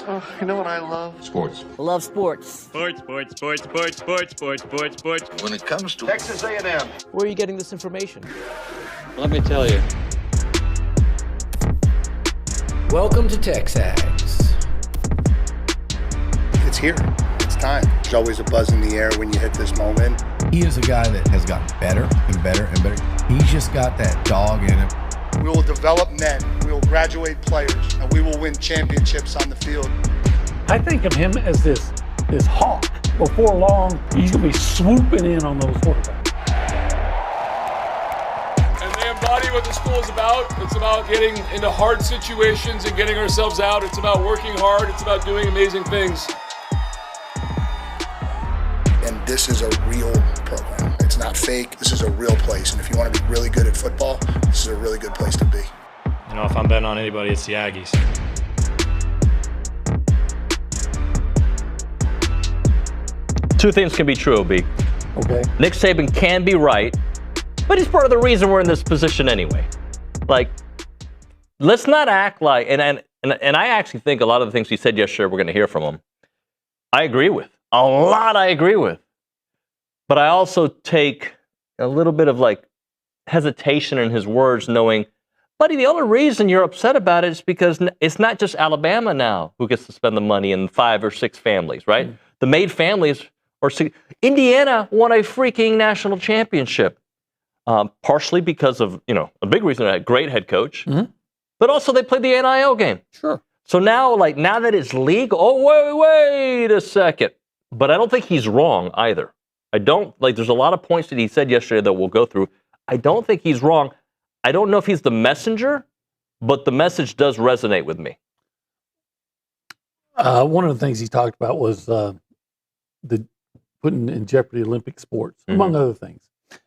Oh, you know what I love? Sports. Love sports. Sports. When When it comes to Texas A&M. Where are you getting this information? let me tell you. Welcome to TexAgs. It's here. It's time. There's always a buzz in the air when you hit this moment. He is a guy that has gotten better and better and better. He's just got that dog in him. We will develop men. We will graduate players, and we will win championships on the field. I think of him as this hawk. Before long, he's going to be swooping in on those quarterbacks. And they embody what the school is about. It's about getting into hard situations and getting ourselves out. It's about working hard. It's about doing amazing things. And this is a real program. It's not fake. This is a real place. And if you want to be really good at football, this is a really good place to be. You know, if I'm betting on anybody, it's the Aggies. Two things can be true, OB. Okay. Nick Saban can be right, but he's part of the reason we're in this position anyway. Like, let's not act like, and I actually think a lot of the things he said yesterday, we're going to hear from him, I agree with. A lot I agree with. But I also take a little bit of like hesitation in his words, knowing, buddy, the only reason you're upset about it is because it's not just Alabama now who gets to spend the money in 5 or 6 families, right? Mm. The Made families, Indiana won a freaking national championship, partially because of, a big reason, a great head coach, but also they played the NIL game. Sure. So now that it's legal, wait a second. But I don't think he's wrong either. There's a lot of points that he said yesterday that we'll go through. I don't think he's wrong. I don't know if he's the messenger, but the message does resonate with me. One of the things he talked about was the putting in jeopardy Olympic sports, among other things.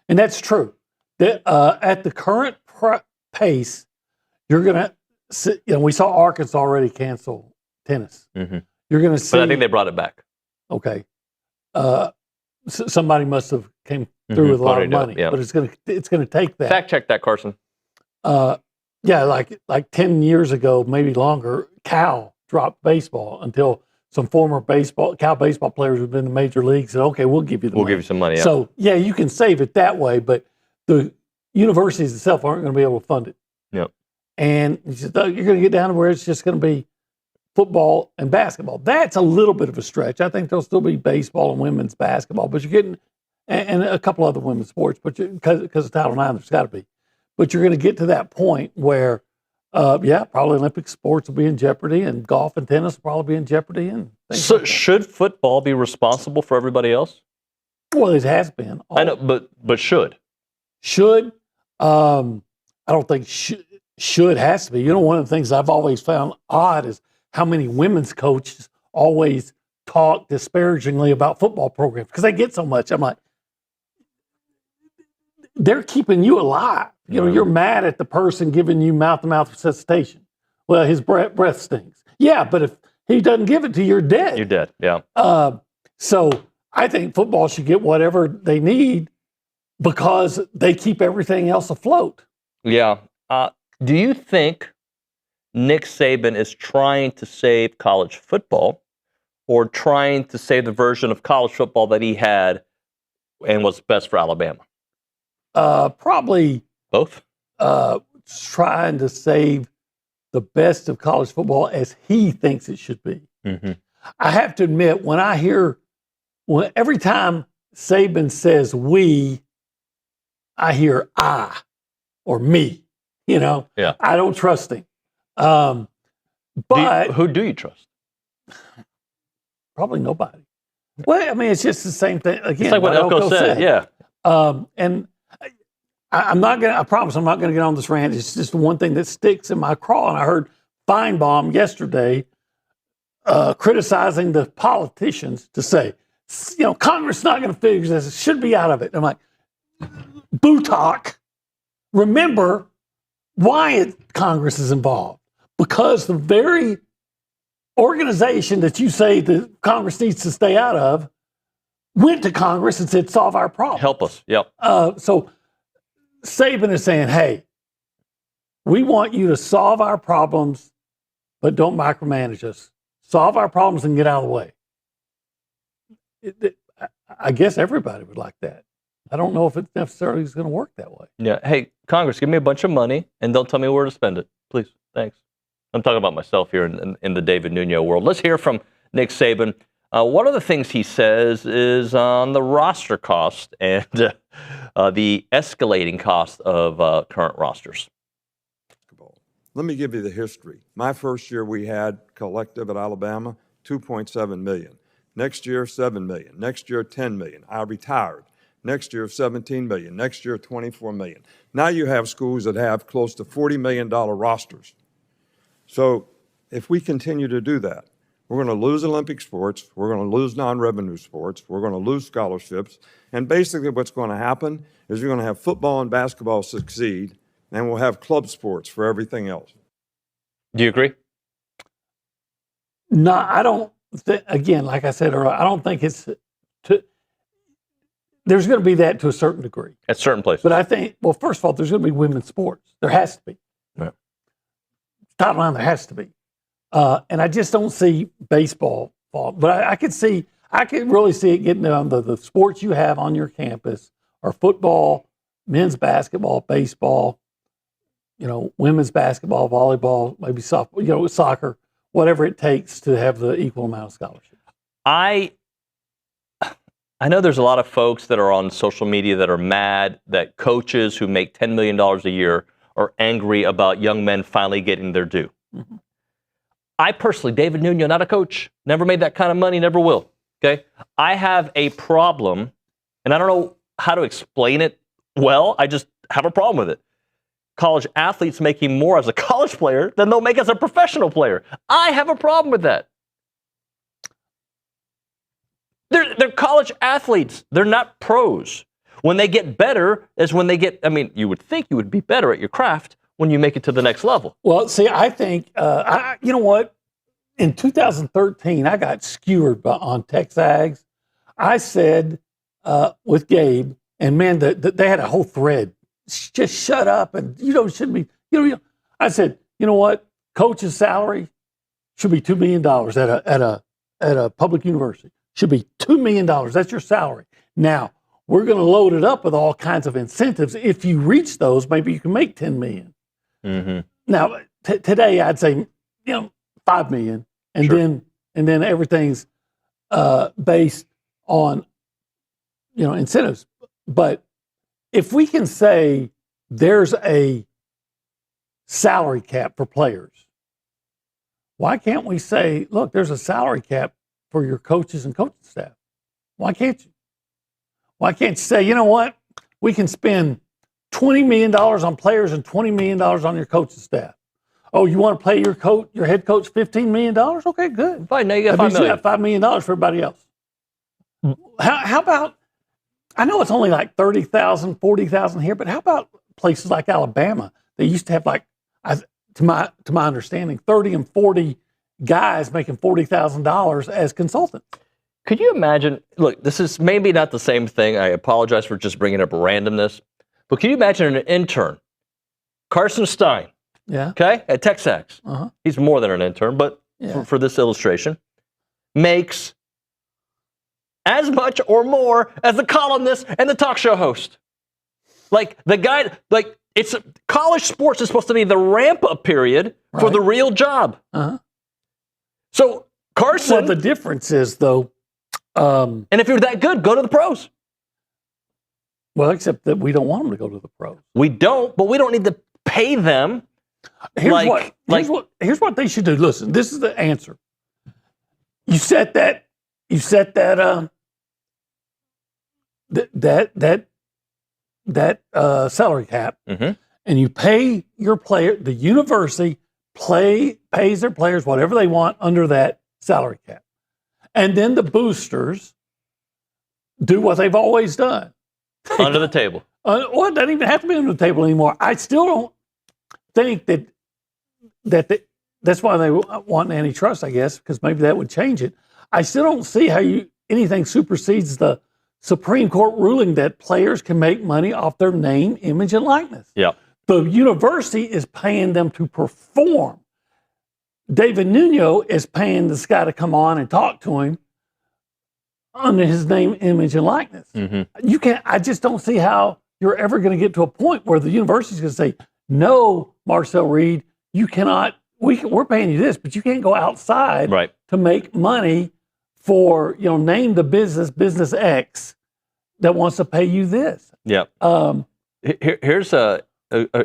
And that's true. At the current pace, you're going to see, we saw Arkansas already cancel tennis. Mm-hmm. You're going to see. But I think they brought it back. Okay. Somebody must have came through with a lot of money, but it's going to take that. Fact check that, Carson. Like 10 years ago, maybe longer, Cal dropped baseball until some former Cal baseball players who've been in the major leagues said, okay, we'll give you the money. We'll give you some money. Yeah. So, you can save it that way, but the universities itself aren't going to be able to fund it. Yep. And he said, you're going to get down to where it's just going to be football and basketball. That's a little bit of a stretch. I think there'll still be baseball and women's basketball, but you're getting, and a couple other women's sports, but because of Title IX, there's got to be. But you're going to get to that point where, probably Olympic sports will be in jeopardy, and golf and tennis will probably be in jeopardy. And so, like should football be responsible for everybody else? Well, it has been. I know, but should. Should? I don't think should has to be. One of the things I've always found odd is how many women's coaches always talk disparagingly about football programs because they get so much. I'm like, they're keeping you alive. You're mad at the person giving you mouth-to-mouth resuscitation. Well, his breath stinks. Yeah, but if he doesn't give it to you, you're dead. You're dead, yeah. So I think football should get whatever they need because they keep everything else afloat. Yeah. Do you think Nick Saban is trying to save college football or trying to save the version of college football that he had and was best for Alabama? Probably both. Trying to save the best of college football as he thinks it should be. Mm-hmm. I have to admit, every time Saban says we, I hear I or me. Yeah. I don't trust him. But who do you trust? Probably nobody. Well, I mean, it's just the same thing. Again, it's like what Elko said. Yeah. And I promise I'm not going to get on this rant. It's just one thing that sticks in my craw. And I heard Feinbaum yesterday criticizing the politicians to say, Congress is not going to figure this. It should be out of it. And I'm like, Bootok, remember why Congress is involved. Because the very organization that you say the Congress needs to stay out of went to Congress and said, solve our problem. Help us. Yep. So Saban is saying, hey, we want you to solve our problems, but don't micromanage us. solve our problems and get out of the way. I guess everybody would like that. I don't know if it necessarily is going to work that way. Yeah. Hey, Congress, give me a bunch of money and don't tell me where to spend it, please. Thanks. I'm talking about myself here in the David Nuño world. Let's hear from Nick Saban. One of the things he says is on the roster cost and the escalating cost of current rosters. Let me give you the history. My first year we had collective at Alabama, $2.7 million. Next year, $7 million. Next year, $10 million. I retired. Next year, $17 million. Next year, $24 million. Now you have schools that have close to $40 million rosters. So if we continue to do that, we're going to lose Olympic sports, we're going to lose non-revenue sports, we're going to lose scholarships, and basically what's going to happen is you're going to have football and basketball succeed, and we'll have club sports for everything else. Do you agree? No, I don't. Again, like I said earlier, I don't think it's there's going to be that to a certain degree. At certain places. But I think, well, first of all, there's going to be women's sports. There has to be. Right. Top line, there has to be. And I just don't see baseball fall. But I could really see it getting down to the sports you have on your campus are football, men's basketball, baseball, women's basketball, volleyball, maybe softball, soccer, whatever it takes to have the equal amount of scholarships. I know there's a lot of folks that are on social media that are mad that coaches who make $10 million a year are angry about young men finally getting their due. Mm-hmm. I personally, David Nuño, not a coach, never made that kind of money, never will. Okay, I have a problem, and I don't know how to explain it well. I just have a problem with it. College athletes making more as a college player than they'll make as a professional player. I have a problem with that. They're college athletes. They're not pros. When they get better is when they get, you would think you would be better at your craft when you make it to the next level. Well, see, I think, you know what? In 2013, I got skewered on TexAgs. I said with Gabe, and man, they had a whole thread. Just shut up, and shouldn't be. I said, you know what? Coach's salary should be $2 million at a public university. Should be $2 million. That's your salary. Now we're going to load it up with all kinds of incentives. If you reach those, maybe you can make $10 million. Mm-hmm. Now today, I'd say $5 million, and sure. then everything's based on incentives. But if we can say there's a salary cap for players, why can't we say, look, there's a salary cap for your coaches and coaching staff? Why can't you? Why can't you say, you know what, we can spend $20 million on players and $20 million on your coaching staff? Oh, you want to pay your head coach $15 million? Okay, good. Fine, now you got $5 million. You got $5 million for everybody else. How about, I know it's only like 30,000, 40,000 here, but how about places like Alabama? They used to have to my understanding, 30 and 40 guys making $40,000 as consultants. Could you imagine, look, this is maybe not the same thing. I apologize for just bringing up randomness, but can you imagine an intern, Carson Stein, okay, at TexAgs. Uh-huh. He's more than an intern, but for this illustration, makes as much or more as the columnist and the talk show host. Like the guy, it's college sports is supposed to be the ramp up period for the real job. Uh-huh. So Carson. Well, the difference is though. And if you're that good, go to the pros. Well, except that we don't want them to go to the pros. We don't, but we don't need to pay them. Here's what they should do. Listen, this is the answer. You set that salary cap, mm-hmm. and you pay your player. The university pays their players whatever they want under that salary cap, and then the boosters do what they've always done. Under the table. Well, it doesn't even have to be under the table anymore. I still don't think that's why they want antitrust, I guess, because maybe that would change it. I still don't see how anything supersedes the Supreme Court ruling that players can make money off their name, image, and likeness. Yeah. The university is paying them to perform. David Nuño is paying this guy to come on and talk to him under his name, image, and likeness. You can't. I just don't see how you're ever going to get to a point where the university's going to say, "No, Marcel Reed, you cannot. We're paying you this, but you can't go outside to make money for name the business X that wants to pay you this." Yeah. Here's a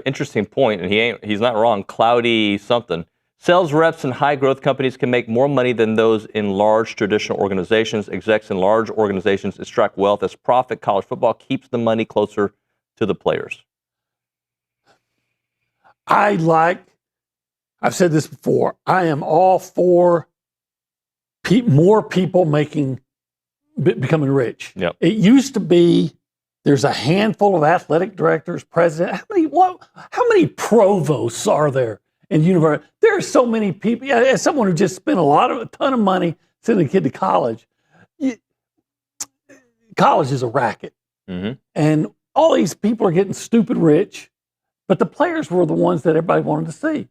interesting point, and he's not wrong. Cloudy something. Sales reps in high-growth companies can make more money than those in large traditional organizations. Execs in large organizations extract wealth as profit. College football keeps the money closer to the players. I've said this before, I am all for more people becoming rich. Yep. It used to be there's a handful of athletic directors, presidents. How many provosts are there in university? There are so many people. As someone who just spent a ton of money sending a kid to college, college is a racket. And all these people are getting stupid rich, but the players were the ones that everybody wanted to see.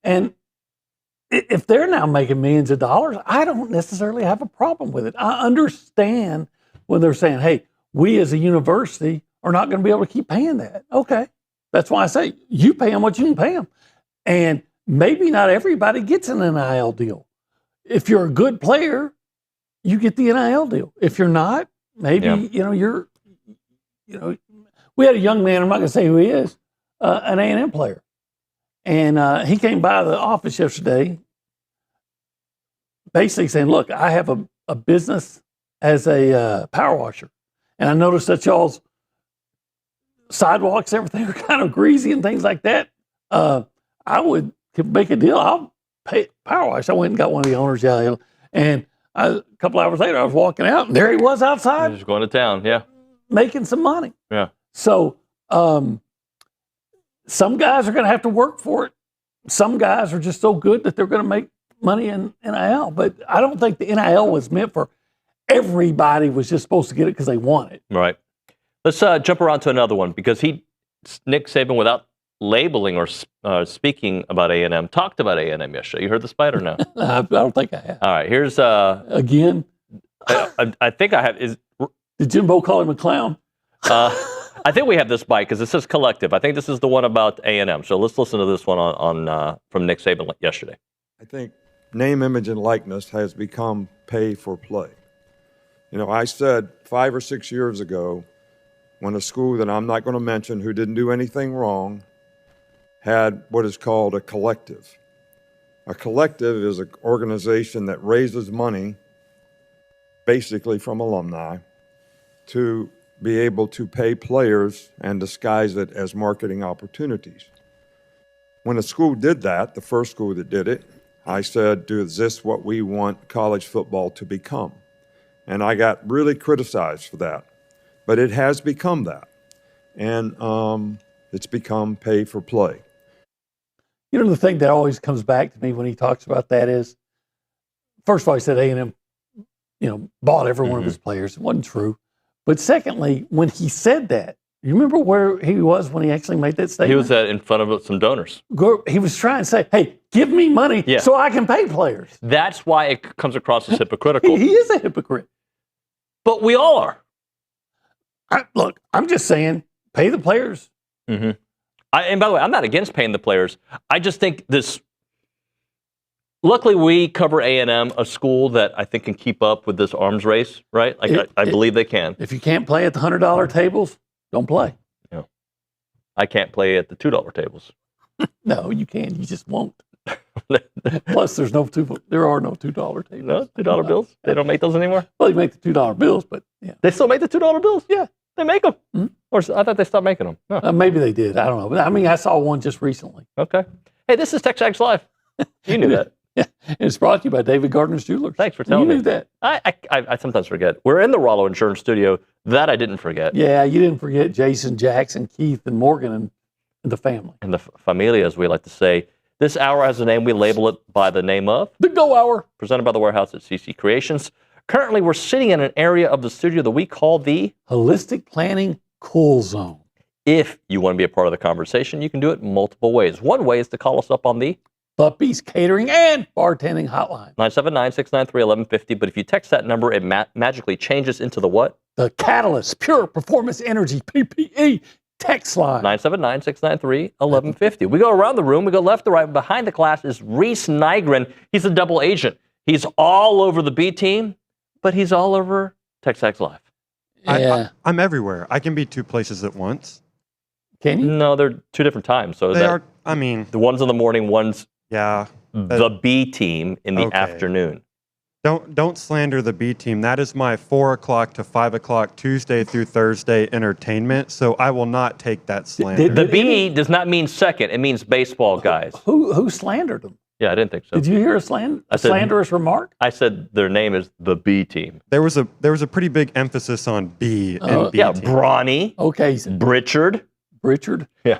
And if they're now making millions of dollars, I don't necessarily have a problem with it. I understand when they're saying, hey, we as a university are not going to be able to keep paying that. Okay. That's why I say you pay them what you can pay them. And maybe not everybody gets an NIL deal. If you're a good player, you get the NIL deal. If you're not, maybe, we had a young man, I'm not going to say who he is, an A&M player. And he came by the office yesterday basically saying, look, I have a business as a power washer. And I noticed that y'all's sidewalks, everything are kind of greasy and things like that. I would make a deal. I'll pay power wash. I went and got one of the owners. And a couple hours later, I was walking out, and there he was outside. Just going to town, yeah. Making some money. Yeah. So some guys are going to have to work for it. Some guys are just so good that they're going to make money in NIL. But I don't think the NIL was meant for everybody was just supposed to get it because they want it. Right. Let's jump around to another one because Nick Saban, without labeling or speaking about A&M, talked about A&M yesterday. You heard the spider now? I don't think I have. All right. Here's again. I think I have. Did Jimbo call him a clown? I think we have this bite because it says collective. I think this is the one about A&M. So let's listen to this one on from Nick Saban yesterday. I think name, image, and likeness has become pay for play. I said 5 or 6 years ago when a school that I'm not going to mention who didn't do anything wrong had what is called a collective. A collective is an organization that raises money basically from alumni to be able to pay players and disguise it as marketing opportunities. When a school did that, the first school that did it, I said, is this what we want college football to become? And I got really criticized for that. But it has become that. And it's become pay for play. The thing that always comes back to me when he talks about that is, first of all, he said A&M, bought every one of his players. It wasn't true. But secondly, when he said that, you remember where he was when he actually made that statement? He was in front of some donors. He was trying to say, hey, give me money so I can pay players. That's why it comes across as hypocritical. He is a hypocrite. But we all are. Look, I'm just saying, pay the players. And by the way, I'm not against paying the players. I just think this. Luckily, we cover A&M, a school that I think can keep up with this arms race, right? I believe they can. If you can't play at the $100 tables, don't play. Yeah. I can't play at the $2 tables. No, you can. You just won't. Plus, there are no $2 tables. No $2 bills. They don't make those anymore. Well, you make the $2 bills, but yeah, they still make the $2 bills. Yeah, they make them. Mm-hmm. Or I thought they stopped making them. No. Maybe they did. I don't know. But I saw one just recently. Okay. Hey, this is TexAgs Live. You knew that. Yeah, it's brought to you by David Gardner's Jewelers. Thanks for telling me. You knew that. I sometimes forget. We're in the Rollo Insurance Studio. That I didn't forget. Yeah, you didn't forget Jason, Jackson, Keith, and Morgan, and the family. And the familia, as we like to say. This hour has a name. We label it by the name of The Go Hour. Presented by the Warehouse at CC Creations. Currently, we're sitting in an area of the studio that we call the Holistic Planning Cool Zone. If you want to be a part of the conversation, you can do it multiple ways. One way is to call us up on the Thuppies Catering and Bartending Hotline. 979-693-1150. But if you text that number, it magically changes into the what? The Catalyst Pure Performance Energy PPE text line. 979-693-1150. We go around the room. We go left to right. Behind the glass is Reese Nygren. He's a double agent. He's all over the B team, but he's all over TexAgs Live. Yeah. I'm everywhere. I can be two places at once. Can you? No, they're two different times. So They are, I mean, the one's in the morning, one's yeah. the B team in the afternoon. Don't slander the B team. That is my 4 o'clock to 5 o'clock Tuesday through Thursday entertainment. So I will not take that slander. The B does not mean second. It means baseball guys. Who slandered them? Yeah, I didn't think so. Did you hear a slanderous remark? I said their name is the B team. There was a pretty big emphasis on B and B yeah, team. Brawny. Okay. Britchard. Yeah.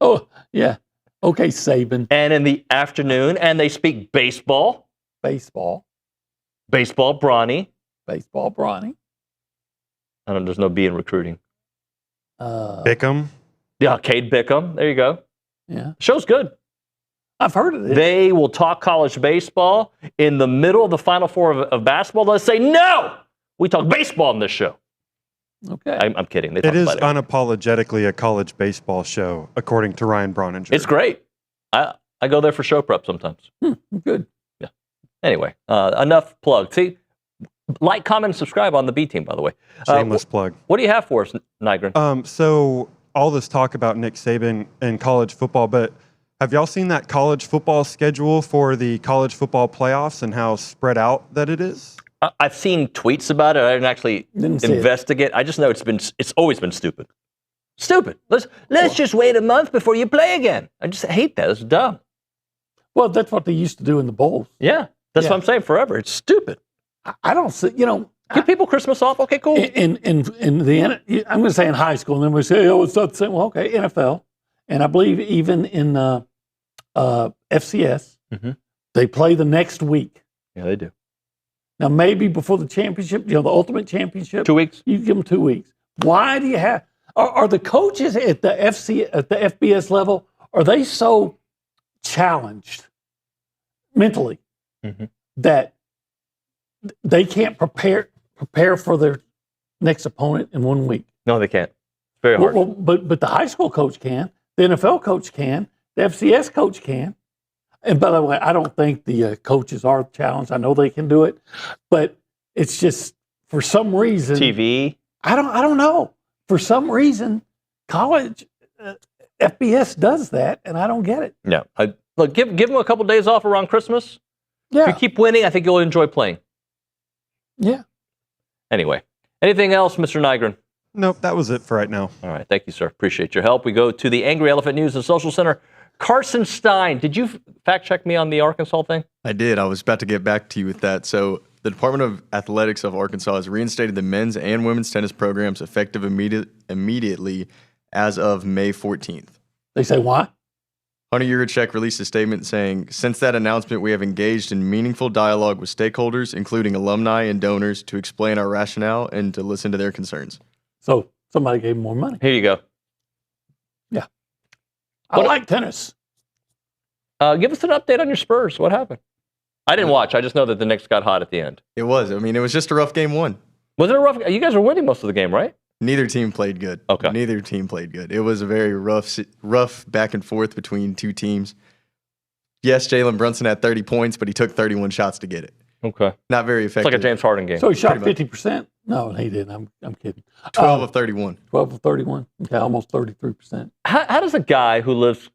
Oh, yeah. Okay, Saban. And in the afternoon, and they speak baseball. Baseball. Baseball Brawny. Baseball Brawny. I don't know, there's no B in recruiting. Bickham. Yeah, Cade Bickham. There you go. Yeah. Show's good. I've heard of it. They will talk college baseball in the middle of the Final Four of basketball. They'll say, no, we talk baseball in this show. Okay. I'm kidding. They talk It is about it. unapologetically a college baseball show, according to Ryan Brauninger. It's great. I go there for show prep sometimes. Good. Yeah. Anyway, enough plug. See, like, comment, and subscribe on the B team, by the way. Shameless plug. What do you have for us, Nygren? So all this talk about Nick Saban and college football, but have y'all seen that college football schedule for the college football playoffs and how spread out that it is? I've seen tweets about it. I didn't actually investigate. I just know it's always been stupid. Stupid. Let's just wait a month before you play again. I just hate that. It's dumb. Well, that's what they used to do in the bowls. Yeah, that's what I'm saying. Forever, it's stupid. I don't see. Give people Christmas off. Okay, cool. In the I'm going to say in high school, and then we say, oh, it's not the same. Well, okay, NFL, and I believe even in FCS, they play the next week. Yeah, they do. Now, maybe before the championship, the ultimate championship, 2 weeks. You give them 2 weeks. Why do you have? Are the coaches at the FBS level? Are they so challenged mentally that they can't prepare for their next opponent in 1 week? No, they can't. Very hard. Well, but the high school coach can. The NFL coach can. The FCS coach can. And by the way, I don't think the coaches are challenged. I know they can do it, but it's just for some reason TV. I don't know. For some reason, college FBS does that, and I don't get it. No, look, give them a couple days off around Christmas. Yeah. If you keep winning, I think you'll enjoy playing. Yeah. Anyway, anything else, Mr. Nygren? Nope, that was it for right now. All right, thank you, sir. Appreciate your help. We go to the Angry Elephant News and Social Center. Carson Stein, did you fact check me on the Arkansas thing? I did. I was about to get back to you with that. So the Department of Athletics of Arkansas has reinstated the men's and women's tennis programs effective immediately as of May 14th. They say why? Hunter Yurachek released a statement saying, since that announcement, we have engaged in meaningful dialogue with stakeholders, including alumni and donors, to explain our rationale and to listen to their concerns. So somebody gave them more money. Here you go. Yeah. I like tennis. Give us an update on your Spurs. What happened? I didn't watch. I just know that the Knicks got hot at the end. It was. I mean, it was just a rough game one. Was it a rough? You guys were winning most of the game, right? Neither team played good. Okay. Neither team played good. It was a very rough back and forth between two teams. Yes, Jalen Brunson had 30 points, but he took 31 shots to get it. Okay. Not very It's effective. like a James Harden game. So he shot 50%? No, he didn't. I'm kidding. 12 of 31. 12 of 31. Okay, almost 33%. How does a guy who lives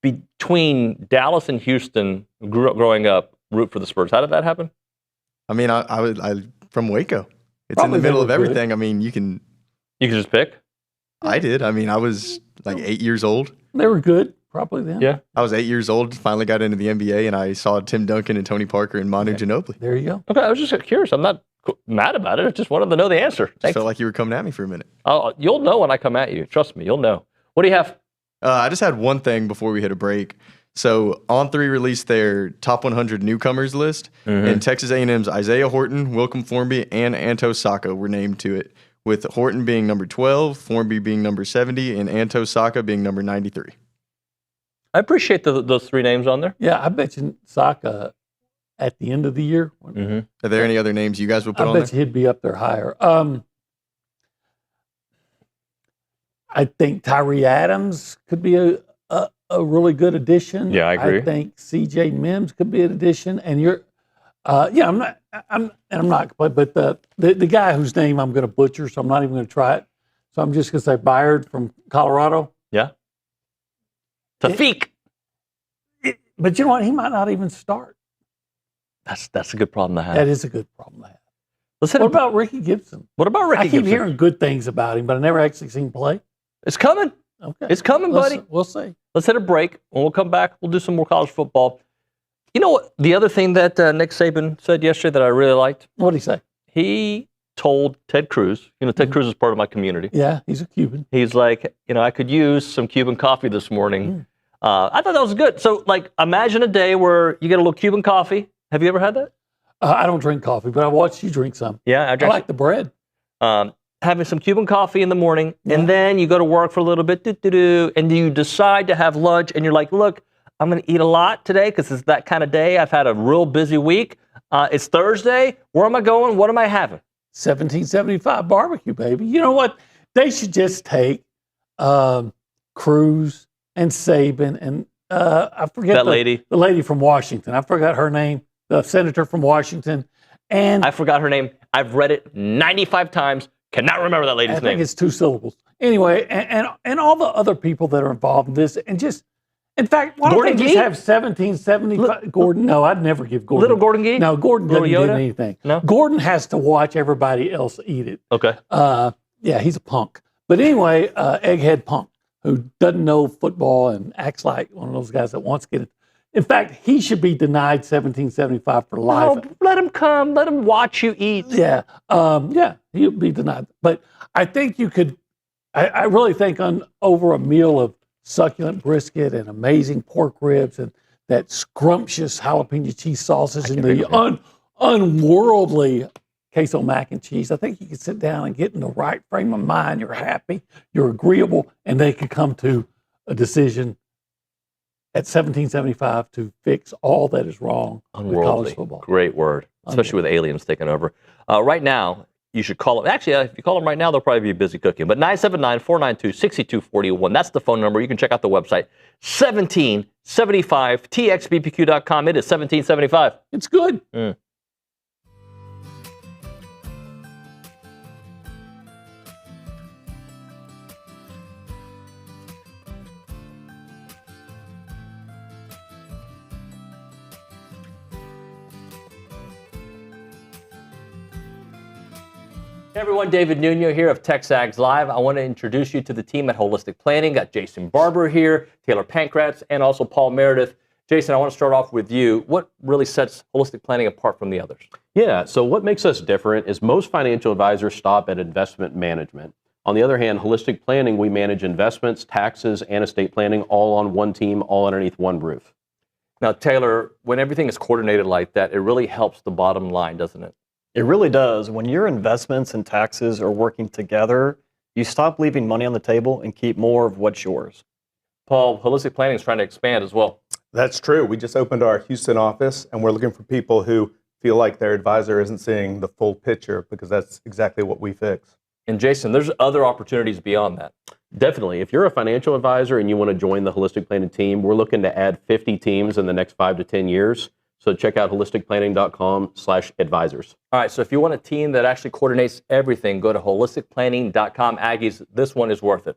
between Dallas and Houston growing up root for the Spurs? How did that happen? I mean, I from Waco. It's Probably in the middle they of were good. everything. I mean, you can just pick? I did. I mean, I was like 8 years old. They were good, probably then. Yeah. I was 8 years old, finally got into the NBA, and I saw Tim Duncan and Tony Parker and Manu Ginobili. There you go. Okay, I was just curious. I'm not mad about it. I just wanted to know the answer. Just Thanks. felt like you were coming at me for a minute. You'll know when I come at you. Trust me, you'll know. What do you have? I just had one thing before we hit a break. So On3 released their top 100 newcomers list, and Texas A&M's Isaiah Horton, Wilcom Formby, and Anto Saka were named to it, with Horton being number 12, Formby being number 70, and Anto Saka being number 93. I appreciate those three names on there. Yeah, I bet you Saka at the end of the year. Are there any other names you guys would put on I there? bet you he'd be up there higher. I think Tyree Adams could be a really good addition. Yeah, I agree. I think C.J. Mims could be an addition, and I'm not, but the guy whose name I'm going to butcher, so I'm not even going to try it. So I'm just going to say Byard from Colorado. Yeah. Tafiq. But you know what? He might not even start. That's a good problem to have. That is a good problem to have. Let's hit What about Ricky Gibson? What about Ricky I keep Gibson? hearing good things about him, but I never actually seen him play. It's coming. Okay. It's coming, buddy. We'll see. Let's hit a break. When we'll come back, we'll do some more college football. You know what? The other thing that Nick Saban said yesterday that I really liked? What did he say? He told Ted Cruz, Ted Cruz is part of my community. Yeah, he's a Cuban. He's like, I could use some Cuban coffee this morning. I thought that was good. So, imagine a day where you get a little Cuban coffee. Have you ever had that? I don't drink coffee, but I watched you drink some. Yeah, I like the bread. Having some Cuban coffee in the morning, and then you go to work for a little bit, and you decide to have lunch, and you're like, look, I'm going to eat a lot today because it's that kind of day. I've had a real busy week. It's Thursday. Where am I going? What am I having? 1775 barbecue, baby. You know what? They should just take Cruz and Saban and I forget the lady from Washington. I forgot her name. The senator from Washington. And I forgot her name. I've read it 95 times. Cannot remember that lady's name. I think it's 2 syllables. Anyway, and all the other people that are involved in this, and just, in fact, why don't they just have 1775? Gordon? No, I'd never give Gordon. Little Gordon Gee? No, Gordon doesn't Little do Yoda? anything. No? Gordon has to watch everybody else eat it. Okay. Yeah, he's a punk. But anyway, egghead punk who doesn't know football and acts like one of those guys that wants to get it. In fact, he should be denied 1775 for life. No, let him come. Let him watch you eat. Yeah, he'll be denied. But I think you could. I really think over a meal of succulent brisket and amazing pork ribs and that scrumptious jalapeno cheese sausage and the unworldly queso mac and cheese, I think you could sit down and get in the right frame of mind. You're happy, you're agreeable, and they could come to a decision at 1775 to fix all that is wrong with college football. Great word, especially with aliens taking over. Right now, you should call them. Actually, if you call them right now, they'll probably be busy cooking. But 979-492-6241, that's the phone number. You can check out the website, 1775txbpq.com. It is 1775. It's good. Hey everyone, David Nuño here of TexAgs Live. I want to introduce you to the team at Holistic Planning. Got Jason Barber here, Taylor Pankratz, and also Paul Meredith. Jason, I want to start off with you. What really sets Holistic Planning apart from the others? Yeah, so what makes us different is most financial advisors stop at investment management. On the other hand, Holistic Planning, we manage investments, taxes, and estate planning all on one team, all underneath one roof. Now, Taylor, when everything is coordinated like that, it really helps the bottom line, doesn't it? It really does. When your investments and taxes are working together, you stop leaving money on the table and keep more of what's yours. Paul, Holistic Planning is trying to expand as well. That's true. We just opened our Houston office, and we're looking for people who feel like their advisor isn't seeing the full picture, because that's exactly what we fix. And Jason, there's other opportunities beyond that. Definitely. If you're a financial advisor and you want to join the Holistic Planning team, we're looking to add 50 teams in the next 5 to 10 years. So check out holisticplanning.com/advisors. All right, so if you want a team that actually coordinates everything, go to holisticplanning.com. Aggies, this one is worth it.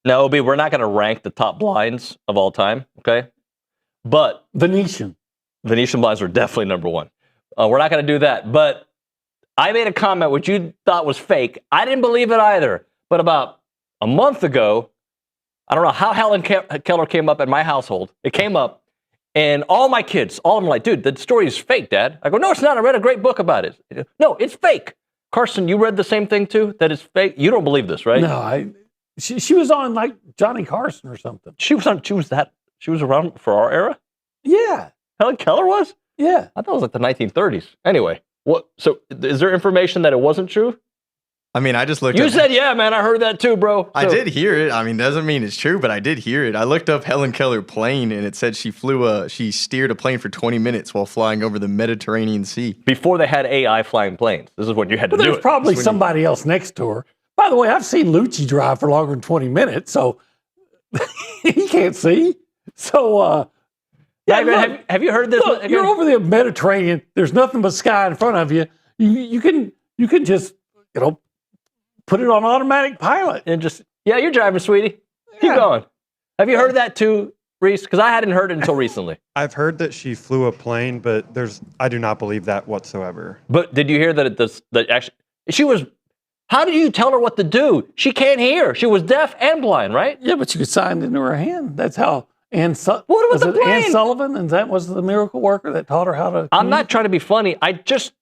Now, OB, we're not going to rank the top blinds of all time, okay? But Venetian blinds are definitely number one. We're not going to do that. But I made a comment which you thought was fake. I didn't believe it either. But about a month ago, I don't know how Helen Keller came up in my household. It came up, and all my kids, all of them were like, dude, the story is fake, Dad. I go, no, it's not. I read a great book about it. No, it's fake. Carson, you read the same thing too, that it's fake? You don't believe this, right? No, she was on like Johnny Carson or something. She was around for our era? Yeah. Helen Keller was? Yeah. I thought it was like the 1930s. Anyway, so is there information that it wasn't true? I mean, I just looked You said, yeah, man, I heard that too, bro. I did hear it. I mean, doesn't mean it's true, but I did hear it. I looked up Helen Keller plane, and it said she steered a plane for 20 minutes while flying over the Mediterranean Sea. Before they had AI flying planes. This is when you had to do it. There's probably somebody else next to her. By the way, I've seen Lucci drive for longer than 20 minutes, so he can't see. So, have you heard this? Look, you're over the Mediterranean. There's nothing but sky in front of you. You can just, put it on automatic pilot and just, you're driving, sweetie. Keep going. Have you heard that too, Reese? Because I hadn't heard it until recently. I've heard that she flew a plane, but I do not believe that whatsoever. But did you hear that how did you tell her what to do? She can't hear. She was deaf and blind, right? Yeah, but you could sign it into her hand. That's how Ann Sullivan, and that was the miracle worker that taught her how to. I'm not trying to be funny. I just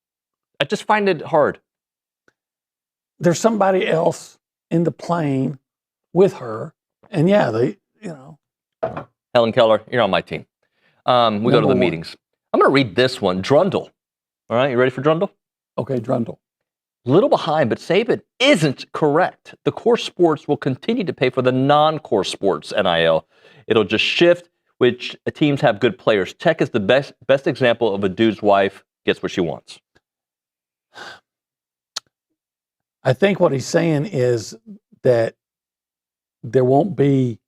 find it hard. There's somebody else in the plane with her, and Helen Keller, you're on my team. We go to the meetings. I'm going to read this one. Drundle. All right, you ready for Drundle? Okay, Drundle. Little behind, but Saban isn't correct. The core sports will continue to pay for the non-core sports NIL. It'll just shift, which teams have good players. Tech is the best example of a dude's wife gets what she wants. I think what he's saying is that there won't be.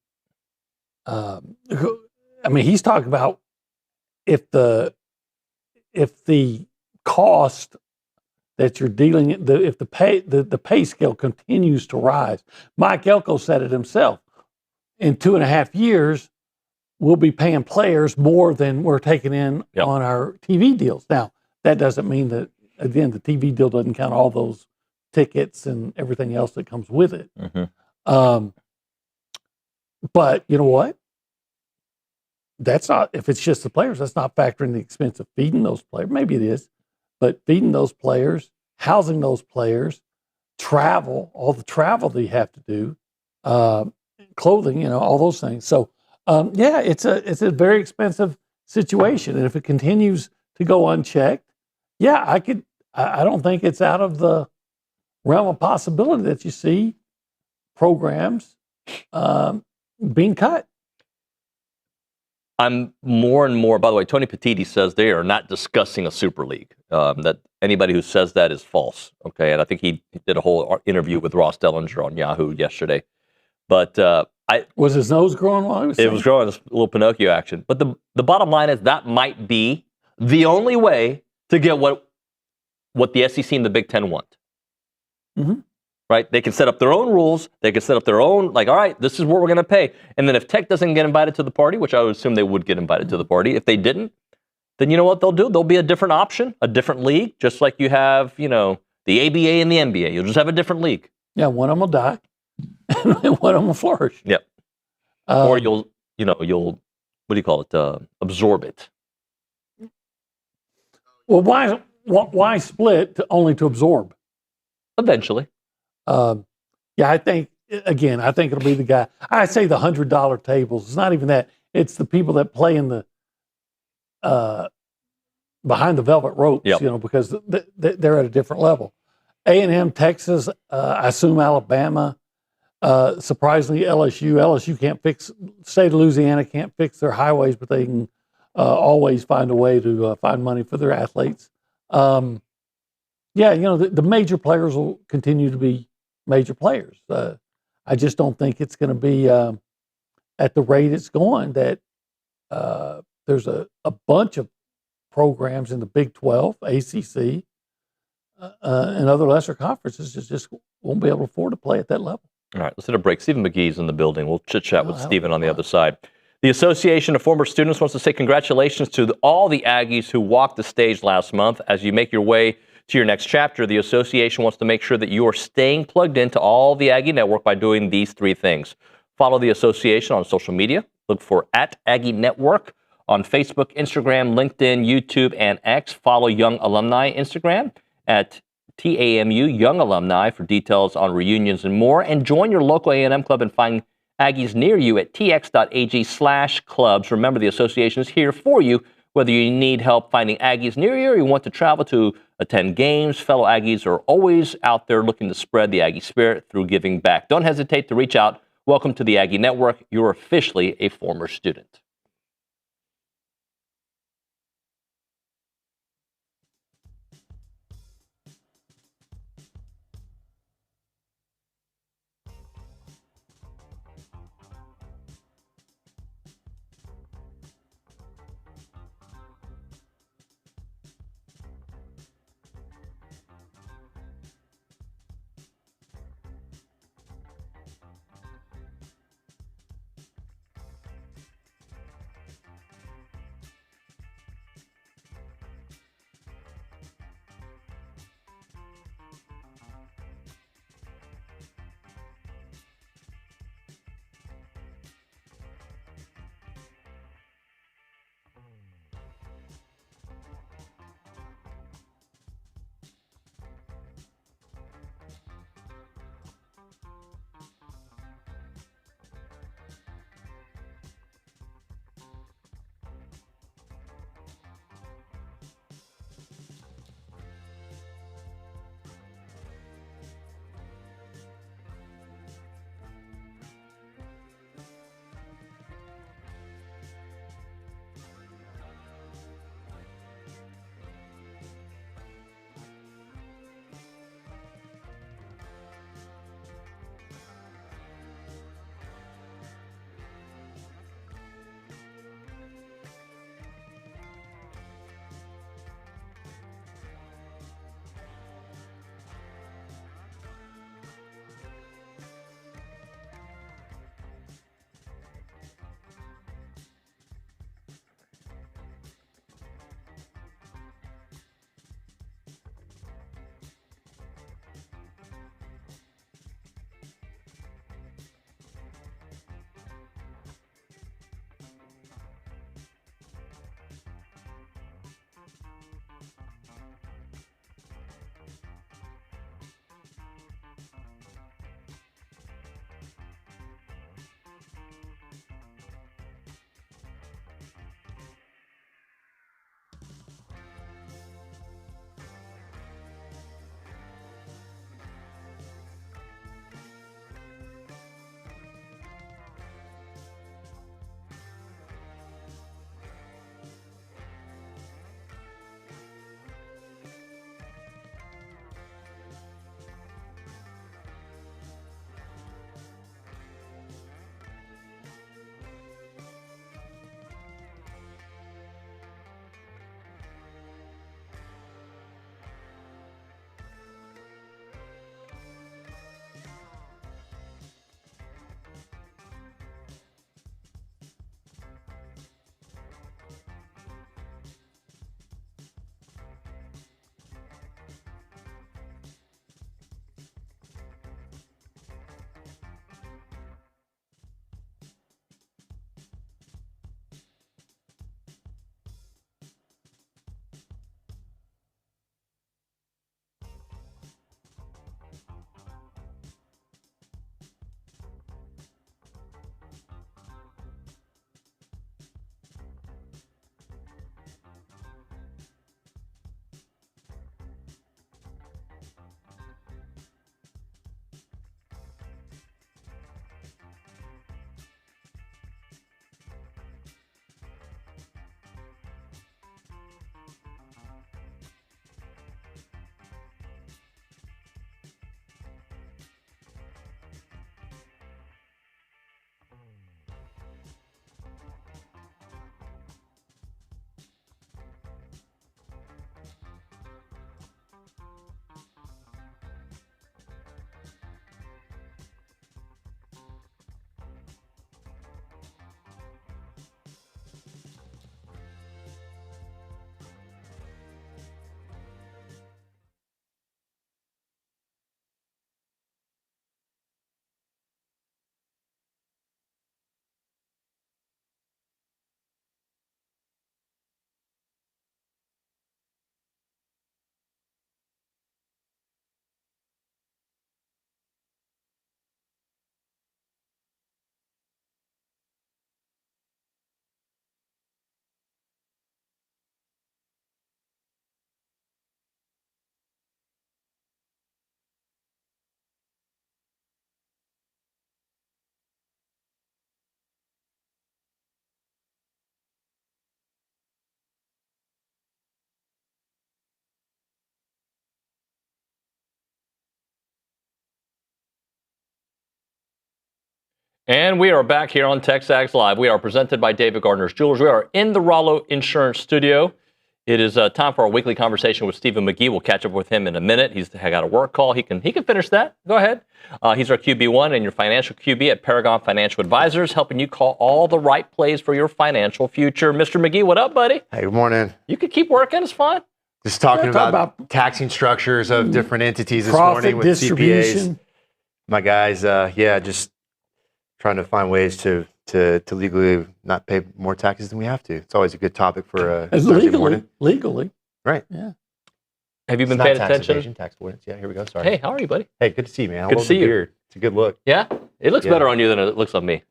He's talking about if the cost that you're dealing, if the pay scale continues to rise. Mike Elko said it himself. In 2.5 years, we'll be paying players more than we're taking in on our TV deals. Now, that doesn't mean that, again, the TV deal doesn't count all those tickets and everything else that comes with it. Mm-hmm. But you know what? That's not, if it's just the players, that's not factoring the expense of feeding those players. Maybe it is, but feeding those players, housing those players, travel, all the travel that you have to do, clothing, all those things. So, it's a very expensive situation. And if it continues to go unchecked, I don't think it's out of the realm of possibility that you see programs being cut. I'm more and more, by the way, Tony Petitti says they are not discussing a super league. That anybody who says that is false. Okay. And I think he did a whole interview with Ross Dellinger on Yahoo yesterday. But was his nose growing while he was saying? It was growing, a little Pinocchio action. But the bottom line is that might be the only way to get what the SEC and the Big Ten want. Mm-hmm. Right? They can set up their own rules. They can set up their own, all right, this is what we're going to pay. And then if Tech doesn't get invited to the party, which I would assume they would get invited to the party, if they didn't, then you know what they'll do? There'll be a different option, a different league, just like you have, the ABA and the NBA. You'll just have a different league. Yeah, one of them will die, and one of them will flourish. Yep. Or you'll, what do you call it? Absorb it. Well, why split only to absorb? Eventually. I think it'll be the guy. I say the $100 tables. It's not even that. It's the people that play in the behind the velvet ropes, because they're at a different level. A&M, Texas, I assume Alabama, surprisingly LSU. LSU can't fix, state of Louisiana can't fix their highways, but they can always find a way to find money for their athletes. The major players will continue to be major players. I just don't think it's going to be at the rate it's going. That there's a bunch of programs in the Big 12, ACC, and other lesser conferences just won't be able to afford to play at that level. All right, let's hit a break. Stephen McGee's in the building. We'll chit-chat with Stephen on the other side. The Association of Former Students wants to say congratulations to all the Aggies who walked the stage last month. As you make your way to your next chapter, the association wants to make sure that you are staying plugged into all the Aggie Network by doing these 3 things. Follow the association on social media. Look for @Aggie Network on Facebook, Instagram, LinkedIn, YouTube, and X. Follow Young Alumni Instagram at TAMU Young Alumni for details on reunions and more. And join your local A&M club and find Aggies near you at tx.ag/clubs. Remember, the association is here for you, whether you need help finding Aggies near you or you want to travel to attend games. Fellow Aggies are always out there looking to spread the Aggie spirit through giving back. Don't hesitate to reach out. Welcome to the Aggie Network. You're officially a former student. And we are back here on TexAgs Live. We are presented by David Gardner's Jewelers. We are in the Rollo Insurance Studio. It is time for our weekly conversation with Stephen McGee. We'll catch up with him in a minute. He's got a work call. He can finish that. Go ahead. He's our QB1 and your financial QB at Paragon Financial Advisors, helping you call all the right plays for your financial future. Mr. McGee, what up, buddy? Hey, good morning. You could keep working. It's fine. Just talking about taxing structures of different entities this morning with CPAs. My guys, just trying to find ways to legally not pay more taxes than we have to. It's always a good topic for a legally. Right. Yeah. Have you been paying attention? Tax avoidance. Yeah, here we go. Sorry. Hey, how are you, buddy? Hey, good to see you, man. Good to see you. Beard. It's a good look. Yeah? It looks better on you than it looks on me.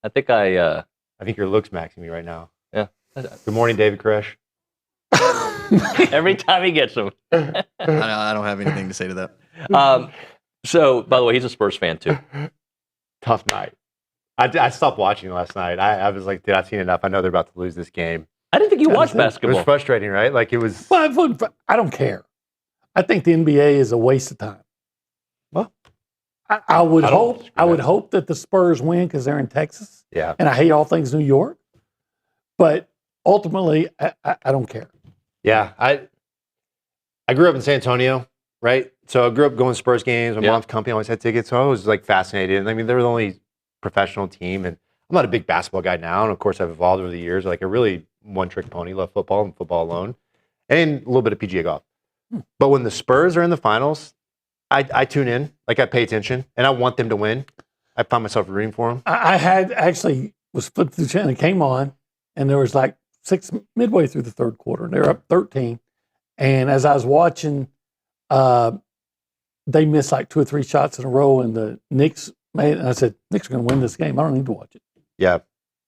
I think I think your look's maxing me right now. Yeah. Good morning, David Koresh. Every time he gets them. I don't have anything to say to that. So, by the way, he's a Spurs fan, too. Tough night. I stopped watching last night. I was like, dude, I've seen enough. I know they're about to lose this game. I didn't think you watched basketball. It was frustrating, right? Like, it was... Well, I don't care. I think the NBA is a waste of time. Well, I would hope that the Spurs win because they're in Texas. Yeah. And I hate all things New York. But ultimately, I don't care. Yeah. I grew up in San Antonio, right? So I grew up going to Spurs games. My mom's company always had tickets. So I was like fascinated. And I mean, they were the only professional team. And I'm not a big basketball guy now. And of course, I've evolved over the years. Like a really one-trick pony. Love football and football alone. And a little bit of PGA golf. But when the Spurs are in the finals, I tune in. Like I pay attention. And I want them to win. I find myself rooting for them. I had actually was flipped through the channel and came on. And there was like midway through the third quarter. And they're up 13. And as I was watching, they missed like 2 or 3 shots in a row, and the Knicks made it. And I said, Knicks are going to win this game. I don't need to watch it. Yeah.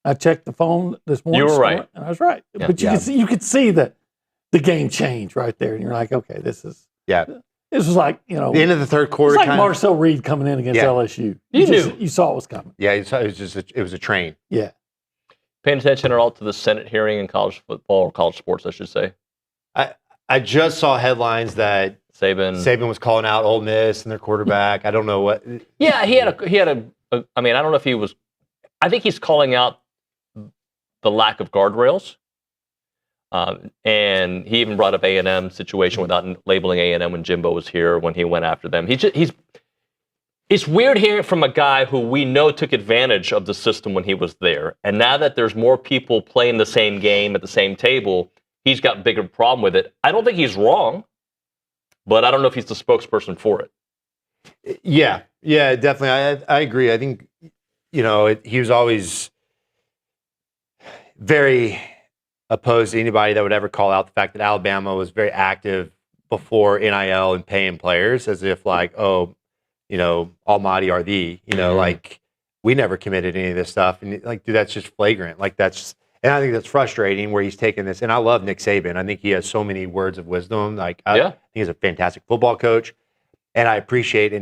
I checked the phone this morning. You were right. And I was right. Yeah. But you could see the game change right there. And you're like, okay, this is. Yeah. This was like, the end of the third quarter. It's like Marcel Reed coming in against LSU. You knew. You saw it was coming. Yeah, it was a train. Yeah. Paying attention at all to the Senate hearing in college football or college sports, I should say. I just saw headlines that Saban was calling out Ole Miss and their quarterback. I don't know what. Yeah, he had a. I mean, I don't know if he was. I think he's calling out the lack of guardrails, and he even brought up A&M situation without labeling A&M when Jimbo was here when he went after them. It's weird hearing from a guy who we know took advantage of the system when he was there, and now that there's more people playing the same game at the same table, he's got a bigger problem with it. I don't think he's wrong, but I don't know if he's the spokesperson for it. Yeah, definitely. I agree. I think, he was always very opposed to anybody that would ever call out the fact that Alabama was very active before NIL and paying players as if like, almighty are thee, like we never committed any of this stuff. And like, dude, that's just flagrant. Like and I think that's frustrating where he's taking this. And I love Nick Saban. I think he has so many words of wisdom. Like, I think he's a fantastic football coach. And I appreciate,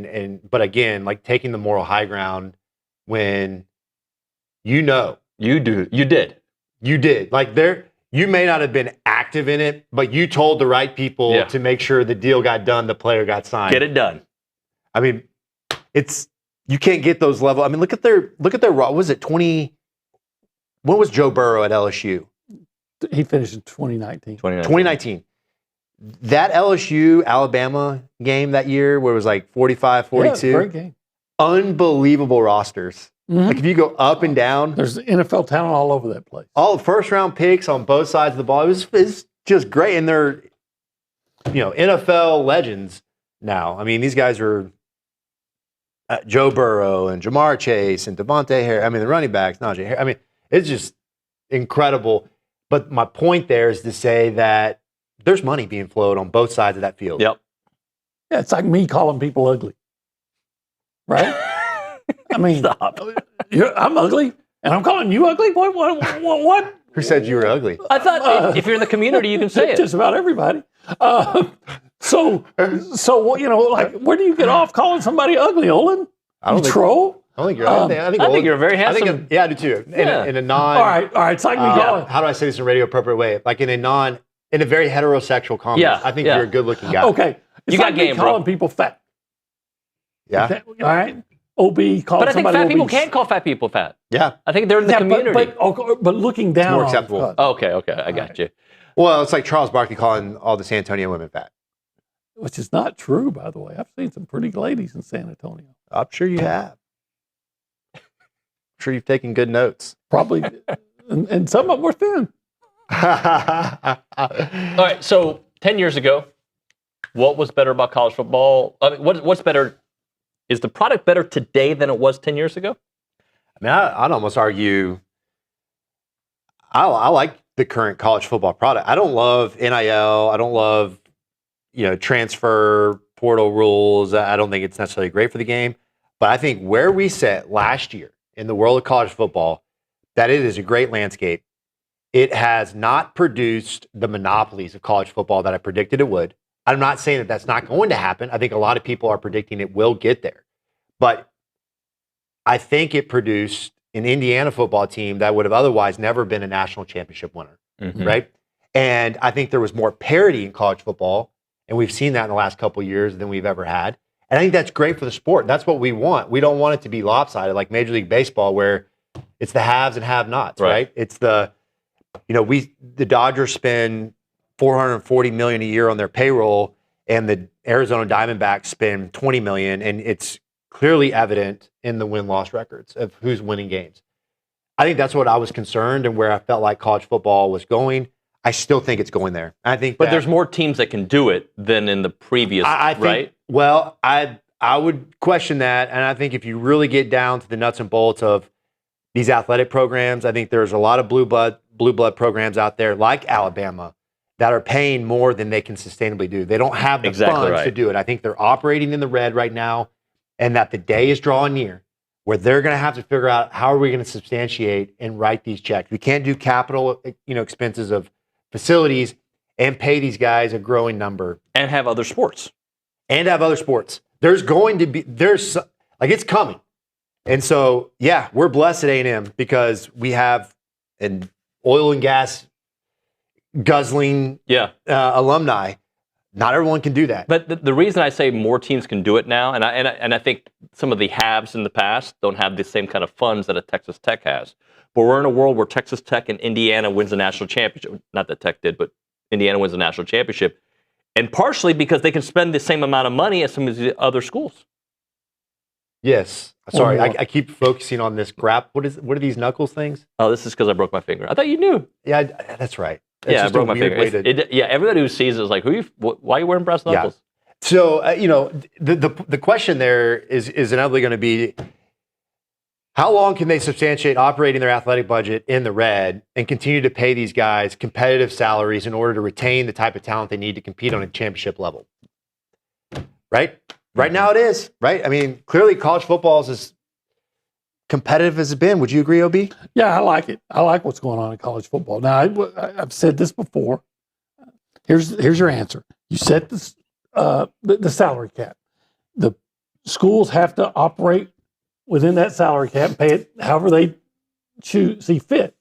but again, like taking the moral high ground when you did. Like you may not have been active in it, but you told the right people to make sure the deal got done, the player got signed. Get it done. I mean, you can't get those levels. I mean, look at their what was it 20? When was Joe Burrow at LSU? He finished in 2019. 2019. That LSU Alabama game that year where it was like 45-42. Yeah, great game. Unbelievable rosters. Mm-hmm. Like if you go up and down. There's NFL talent all over that place. All first round picks on both sides of the ball. It's just great. And they're, NFL legends now. I mean, these guys are Joe Burrow and Jamar Chase and Devontae Harris. I mean, the running backs, Najee Harris. I mean, it's just incredible. But my point there is to say that there's money being flowed on both sides of that field. Yep. Yeah, it's like me calling people ugly. Right? I mean, stop. I'm ugly, and I'm calling you ugly? What? Who said you were ugly? I thought if you're in the community, you can say it. Just about everybody. So like, where do you get off calling somebody ugly, Olin? I don't think troll. I think you're. I think you're very handsome. I do too. In a non. All right. It's like me calling. How do I say this in a radio appropriate way? Like in a very heterosexual comment. Yeah, I think you're a good looking guy. Okay. It's you like got game, calling bro. people fat. Yeah. All right. OB called But I think somebody fat people obese. can't call fat people fat. Yeah. I think they're in the community. But looking down more on acceptable. them, Okay, I got you. Well, it's like Charles Barkley calling all the San Antonio women fat. which is not true, by the way. I've seen some pretty ladies in San Antonio. I'm sure you have. I'm sure you've taken good notes. Probably, and some of them were thin. All right, so 10 years ago, what was better about college football? I mean, what's better? Is the product better today than it was 10 years ago? I mean, I'd almost argue I like the current college football product. I don't love NIL. I don't love, transfer portal rules. I don't think it's necessarily great for the game. But I think where we sat last year in the world of college football, that it is a great landscape. It has not produced the monopolies of college football that I predicted it would. I'm not saying that that's not going to happen. I think a lot of people are predicting it will get there. But I think it produced an Indiana football team that would have otherwise never been a national championship winner, right? And I think there was more parity in college football, and we've seen that in the last couple of years than we've ever had. And I think that's great for the sport. That's what we want. We don't want it to be lopsided like Major League Baseball, where it's the haves and have-nots, right? It's the, the Dodgers spend $440 million a year on their payroll, and the Arizona Diamondbacks spend $20 million, and it's clearly evident in the win-loss records of who's winning games. I think that's what I was concerned and where I felt like college football was going. I still think it's going there. I think, but there's more teams that can do it than in the previous, I think, right? Well, I would question that, and I think if you really get down to the nuts and bolts of these athletic programs, I think there's a lot of blue blood programs out there like Alabama that are paying more than they can sustainably do. They don't have the funds to do it. I think they're operating in the red right now, and that the day is drawing near where they're going to have to figure out how are we going to substantiate and write these checks. We can't do capital, expenses of facilities and pay these guys a growing number. And have other sports. There's going to be, it's coming. And so, yeah, we're blessed at A&M because we have an oil and gas guzzling alumni. Not everyone can do that. But the reason I say more teams can do it now, and I think some of the haves in the past don't have the same kind of funds that a Texas Tech has. But we're in a world where Texas Tech and Indiana wins the national championship. Not that Tech did, but Indiana wins the national championship. And partially because they can spend the same amount of money as some of the other schools. Yes. Sorry, I keep focusing on this grap. What are these knuckles things? Oh, this is because I broke my finger. I thought you knew. Yeah, that's right. Yeah, I broke my finger. Everybody who sees it is like, why are you wearing brass knuckles? Yeah. So, the question there is inevitably going to be, how long can they substantiate operating their athletic budget in the red and continue to pay these guys competitive salaries in order to retain the type of talent they need to compete on a championship level? Right? Right now it is, right? I mean, clearly college football is as competitive as it's been. Would you agree, OB? Yeah, I like it. I like what's going on in college football. Now, I've said this before. Here's your answer. You set the salary cap. The schools have to operate within that salary cap and pay it however they see fit.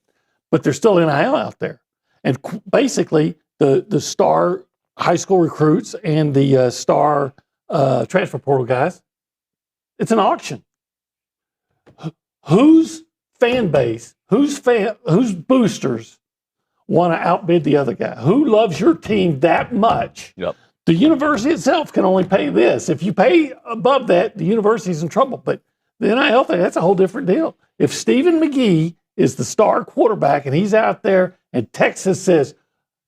But there's still NIL out there. And basically, the star high school recruits and the star transfer portal guys, it's an auction. Whose fan base, whose boosters want to outbid the other guy? Who loves your team that much? Yep. The university itself can only pay this. If you pay above that, the university's in trouble. But the NIL thing, that's a whole different deal. If Stephen McGee is the star quarterback and he's out there and Texas says,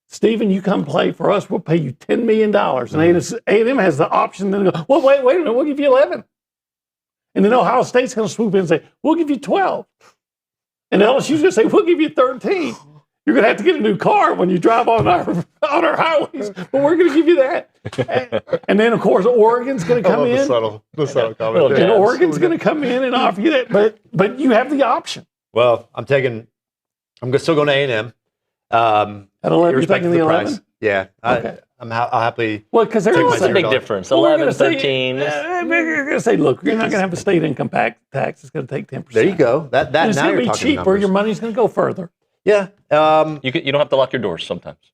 Stephen, you come play for us, we'll pay you $10 million. And A&M has the option then to go, well, wait a minute, we'll give you 11. And then Ohio State's going to swoop in and say, we'll give you 12. And LSU's going to say, we'll give you 13. You're going to have to get a new car when you drive on our highways, but we're going to give you that. And then, of course, Oregon's going to come in. The subtle comment. And Oregon's going to come in and offer you that. But you have the option. Well, I'm still going to A&M. At 11, you're taking the 11? Yeah. Okay. I'll happily. Well, because there's a big difference. 11, 13. You're going to say, look, you're not going to have a state income tax. It's going to take 10%. There you go. That and it's now going you're to be talking cheaper. numbers. Your money's going to go further. Yeah. You don't have to lock your doors sometimes.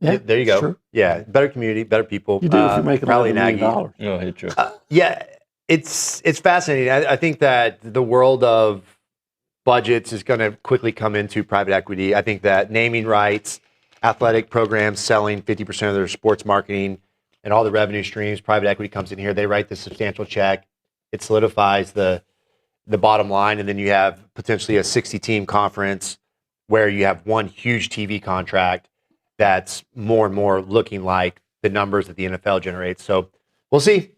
Yeah, there you go. True. Yeah. Better community, better people. You do if you're making probably $11 million. No, it's true. Yeah. It's fascinating. I think that the world of budgets is going to quickly come into private equity. I think that naming rights, athletic programs selling 50% of their sports marketing and all the revenue streams, private equity comes in here. They write the substantial check. It solidifies the bottom line. And then you have potentially a 60-team conference where you have one huge TV contract that's more and more looking like the numbers that the NFL generates. So we'll see.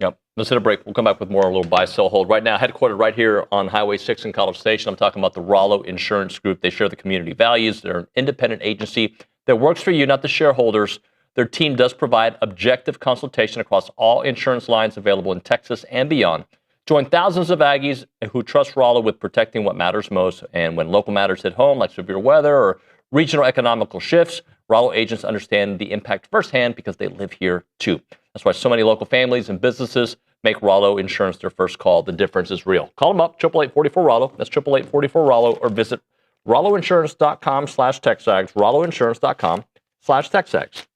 Yep. Let's hit a break. We'll come back with more, a little buy, sell, hold. Right now, headquartered right here on Highway 6 in College Station, I'm talking about the Rollo Insurance Group. They share the community values. They're an independent agency that works for you, not the shareholders. Their team does provide objective consultation across all insurance lines available in Texas and beyond. Join thousands of Aggies who trust Rollo with protecting what matters most. And when local matters hit home, like severe weather or regional economical shifts, Rollo agents understand the impact firsthand because they live here too. That's why so many local families and businesses make Rollo Insurance their first call. The difference is real. Call them up, 888-44-ROLLO. That's 888-44-ROLLO, or visit rolloinsurance.com/TexAgs, rolloinsurance.com/TexAgs.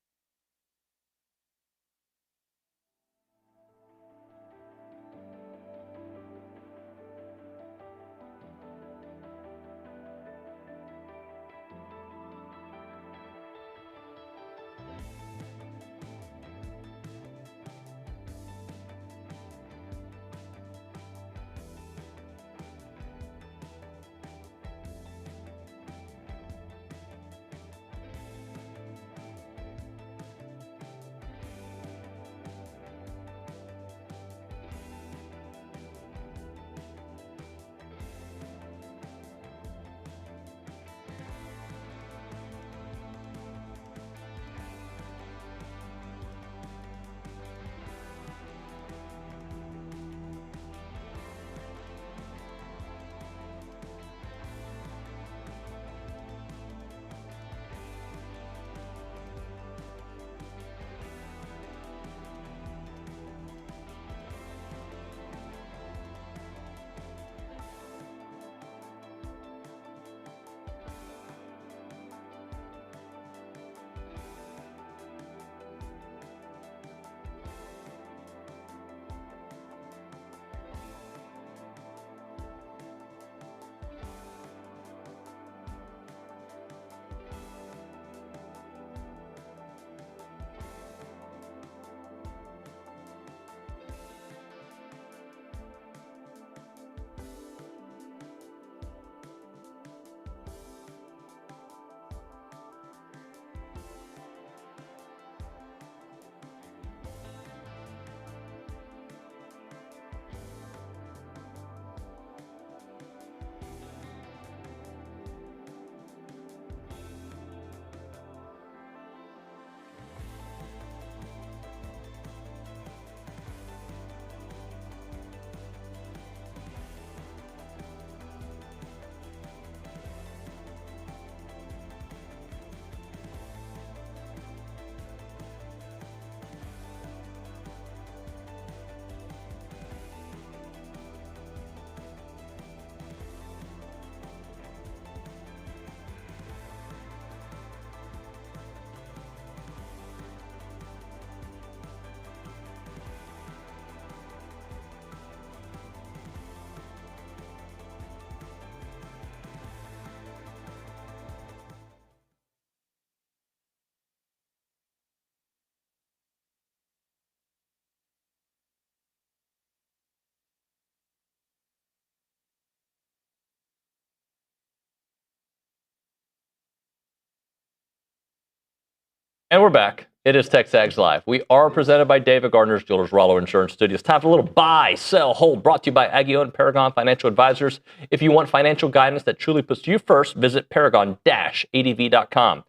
And we're back. It is TexAgs Live. We are presented by David Gardner's Jewelers, Rollo Insurance Studios. Time for a little buy, sell, hold, brought to you by Aggie and Paragon Financial Advisors. If you want financial guidance that truly puts you first, visit paragon-adv.com.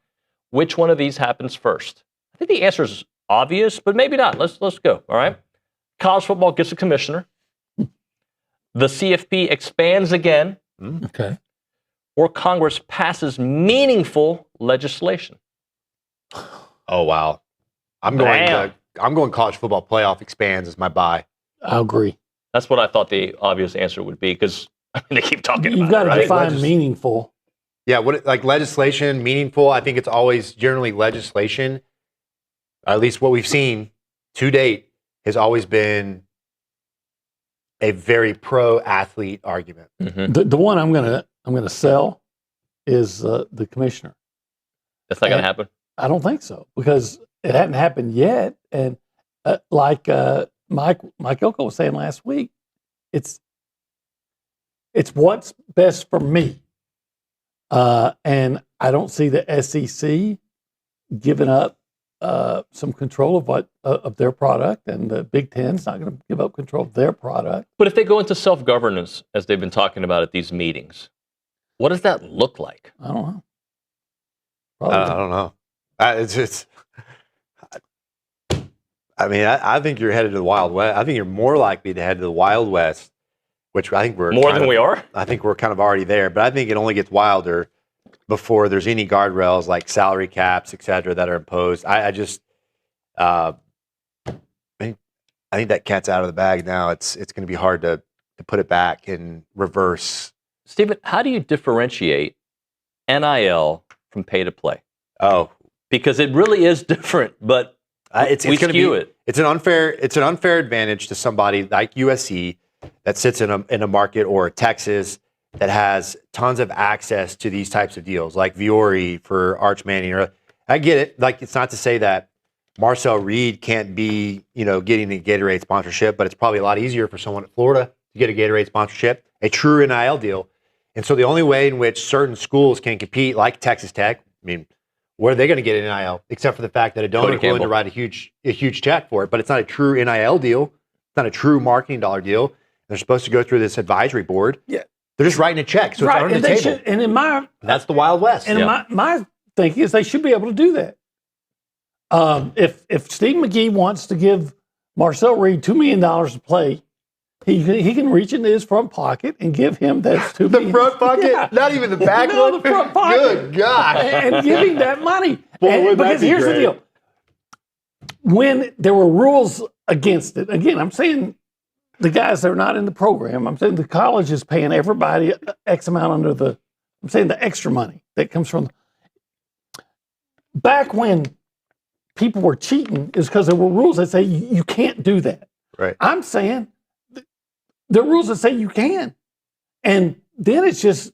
Which one of these happens first? I think the answer is obvious, but maybe not. Let's go, all right? College football gets a commissioner. The CFP expands again. Okay. Or Congress passes meaningful legislation. Oh, wow. I'm going college football playoff expands as my buy. I agree. That's what I thought the obvious answer would be, because they keep talking You've about got to it, define meaningful. Yeah, like legislation, meaningful, I think it's always generally legislation, at least what we've seen to date, has always been a very pro athlete argument. The one I'm gonna sell is the commissioner. That's not going to happen. I don't think so because it hadn't happened yet. And like Mike Elko was saying last week, it's what's best for me. And I don't see the SEC giving up some control of their product, and the Big Ten's not going to give up control of their product. But if they go into self-governance, as they've been talking about at these meetings, what does that look like? I don't know. I don't know. I think you're headed to the Wild West. I think you're more likely to head to the Wild West, which I think we're more than we are. I think we're kind of already there, but I think it only gets wilder before there's any guardrails like salary caps, et cetera, that are imposed. I think that cat's out of the bag now. It's going to be hard to put it back in reverse. Stephen, how do you differentiate NIL from pay to play? Oh, because it really is different, but it's we going to skew be it. It's an unfair advantage to somebody like USC that sits in a market, or Texas that has tons of access to these types of deals, like Viore for Arch Manning. Or I get it. Like, it's not to say that Marcel Reed can't be, getting a Gatorade sponsorship, but it's probably a lot easier for someone at Florida to get a Gatorade sponsorship, a true NIL deal. And so the only way in which certain schools can compete, like Texas Tech, where are they going to get an NIL, except for the fact that a donor is willing to write a huge check for it, but it's not a true NIL deal. It's not a true marketing dollar deal. They're supposed to go through this advisory board. Yeah. They're just writing a check, so right. it's on the table. Should, and in my that's the Wild West. And my thinking is they should be able to do that. If Steve McGee wants to give Marcel Reed $2 million to play, he can reach into his front pocket and give him that $2 million. The front pocket, not even the back one. The front pocket. Good God! And give him that money. Because here's the deal: when there were rules against it, again, I'm saying the guys that are not in the program, I'm saying the college is paying everybody X amount under the. I'm saying the extra money that comes from. Back when people were cheating, is because there were rules that say you can't do that. Right. I'm saying there are rules that say you can, and then it's just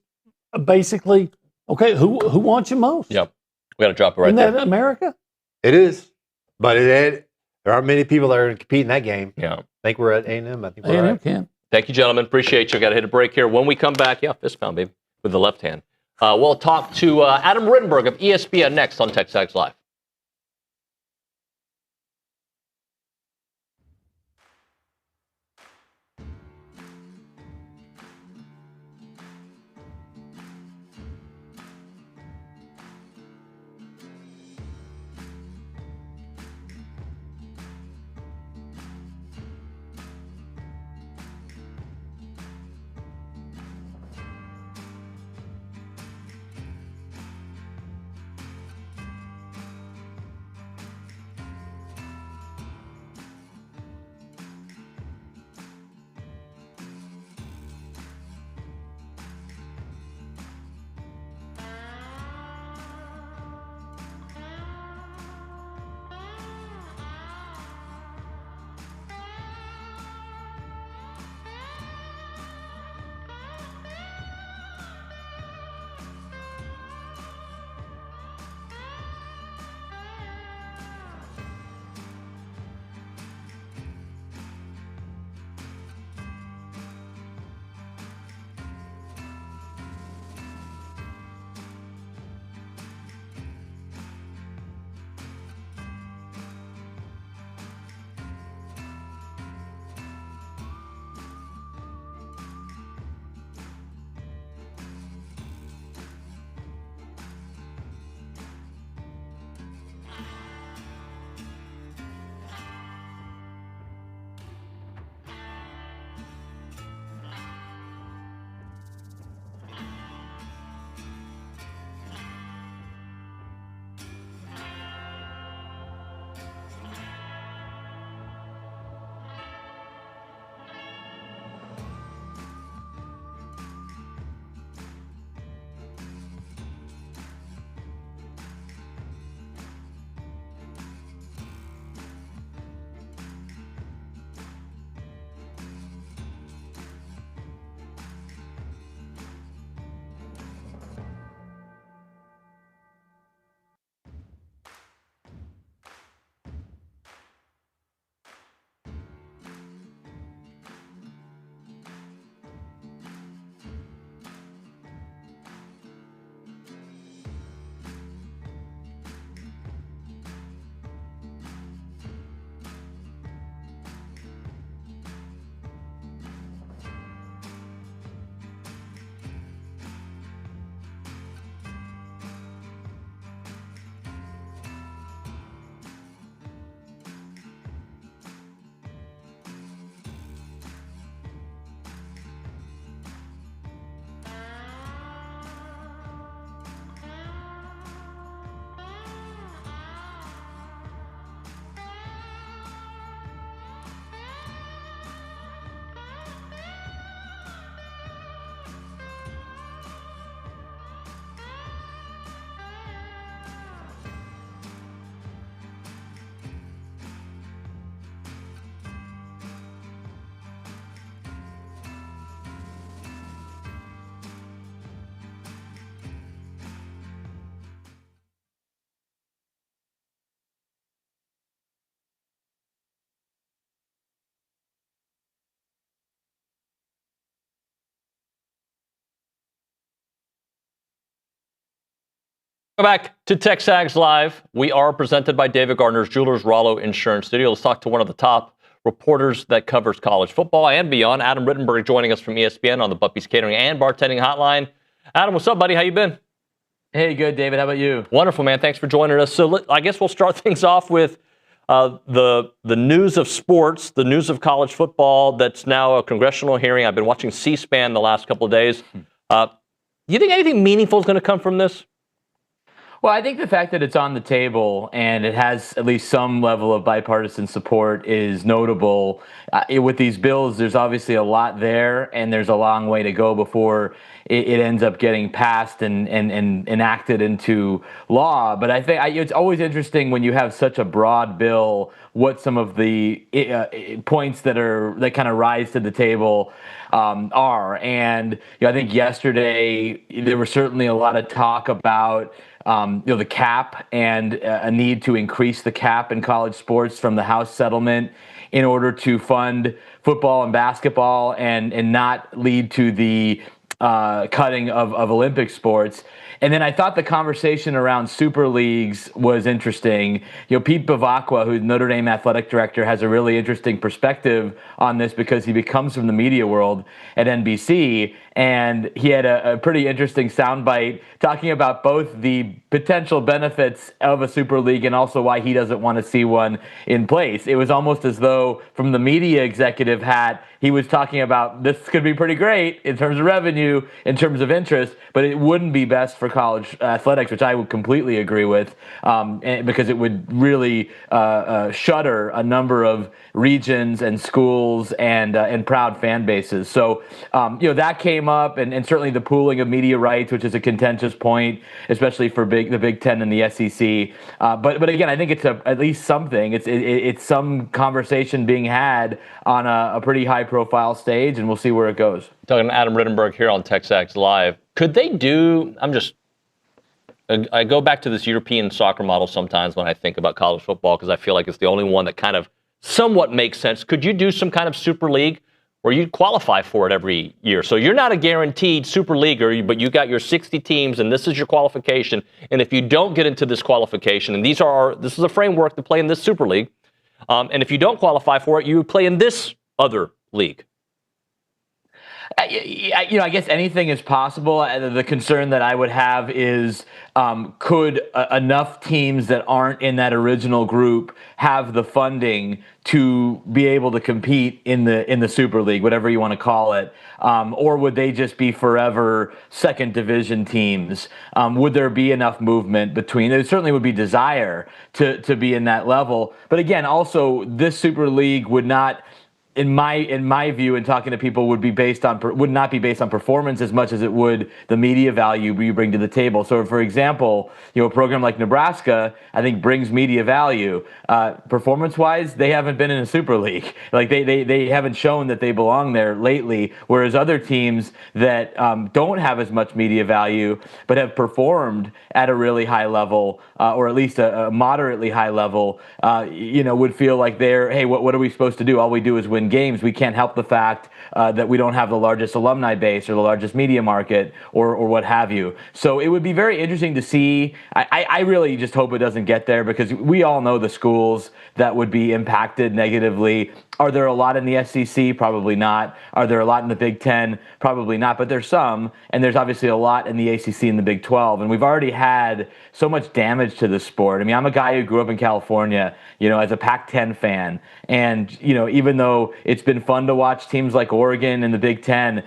basically okay. Who wants you most? Yep. We got to drop it right Isn't there. that America? It is, but there aren't many people that are going to compete in that game. Yeah. I think we're at A&M. I think we're A&M right. can. Thank you, gentlemen. Appreciate you. Got to hit a break here. When we come back, fist pound, baby, with the left hand. We'll talk to Adam Rittenberg of ESPN next on TexAgs Live. Welcome back to TexAgs Live. We are presented by David Gardner's Jewelers Rollo Insurance Studio. Let's talk to one of the top reporters that covers college football and beyond. Adam Rittenberg joining us from ESPN on the Buppy's Catering and Bartending Hotline. Adam, what's up, buddy? How you been? Hey, good, David. How about you? Wonderful, man. Thanks for joining us. So I guess we'll start things off with the news of sports, the news of college football. That's now a congressional hearing. I've been watching C-SPAN the last couple of days. Do you think anything meaningful is going to come from this? Well, I think the fact that it's on the table and it has at least some level of bipartisan support is notable. With these bills, there's obviously a lot there, and there's a long way to go before it ends up getting passed and enacted into law. But I think it's always interesting when you have such a broad bill, what some of the points that kind of rise to the table are. And I think yesterday there was certainly a lot of talk about the cap and a need to increase the cap in college sports from the House settlement in order to fund football and basketball and not lead to the cutting of Olympic sports. And then I thought the conversation around super leagues was interesting. Pete Bavacqua, who's Notre Dame athletic director, has a really interesting perspective on this because he comes from the media world at NBC. And he had a pretty interesting soundbite talking about both the potential benefits of a super league and also why he doesn't want to see one in place. It was almost as though from the media executive hat, he was talking about this could be pretty great in terms of revenue, in terms of interest, but it wouldn't be best for college athletics, which I would completely agree with, because it would really shutter a number of regions and schools and proud fan bases. So, that came up, and certainly the pooling of media rights, which is a contentious point, especially for the Big Ten and the SEC. But again, I think it's at least something. It's some conversation being had on a pretty high-profile stage, and we'll see where it goes. Talking to Adam Rittenberg here on TexAgs Live. Could they do? I go back to this European soccer model sometimes when I think about college football because I feel like it's the only one that kind of somewhat makes sense. Could you do some kind of super league where you qualify for it every year? So you're not a guaranteed super leaguer, but you got your 60 teams and this is your qualification. And if you don't get into this qualification, and this is a framework to play in this super league, and if you don't qualify for it, you play in this other league. I guess anything is possible. The concern that I would have is could enough teams that aren't in that original group have the funding to be able to compete in the Super League, whatever you want to call it, or would they just be forever second division teams? Would there be enough movement between? There certainly would be desire to be in that level, but again, also this Super League would not. In my view, and talking to people, would not be based on performance as much as it would the media value you bring to the table. So, for example, a program like Nebraska, I think, brings media value. Performance-wise, they haven't been in a super league. Like they haven't shown that they belong there lately. Whereas other teams that don't have as much media value but have performed at a really high level, or at least a moderately high level, would feel like hey, what are we supposed to do? All we do is win games. We can't help the fact that we don't have the largest alumni base or the largest media market or what have you. So it would be very interesting to see. I really just hope it doesn't get there because we all know the schools that would be impacted negatively. Are there a lot in the SEC? Probably not. Are there a lot in the Big Ten? Probably not, but there's some, and there's obviously a lot in the ACC and the Big 12, and we've already had so much damage to the sport. I mean, I'm a guy who grew up in California, as a Pac-10 fan, and, even though it's been fun to watch teams like Oregon and the Big Ten,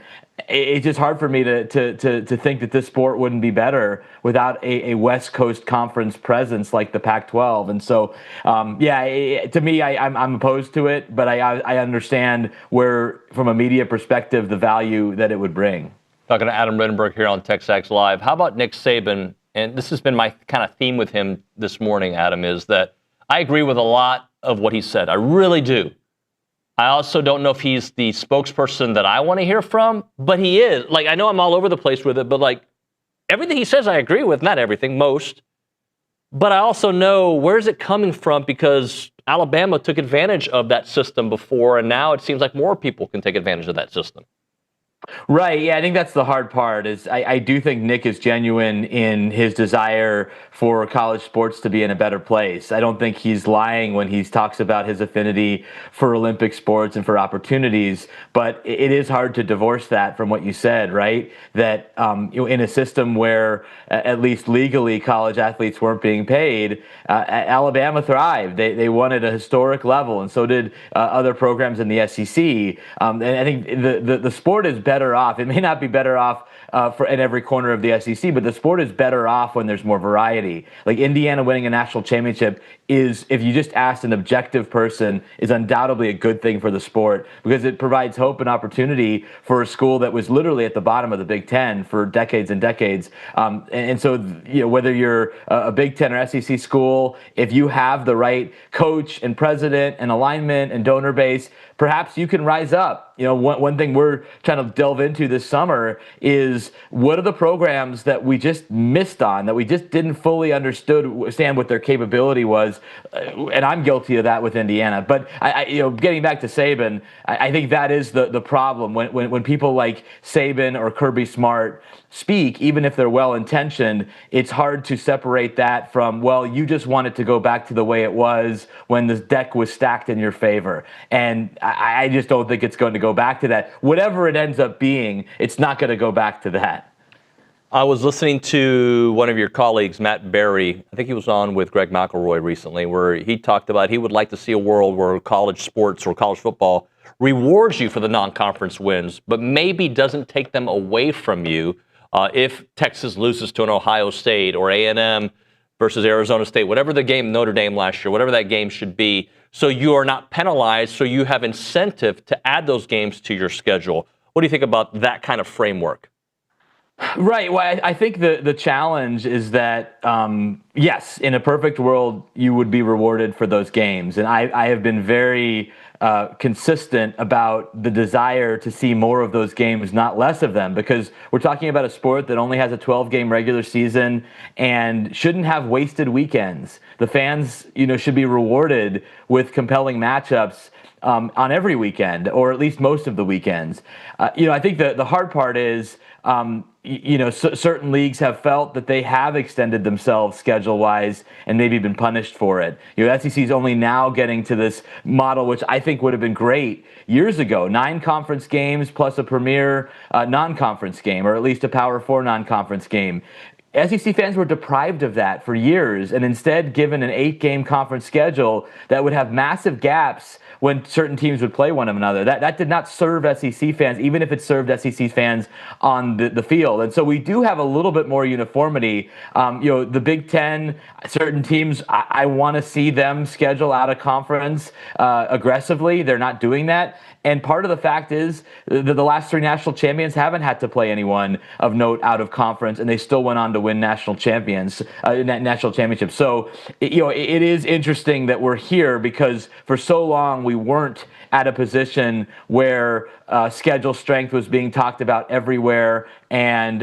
it's just hard for me to think that this sport wouldn't be better without a West Coast conference presence like the Pac-12. And so, to me, I'm opposed to it, but I understand where, from a media perspective, the value that it would bring. Talking to Adam Rittenberg here on TexAgs Live. How about Nick Saban? And this has been my kind of theme with him this morning, Adam, is that I agree with a lot of what he said. I really do. I also don't know if he's the spokesperson that I want to hear from, but he is. I know I'm all over the place with it, but everything he says I agree with, not everything, most. But I also know where's it coming from because Alabama took advantage of that system before, and now it seems like more people can take advantage of that system. Right. Yeah, I think that's the hard part. Is I do think Nick is genuine in his desire for college sports to be in a better place. I don't think he's lying when he talks about his affinity for Olympic sports and for opportunities. But it is hard to divorce that from what you said, right? That in a system where at least legally college athletes weren't being paid, Alabama thrived. They won at a historic level, and so did other programs in the SEC. And I think the sport is better off. It may not be better off in every corner of the SEC, but the sport is better off when there's more variety. Like Indiana winning a national championship is, if you just asked an objective person, is undoubtedly a good thing for the sport because it provides hope and opportunity for a school that was literally at the bottom of the Big Ten for decades and decades. And so, whether you're a Big Ten or SEC school, if you have the right coach and president and alignment and donor base, perhaps you can rise up. One thing we're trying to delve into this summer is what are the programs that we just missed on, that we just didn't fully understand what their capability was, and I'm guilty of that with Indiana. But getting back to Saban, I think that is the problem when people like Saban or Kirby Smart speak, even if they're well-intentioned, it's hard to separate that from, well, you just want it to go back to the way it was when the deck was stacked in your favor. And I just don't think it's going to go back to that. Whatever it ends up being, it's not going to go back to that. I was listening to one of your colleagues, Matt Berry. I think he was on with Greg McElroy recently, where he talked about he would like to see a world where college sports or college football rewards you for the non-conference wins, but maybe doesn't take them away from you. If Texas loses to an Ohio State or A&M versus Arizona State, whatever the game, Notre Dame last year, whatever that game should be, so you are not penalized, so you have incentive to add those games to your schedule. What do you think about that kind of framework? Right. Well, I think the challenge is that, yes, in a perfect world, you would be rewarded for those games. And I have been very consistent about the desire to see more of those games, not less of them, because we're talking about a sport that only has a 12-game regular season and shouldn't have wasted weekends. The fans, should be rewarded with compelling matchups on every weekend, or at least most of the weekends. I think the hard part is, certain leagues have felt that they have extended themselves schedule-wise and maybe been punished for it. SEC is only now getting to this model, which I think would have been great years ago. 9 conference games plus a premier non-conference game, or at least a Power 4 non-conference game. SEC fans were deprived of that for years and instead given an 8-game conference schedule that would have massive gaps when certain teams would play one another. That did not serve SEC fans, even if it served SEC fans on the field. And so we do have a little bit more uniformity. The Big Ten, certain teams, I want to see them schedule out of conference aggressively. They're not doing that. And part of the fact is that the last 3 national champions haven't had to play anyone of note out of conference, and they still went on to win national championships. So, it is interesting that we're here because for so long we weren't at a position where schedule strength was being talked about everywhere, and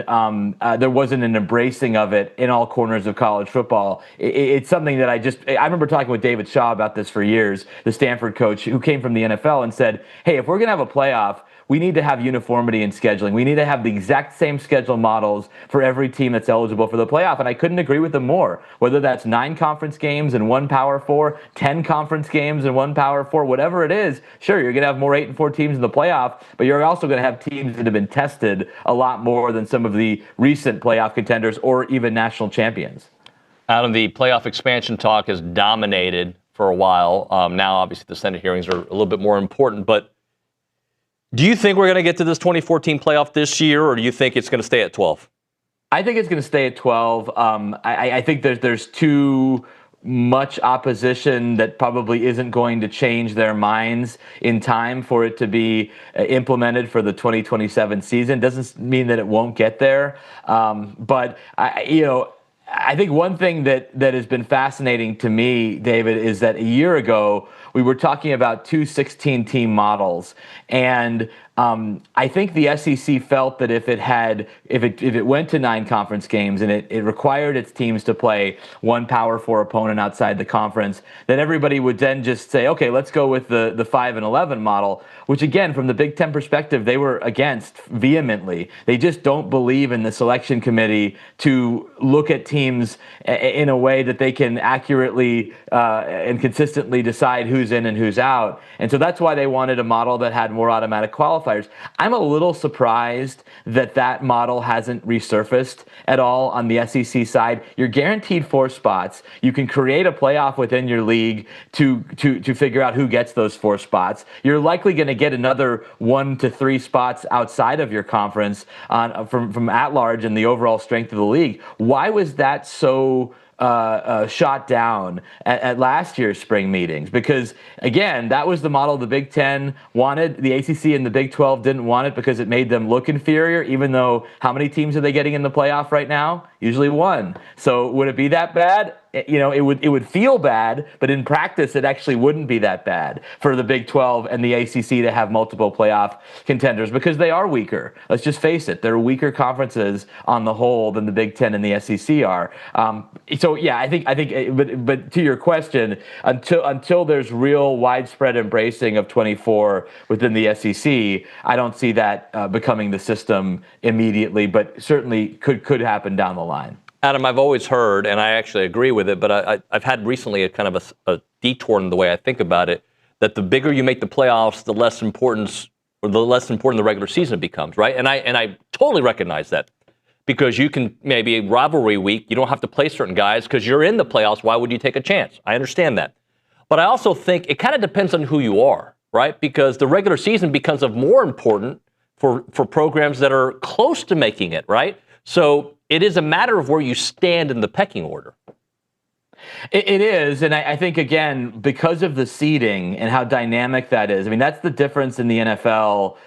there wasn't an embracing of it in all corners of college football. It's something that I remember talking with David Shaw about this for years, the Stanford coach who came from the NFL and said, hey, if we're going to have a playoff, we need to have uniformity in scheduling. We need to have the exact same schedule models for every team that's eligible for the playoff. And I couldn't agree with him more. Whether that's 9 conference games and 1 Power 4, 10 conference games and 1 Power 4, whatever it is, sure, you're going to have more 8 and 4 teams in the playoff, but you're also going to have teams that have been tested a lot more than some of the recent playoff contenders or even national champions. Adam, the playoff expansion talk has dominated for a while. Now, obviously, the Senate hearings are a little bit more important, but do you think we're going to get to this 2014 playoff this year, or do you think it's going to stay at 12? I think it's going to stay at 12. I think there's too much opposition that probably isn't going to change their minds in time for it to be implemented for the 2027 season. Doesn't mean that it won't get there. But I think one thing that has been fascinating to me, David, is that a year ago we were talking about two 16-team models. And I think the SEC felt that if it went to 9 conference games and it required its teams to play one Power 4 opponent outside the conference, then everybody would then just say, okay, let's go with the 5 and 11 model, which again, from the Big Ten perspective, they were against vehemently. They just don't believe in the selection committee to look at teams in a way that they can accurately and consistently decide who's in and who's out. And so that's why they wanted a model that had more automatic qualifiers. I'm a little surprised that model hasn't resurfaced at all on the SEC side. You're guaranteed 4 spots. You can create a playoff within your league to figure out who gets those 4 spots. You're likely going to get another 1 to 3 spots outside of your conference from at large and the overall strength of the league. Why was that so shot down at last year's spring meetings? Because again, that was the model the Big Ten wanted. The ACC and the Big 12 didn't want it because it made them look inferior, even though how many teams are they getting in the playoff right now? Usually 1. So would it be that bad? You know, it would feel bad, but in practice, it actually wouldn't be that bad for the Big 12 and the ACC to have multiple playoff contenders because they are weaker. Let's just face it; they're weaker conferences on the whole than the Big 10 and the SEC are. So yeah, I think, but to your question, until there's real widespread embracing of 24 within the SEC, I don't see that becoming the system immediately, but certainly could happen down the line. Adam, I've always heard, and I actually agree with it, but I've had recently a kind of a detour in the way I think about it, that the bigger you make the playoffs, the less important the regular season becomes, right? And I totally recognize that, because you can maybe a rivalry week, you don't have to play certain guys because you're in the playoffs. Why would you take a chance? I understand that. But I also think it kind of depends on who you are, right? Because the regular season becomes of more important for programs that are close to making it, right? So it is a matter of where you stand in the pecking order. It is, and I think, again, because of the seeding and how dynamic that is, I mean, that's the difference in the NFL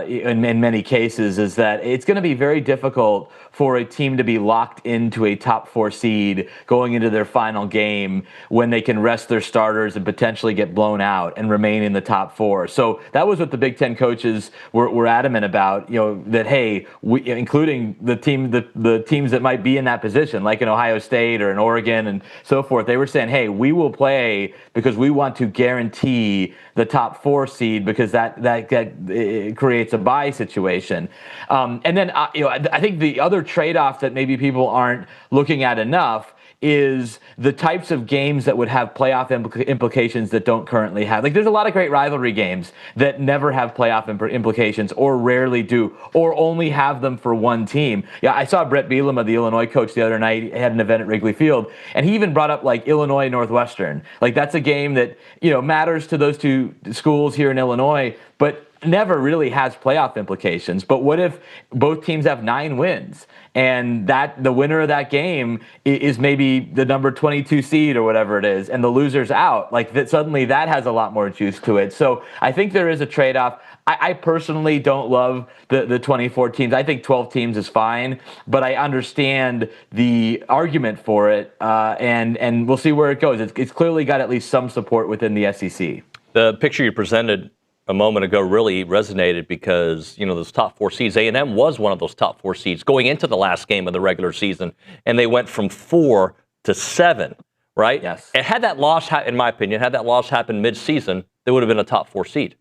in many cases, is that it's going to be very difficult for a team to be locked into a top 4 seed going into their final game when they can rest their starters and potentially get blown out and remain in the top 4. So that was what the Big Ten coaches were adamant about, you know, that, hey, including the teams that might be in that position, like in Ohio State or in Oregon and so forth, they were saying, hey, we will play because we want to guarantee the top 4 seed, because that creates a bye situation. And then I think the other trade-off that maybe people aren't looking at enough is the types of games that would have playoff implications that don't currently have. Like, there's a lot of great rivalry games that never have playoff implications, or rarely do, or only have them for one team. Yeah, I saw Brett Bielema, the Illinois coach, the other night. He had an event at Wrigley Field, and he even brought up like Illinois Northwestern. Like, that's a game that, you know, matters to those two schools here in Illinois, but never really has playoff implications. But what if both teams have 9 wins, and that the winner of that game is maybe the number 22 seed or whatever it is, and the loser's out? Like, that suddenly that has a lot more juice to it. So I think there is a trade-off. I personally don't love the 24 teams. I think 12 teams is fine, but I understand the argument for it, and we'll see where it goes. It's clearly got at least some support within the SEC. The picture you presented a moment ago really resonated, because, you know, those top 4 seeds, A&M was one of those top 4 seeds going into the last game of the regular season, and they went from 4 to 7, right? Yes. And had that loss, in my opinion, happened mid-season, they would have been a top 4 seed.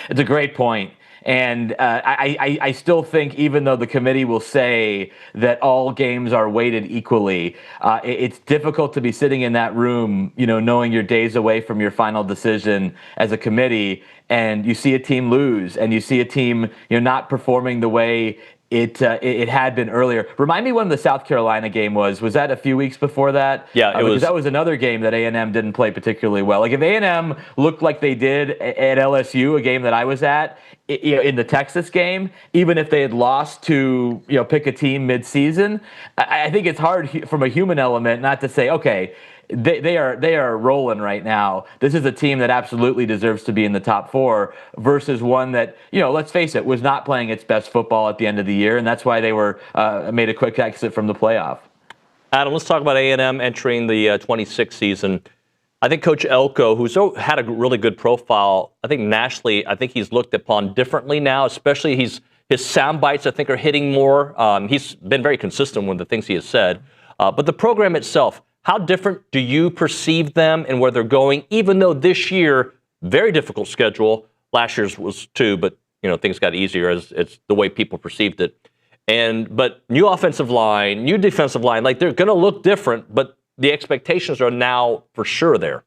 It's a great point. And I still think, even though the committee will say that all games are weighted equally, it's difficult to be sitting in that room, you know, knowing you're days away from your final decision as a committee, and you see a team lose, and you see a team, you know, not performing the way it had been earlier. Remind me when the South Carolina game was. Was that a few weeks before that? Yeah, it was. That was another game that A&M didn't play particularly well. Like, if A&M looked like they did at LSU, a game that I was at, you know, in the Texas game, even if they had lost to, you know, pick a team mid-season, I think it's hard from a human element not to say, okay, they are rolling right now. This is a team that absolutely deserves to be in the top 4, versus one that, you know, let's face it, was not playing its best football at the end of the year, and that's why they were made a quick exit from the playoff. Adam, let's talk about A&M entering the 26th season. I think Coach Elko, who's had a really good profile, I think nationally, I think he's looked upon differently now, especially his sound bites, I think, are hitting more. He's been very consistent with the things he has said. But the program itself, how different do you perceive them and where they're going, even though this year, very difficult schedule. Last year's was too, but things got easier as it's the way people perceived it. But new offensive line, new defensive line, like they're going to look different, but the expectations are now for sure there.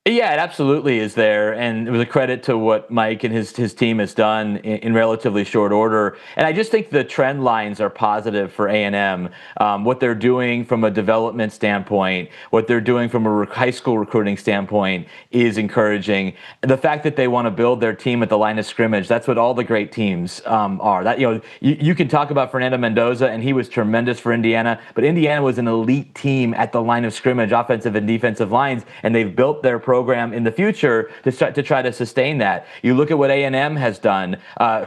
Yeah, it absolutely is there, and it was a credit to what Mike and his team has done in relatively short order. And I just think the trend lines are positive for A&M. What they're doing from a development standpoint, what they're doing from a high school recruiting standpoint is encouraging. The fact that they want to build their team at the line of scrimmage, that's what all the great teams are. That you can talk about Fernando Mendoza, and he was tremendous for Indiana, but Indiana was an elite team at the line of scrimmage, offensive and defensive lines, and they've built their program in the future to try to sustain that. You look at what A&M has done,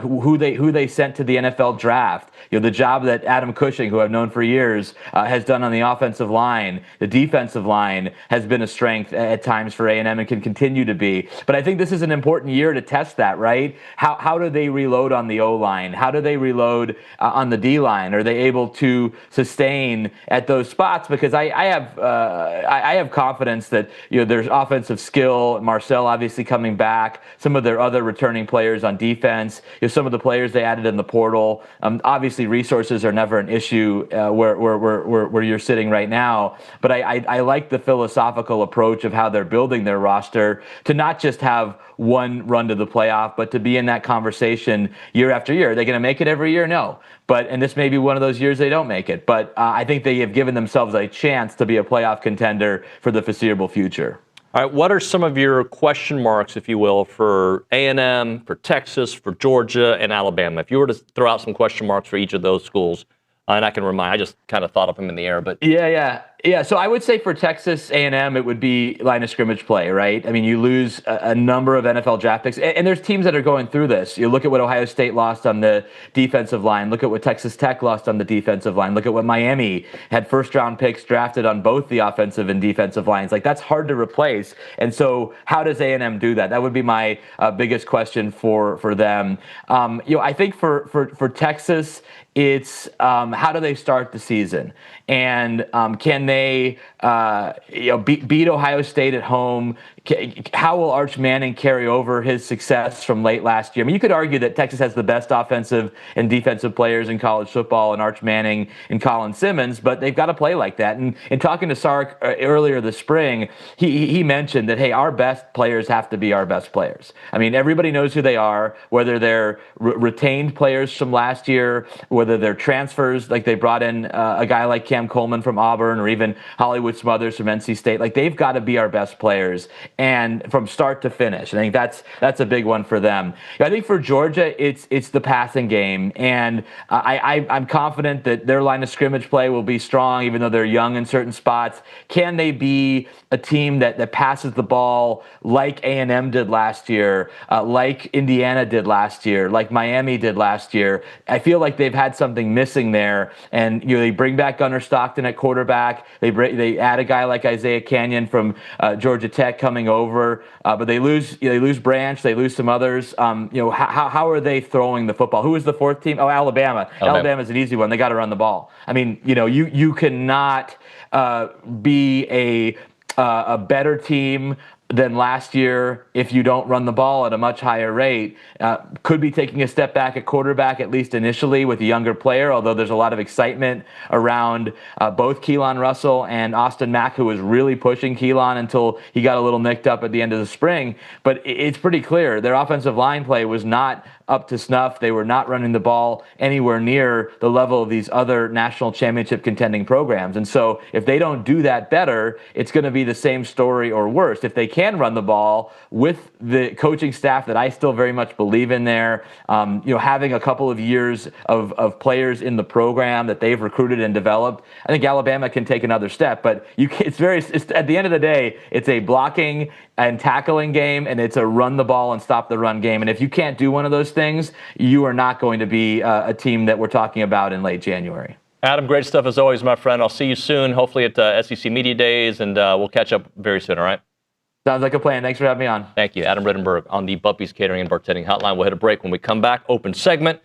who they sent to the NFL draft. The job that Adam Cushing, who I've known for years, has done on the offensive line. The defensive line has been a strength at times for A&M and can continue to be. But I think this is an important year to test that, right? How do they reload on the O-line? How do they reload on the D-line? Are they able to sustain at those spots? Because I have confidence that there's offensive skill. Marcel obviously coming back. Some of their other returning players on defense. Some of the players they added in the portal. Obviously, resources are never an issue where you're sitting right now. But I like the philosophical approach of how they're building their roster to not just have one run to the playoff, but to be in that conversation year after year. Are they going to make it every year? No. And this may be one of those years they don't make it. But I think they have given themselves a chance to be a playoff contender for the foreseeable future. All right, what are some of your question marks, if you will, for A&M, for Texas, for Georgia, and Alabama? If you were to throw out some question marks for each of those schools, and I can remind, I just kind of thought of them in the air, but Yeah, so I would say for Texas A&M, it would be line of scrimmage play, right? I mean, you lose a number of NFL draft picks, and there's teams that are going through this. You look at what Ohio State lost on the defensive line. Look at what Texas Tech lost on the defensive line. Look at what Miami had first-round picks drafted on both the offensive and defensive lines. Like, that's hard to replace. And so how does A&M do that? That would be my biggest question for them. I think for Texas, it's how do they start the season? And can they beat Ohio State at home? How will Arch Manning carry over his success from late last year? I mean, you could argue that Texas has the best offensive and defensive players in college football, and Arch Manning and Colin Simmons, but they've got to play like that. And in talking to Sark earlier this spring, he mentioned that, hey, our best players have to be our best players. I mean, everybody knows who they are, whether they're retained players from last year, whether they're transfers, like they brought in a guy like Cam Coleman from Auburn, or even Hollywood Smothers from NC State. Like, they've got to be our best players, and from start to finish. I think that's a big one for them. I think for Georgia, it's the passing game, and I'm confident that their line of scrimmage play will be strong, even though they're young in certain spots. Can they be a team that passes the ball like A&M did last year, like Indiana did last year, like Miami did last year? I feel like they've had something missing there, and they bring back Gunnar Stockton at quarterback. They add a guy like Isaiah Canyon from Georgia Tech coming over, but they lose Branch, they lose some others. How are they throwing the football? Who is the fourth team? Oh, Alabama. Alabama's an easy one. They got to run the ball. I mean, you cannot be a better team than last year if you don't run the ball at a much higher rate. Could be taking a step back at quarterback, at least initially, with a younger player, although there's a lot of excitement around both Keelan Russell and Austin Mack, who was really pushing Keelan until he got a little nicked up at the end of the spring. But it's pretty clear their offensive line play was not up to snuff. They were not running the ball anywhere near the level of these other national championship contending programs. And so if they don't do that better, it's going to be the same story or worse. If they can run the ball with the coaching staff that I still very much believe in there, having a couple of years of players in the program that they've recruited and developed, I think Alabama can take another step. But it's at the end of the day, it's a blocking and tackling game, and it's a run the ball and stop the run game. And if you can't do one of those things, you are not going to be a team that we're talking about in late January. Adam, great stuff as always, my friend. I'll see you soon, hopefully at SEC Media Days, and we'll catch up very soon, all right? Sounds like a plan. Thanks for having me on. Thank you. Adam Rittenberg on the Buppy's Catering and Bartending Hotline. We'll hit a break. When we come back, open segment.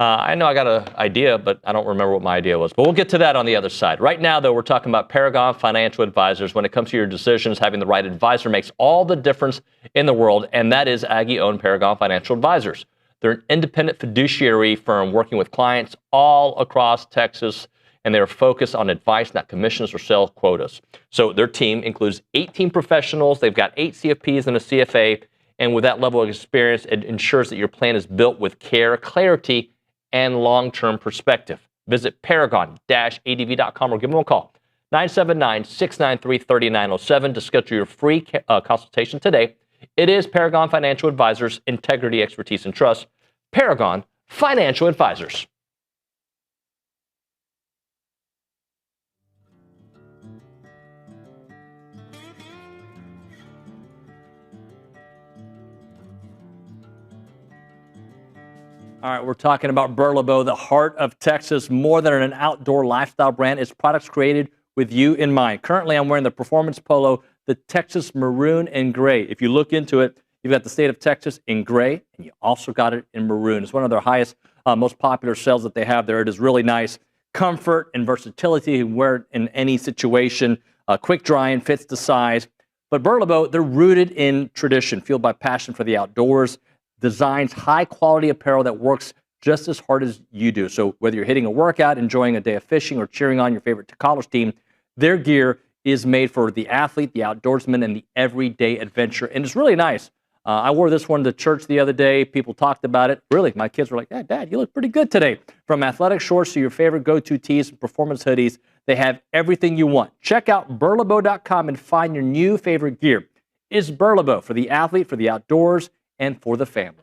I know I got an idea, but I don't remember what my idea was. But we'll get to that on the other side. Right now, though, we're talking about Paragon Financial Advisors. When it comes to your decisions, having the right advisor makes all the difference in the world, and that is Aggie-owned Paragon Financial Advisors. They're an independent fiduciary firm working with clients all across Texas, and they're focused on advice, not commissions or sales quotas. So their team includes 18 professionals. They've got 8 CFPs and a CFA, and with that level of experience, it ensures that your plan is built with care, clarity, and long-term perspective. Visit paragon-adv.com or give them a call, 979-693-3907 to schedule your free consultation today. It is Paragon Financial Advisors, integrity, expertise, and trust. Paragon Financial Advisors. All right, we're talking about Burlebo, the heart of Texas, more than an outdoor lifestyle brand. It's products created with you in mind. Currently, I'm wearing the performance polo, the Texas Maroon and Gray. If you look into it, you've got the state of Texas in gray, and you also got it in maroon. It's one of their highest, most popular sales that they have there. It is really nice. Comfort and versatility. You can wear it in any situation. Quick drying, fits the size. But Burlebo, they're rooted in tradition, fueled by passion for the outdoors. Designs high-quality apparel that works just as hard as you do. So whether you're hitting a workout, enjoying a day of fishing, or cheering on your favorite college team, their gear is made for the athlete, the outdoorsman, and the everyday adventure. And it's really nice. I wore this one to church the other day. People talked about it. Really, my kids were like, "Yeah, Dad, you look pretty good today." From athletic shorts to your favorite go-to tees and performance hoodies, they have everything you want. Check out burlebo.com and find your new favorite gear. It's Burlebo for the athlete, for the outdoors, and for the family.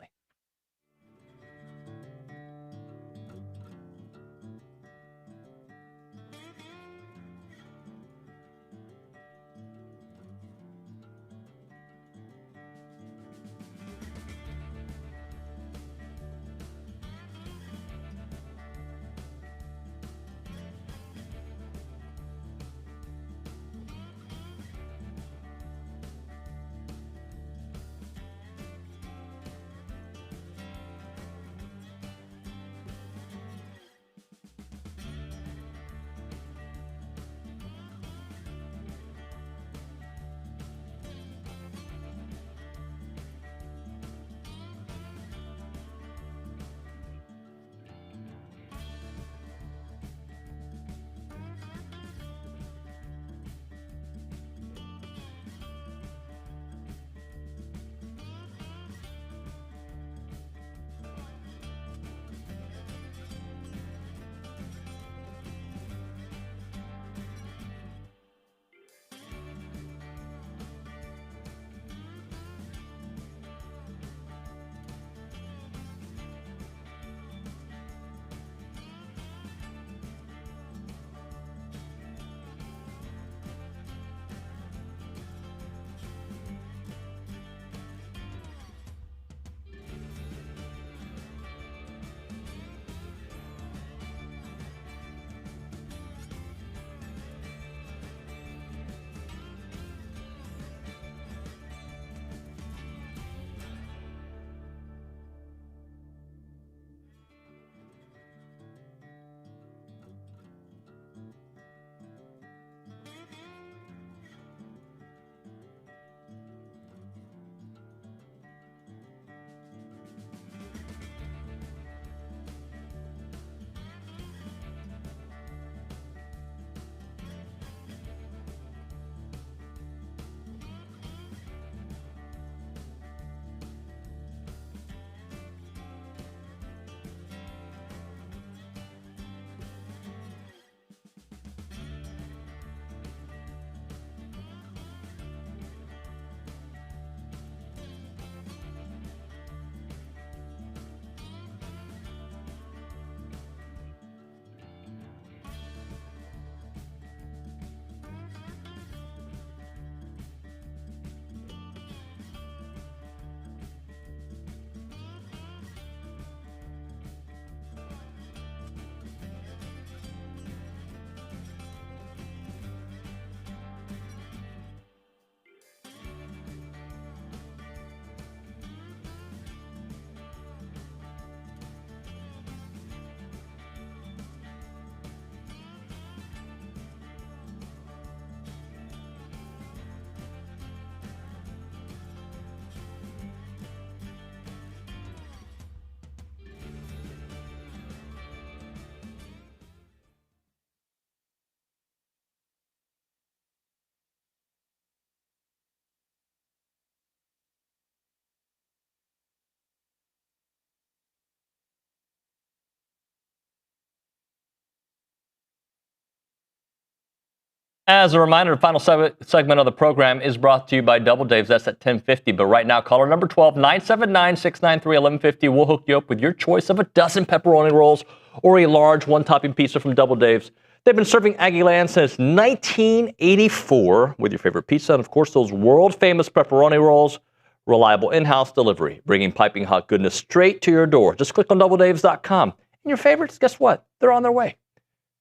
As a reminder, the final segment of the program is brought to you by Double Dave's. That's at 10:50. But right now, caller number 12, 979-693-1150. We'll hook you up with your choice of a dozen pepperoni rolls or a large one-topping pizza from Double Dave's. They've been serving Aggie land since 1984 with your favorite pizza and, of course, those world-famous pepperoni rolls. Reliable in-house delivery, bringing piping hot goodness straight to your door. Just click on doubledaves.com. And your favorites, guess what? They're on their way.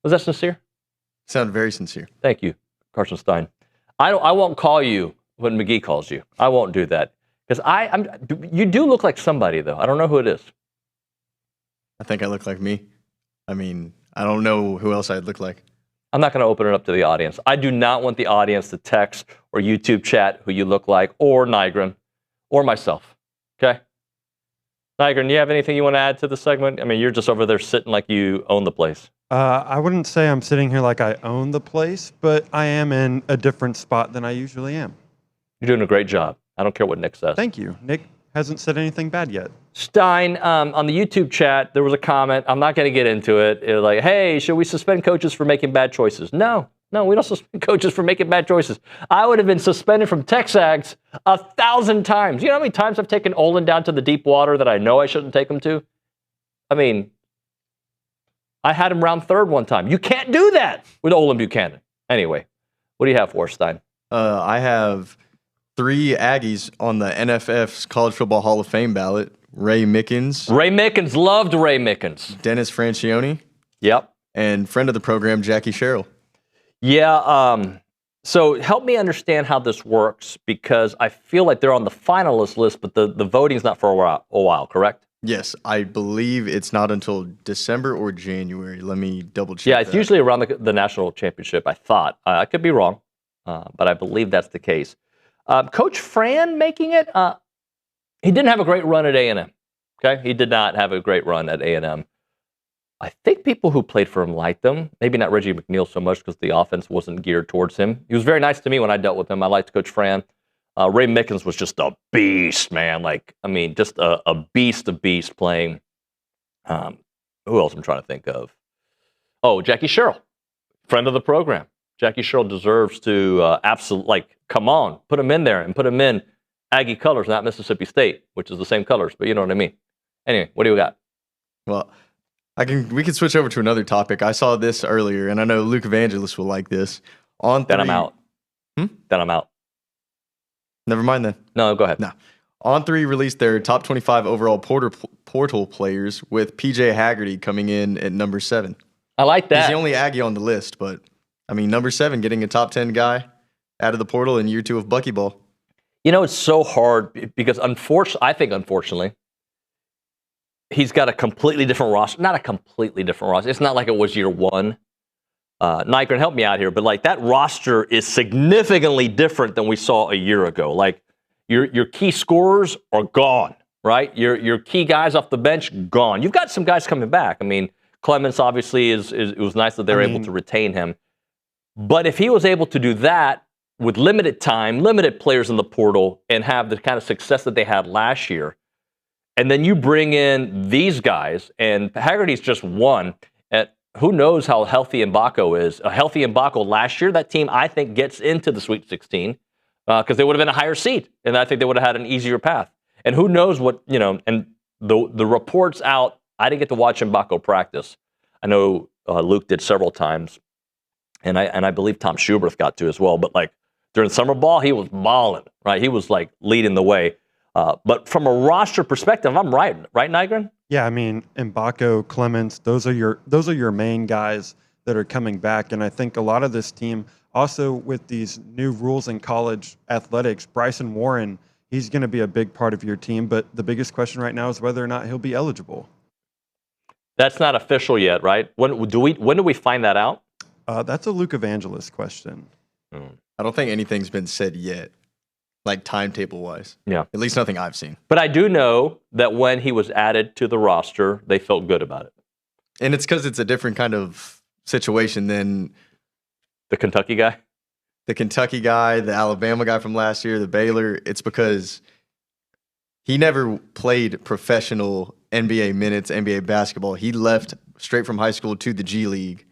Was that sincere? Sound very sincere. Thank you, Carson Stein. I won't call you when McGee calls you. I won't do that. Because you do look like somebody, though. I don't know who it is. I think I look like me. I mean, I don't know who else I'd look like. I'm not going to open it up to the audience. I do not want the audience to text or YouTube chat who you look like, or Nygren, or myself. Okay? Nygren, do you have anything you want to add to the segment? I mean, you're just over there sitting like you own the place. I wouldn't say I'm sitting here like I own the place, but I am in a different spot than I usually am. You're doing a great job. I don't care what Nick says. Thank you. Nick hasn't said anything bad yet. Stein, on the YouTube chat, there was a comment. I'm not going to get into it. It was like, hey, should we suspend coaches for making bad choices? No, we don't suspend coaches for making bad choices. I would have been suspended from TexAgs 1,000 times. You know how many times I've taken Olin down to the deep water that I know I shouldn't take him to? I mean, I had him round third one time. You can't do that with Olin Buchanan. Anyway, what do you have for us, Stein? I have 3 Aggies on the NFF's College Football Hall of Fame ballot. Ray Mickens. Ray Mickens, loved Ray Mickens. Dennis Francione. Yep. And friend of the program, Jackie Sherrill. Yeah, so help me understand how this works, because I feel like they're on the finalist list, but the voting's not for a while, correct? Yes, I believe it's not until December or January. Let me double check. Yeah, it's usually around the national championship, I thought. I could be wrong, but I believe that's the case. Coach Fran making it, he didn't have a great run at A&M. Okay, he did not have a great run at A&M. I think people who played for him liked him. Maybe not Reggie McNeil so much because the offense wasn't geared towards him. He was very nice to me when I dealt with him. I liked Coach Fran. Ray Mickens was just a beast, man. Just a beast playing. Who else I'm trying to think of? Oh, Jackie Sherrill, friend of the program. Jackie Sherrill deserves to come on, put him in there and put him in Aggie colors, not Mississippi State, which is the same colors, but you know what I mean. Anyway, what do you got? Well, we can switch over to another topic. I saw this earlier, and I know Luke Evangelist will like this. Then I'm out. Then I'm out. Never mind then. No, go ahead. No. On3 released their top 25 overall portal players with PJ Haggerty coming in at number 7. I like that. He's the only Aggie on the list, but I mean, number 7, getting a top 10 guy out of the portal in year 2 of Buckyball. You know, it's so hard because unfortunately, he's got a completely different roster. Not a completely different roster. It's not like it was year 1. Nygren, help me out here, but that roster is significantly different than we saw a year ago. Like your key scorers are gone, right? Your key guys off the bench gone. You've got some guys coming back. I mean, Clemens obviously it was nice that they were able to retain him. But if he was able to do that with limited time, limited players in the portal, and have the kind of success that they had last year, and then you bring in these guys, and Haggerty's just one. Who knows how healthy Mbako is? A healthy Mbako last year, that team, I think, gets into the Sweet 16 because they would have been a higher seed, and I think they would have had an easier path. And who knows what, and the reports out, I didn't get to watch Mbako practice. I know Luke did several times, and I believe Tom Schuberth got to as well. But during summer ball, he was balling, right? He was leading the way. But from a roster perspective, I'm right, Nygren? Yeah, I mean, Mbako, Clemens, those are your main guys that are coming back. And I think a lot of this team, also with these new rules in college athletics, Bryson Warren, he's going to be a big part of your team. But the biggest question right now is whether or not he'll be eligible. That's not official yet, right? When do we find that out? That's a Luke Evangelist question. I don't think anything's been said yet. Timetable-wise. Yeah. At least nothing I've seen. But I do know that when he was added to the roster, they felt good about it. And it's because it's a different kind of situation than... The Kentucky guy? The Kentucky guy, the Alabama guy from last year, the Baylor. It's because he never played professional NBA minutes, NBA basketball. He left straight from high school to the G League.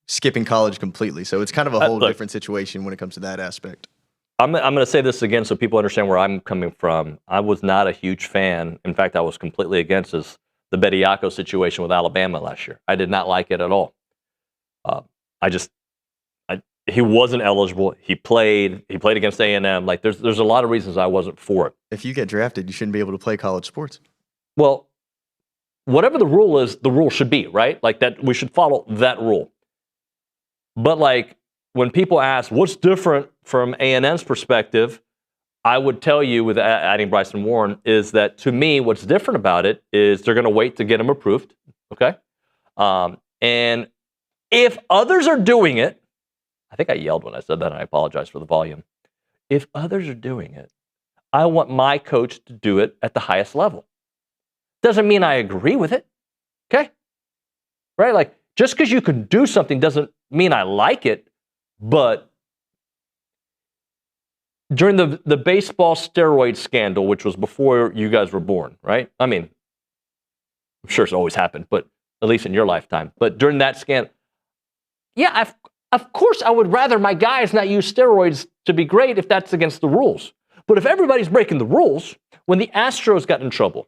skipping college completely. So it's kind of a whole look, different situation when it comes to that aspect. I'm going to say this again so people understand where I'm coming from. I was not a huge fan. In fact, I was completely against this, the Bediako situation with Alabama last year. I did not like it at all. He wasn't eligible. He played against A&M. Like there's a lot of reasons I wasn't for it. If you get drafted, you shouldn't be able to play college sports. Well, whatever the rule is, the rule should be, right? Like that, we should follow that rule. But like when people ask what's different from A&M's perspective, I would tell you with adding Bryson Warren is that to me, what's different about it is they're going to wait to get him approved. Okay. And if others are doing it, I think I yelled when I said that, and I apologize for the volume. If others are doing it, I want my coach to do it at the highest level. Doesn't mean I agree with it. Okay? Right? Like, just because you can do something doesn't mean I like it, but during the baseball steroid scandal, which was before you guys were born, right? I mean, I'm sure it's always happened, but at least in your lifetime. But during that scandal, yeah, of course I would rather my guys not use steroids to be great if that's against the rules. But if everybody's breaking the rules, when the Astros got in trouble,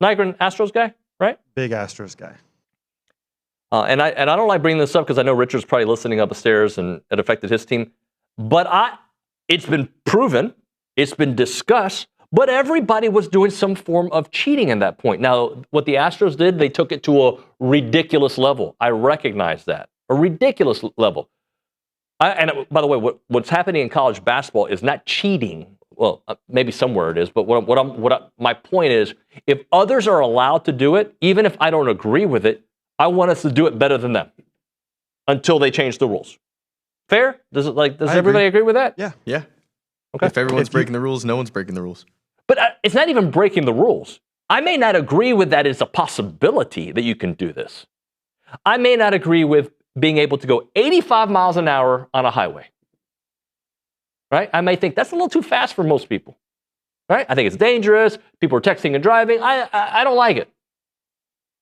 Nygren, Astros guy, right? Big Astros guy. And I don't like bringing this up because I know Richard's probably listening upstairs and it affected his team. But it's been proven, it's been discussed, but everybody was doing some form of cheating at that point. Now, what the Astros did, they took it to a ridiculous level. I recognize that. A ridiculous level. And by the way, what's happening in college basketball is not cheating. Well, maybe somewhere it is, but my point is, if others are allowed to do it, even if I don't agree with it, I want us to do it better than them until they change the rules. Fair? Does everybody agree with that? Yeah. Yeah. Okay. If everyone's breaking the rules, no one's breaking the rules. But it's not even breaking the rules. I may not agree with that as a possibility that you can do this. I may not agree with being able to go 85 miles an hour on a highway. Right? I may think that's a little too fast for most people. Right? I think it's dangerous. People are texting and driving. I don't like it.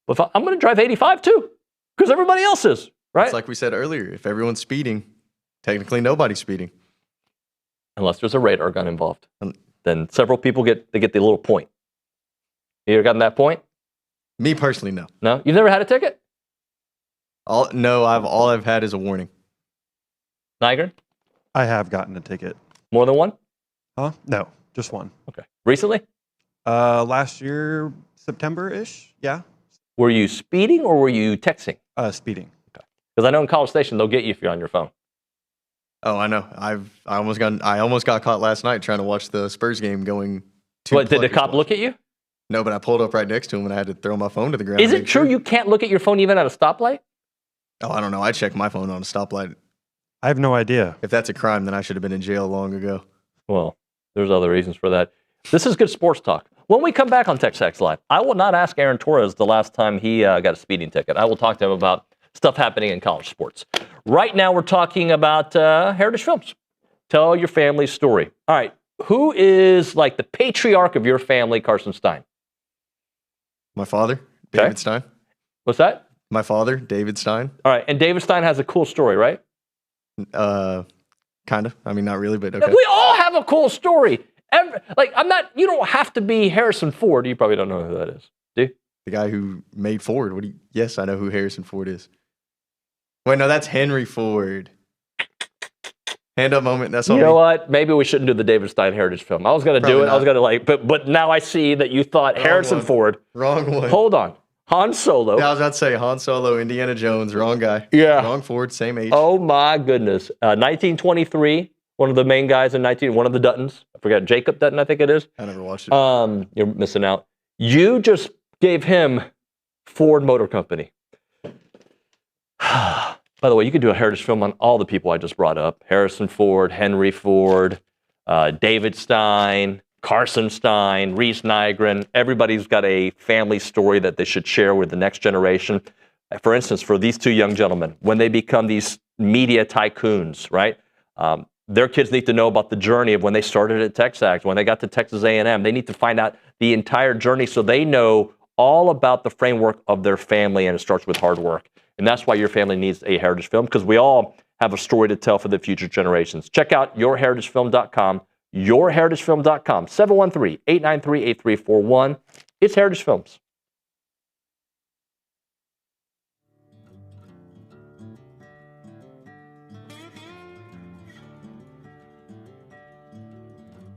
But I'm going to drive 85 too, because everybody else is. Right? It's like we said earlier. If everyone's speeding, technically nobody's speeding. Unless there's a radar gun involved. Then several people get the little point. You ever gotten that point? Me personally, no. No? You've never had a ticket? All I've had is a warning. Nygren? I have gotten a ticket. More than one? Huh? No, just one. Okay. Recently? Last year, September-ish. Yeah. Were you speeding or were you texting? Speeding. Okay. Because I know in College Station they'll get you if you're on your phone. Oh, I know. I almost got caught last night trying to watch the Spurs game going. What, did the cop look at you? No, but I pulled up right next to him and I had to throw my phone to the ground. Is it true you can't look at your phone even at a stoplight? Oh, I don't know. I checked my phone on a stoplight. I have no idea. If that's a crime, then I should have been in jail long ago. Well, there's other reasons for that. This is good sports talk. When we come back on TexAgs Live, I will not ask Aaron Torres the last time he got a speeding ticket. I will talk to him about stuff happening in college sports. Right now, we're talking about Heritage Films. Tell your family's story. All right. Who is like the patriarch of your family, Carson Stein? My father, David Stein. What's that? My father, David Stein. All right. And David Stein has a cool story, right? Kind of. I mean, not really, but okay. We all have a cool story. You don't have to be Harrison Ford. You probably don't know who that is. Do you? The guy who made Ford. Yes, I know who Harrison Ford is. Wait, no, that's Henry Ford. Hand up moment. That's all. You know what? Maybe we shouldn't do the David Stein Heritage Film. I was going to do it. Not. I was going to but now I see that you thought Harrison Ford. Wrong one. Hold on. Han Solo. Yeah, I was about to say Han Solo, Indiana Jones. Wrong guy. Yeah. Wrong Ford, same age. Oh my goodness. 1923. One of the main guys in one of the Duttons. I forgot, Jacob Dutton, I think it is. I never watched it. You're missing out. You just gave him Ford Motor Company. By the way, you could do a heritage film on all the people I just brought up. Harrison Ford, Henry Ford, David Stein, Carson Stein, Reese Nygren. Everybody's got a family story that they should share with the next generation. For instance, for these two young gentlemen, when they become these media tycoons, right? Their kids need to know about the journey of when they started at TexAgs, when they got to Texas A&M. They need to find out the entire journey so they know all about the framework of their family, and it starts with hard work. And that's why your family needs a heritage film, because we all have a story to tell for the future generations. Check out yourheritagefilm.com, yourheritagefilm.com, 713-893-8341. It's Heritage Films.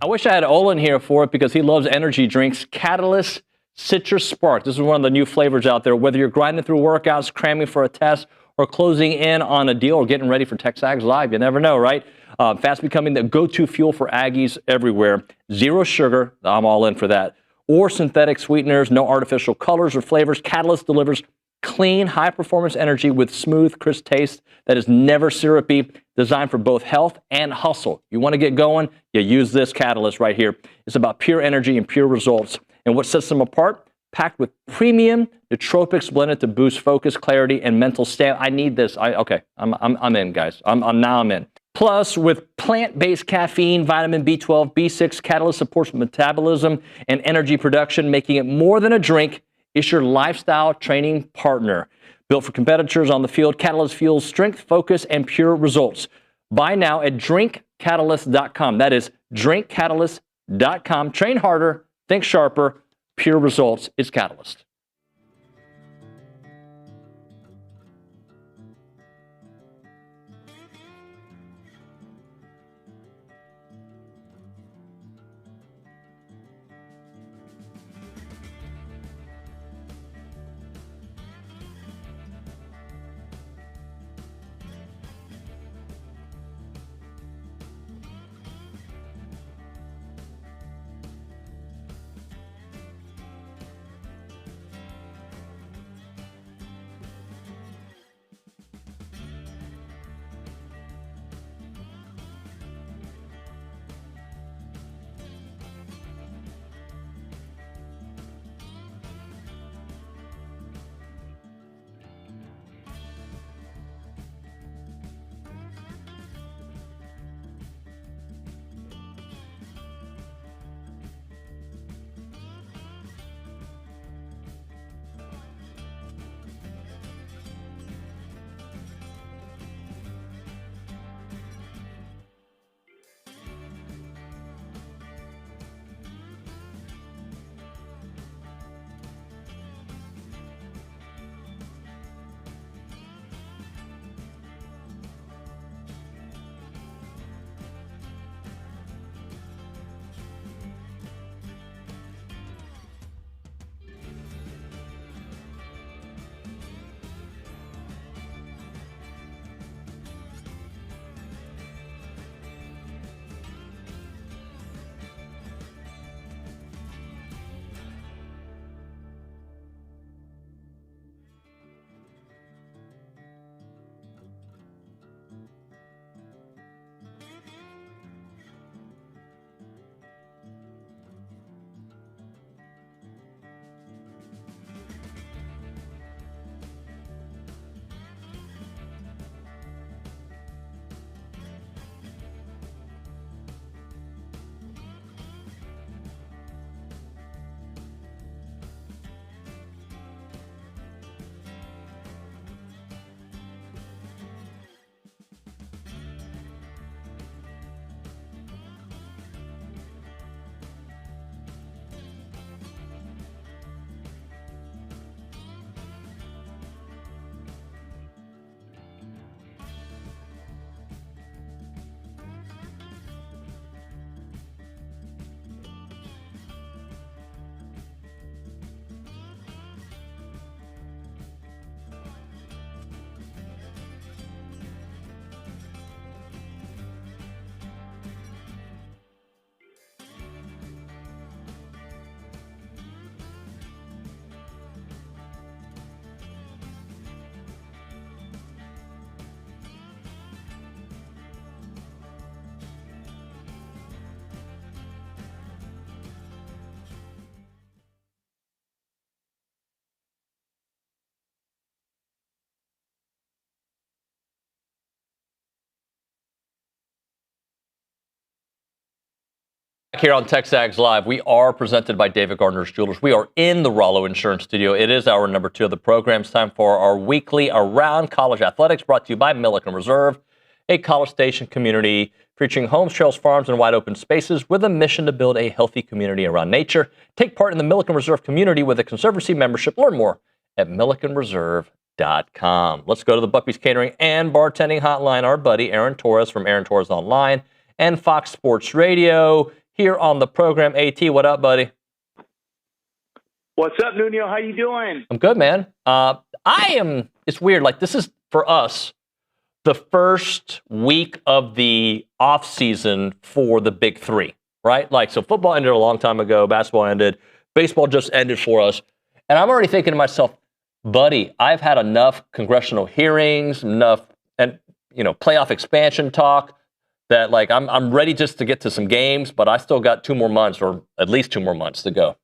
I wish I had Olin here for it because he loves energy drinks. Catalyst Citrus Spark. This is one of the new flavors out there. Whether you're grinding through workouts, cramming for a test, or closing in on a deal, or getting ready for TexAgs Live, you never know, right? Fast becoming the go-to fuel for Aggies everywhere. Zero sugar, I'm all in for that. Or synthetic sweeteners, no artificial colors or flavors. Catalyst delivers clean, high-performance energy with smooth, crisp taste that is never syrupy, designed for both health and hustle. You want to get going? You use this Catalyst right here. It's about pure energy and pure results. And what sets them apart? Packed with premium nootropics blended to boost focus, clarity, and mental stamina. I need this. I'm in, guys. I'm in. Plus, with plant-based caffeine, vitamin B12, B6, Catalyst supports metabolism and energy production, making it more than a drink. It's your lifestyle training partner. Built for competitors on the field, Catalyst fuels strength, focus, and pure results. Buy now at drinkcatalyst.com. That is drinkcatalyst.com. Train harder, think sharper, pure results. It's Catalyst. Here on TexAgs Live, we are presented by David Gardner's Jewelers. We are in the Rollo Insurance Studio. It is hour number 2 of the program. It's time for our weekly Around College Athletics, brought to you by Milliken Reserve, a College Station community featuring homes, trails, farms, and wide open spaces with a mission to build a healthy community around nature. Take part in the Milliken Reserve community with a Conservancy membership. Learn more at millikenreserve.com. Let's go to the Bucky's Catering and Bartending Hotline. Our buddy Aaron Torres from Aaron Torres Online and Fox Sports Radio here on the program. AT, what up, buddy? What's up, Nuño? How you doing? I'm good, man. It's weird. Like, this is, for us, the first week of the off season for the big three, right? Like, so football ended a long time ago, basketball ended, baseball just ended for us. And I'm already thinking to myself, buddy, I've had enough congressional hearings, enough, and, playoff expansion talk that, like, I'm ready just to get to some games, but I still got 2 more months, or at least 2 more months to go.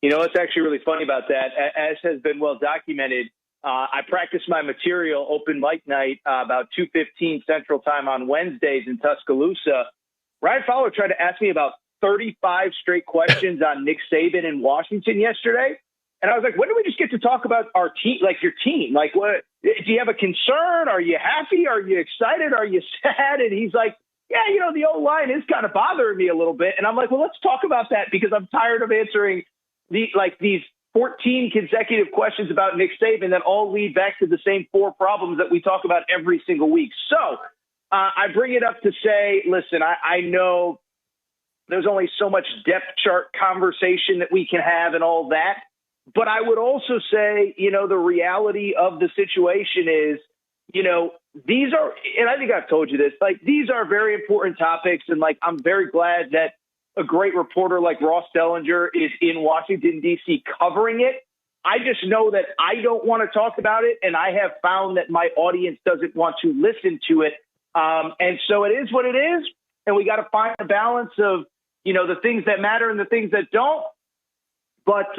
What's actually really funny about that, as has been well documented, I practice my material open mic night about 2:15 Central Time on Wednesdays in Tuscaloosa. Ryan Fowler tried to ask me about 35 straight questions on Nick Saban in Washington yesterday. And I was like, when do we just get to talk about our team, like your team? Like, what, do you have a concern? Are you happy? Are you excited? Are you sad? And he's like, yeah, the O-line is kind of bothering me a little bit. And I'm like, well, let's talk about that because I'm tired of answering these 14 consecutive questions about Nick Saban that all lead back to the same 4 problems that we talk about every single week. So I bring it up to say, listen, I know there's only so much depth chart conversation that we can have and all that. But I would also say, the reality of the situation is, these are, and I think I've told you this, like, these are very important topics. And, like, I'm very glad that a great reporter like Ross Dellinger is in Washington, D.C. covering it. I just know that I don't want to talk about it, and I have found that my audience doesn't want to listen to it. And so it is what it is, and we got to find a balance of, the things that matter and the things that don't. But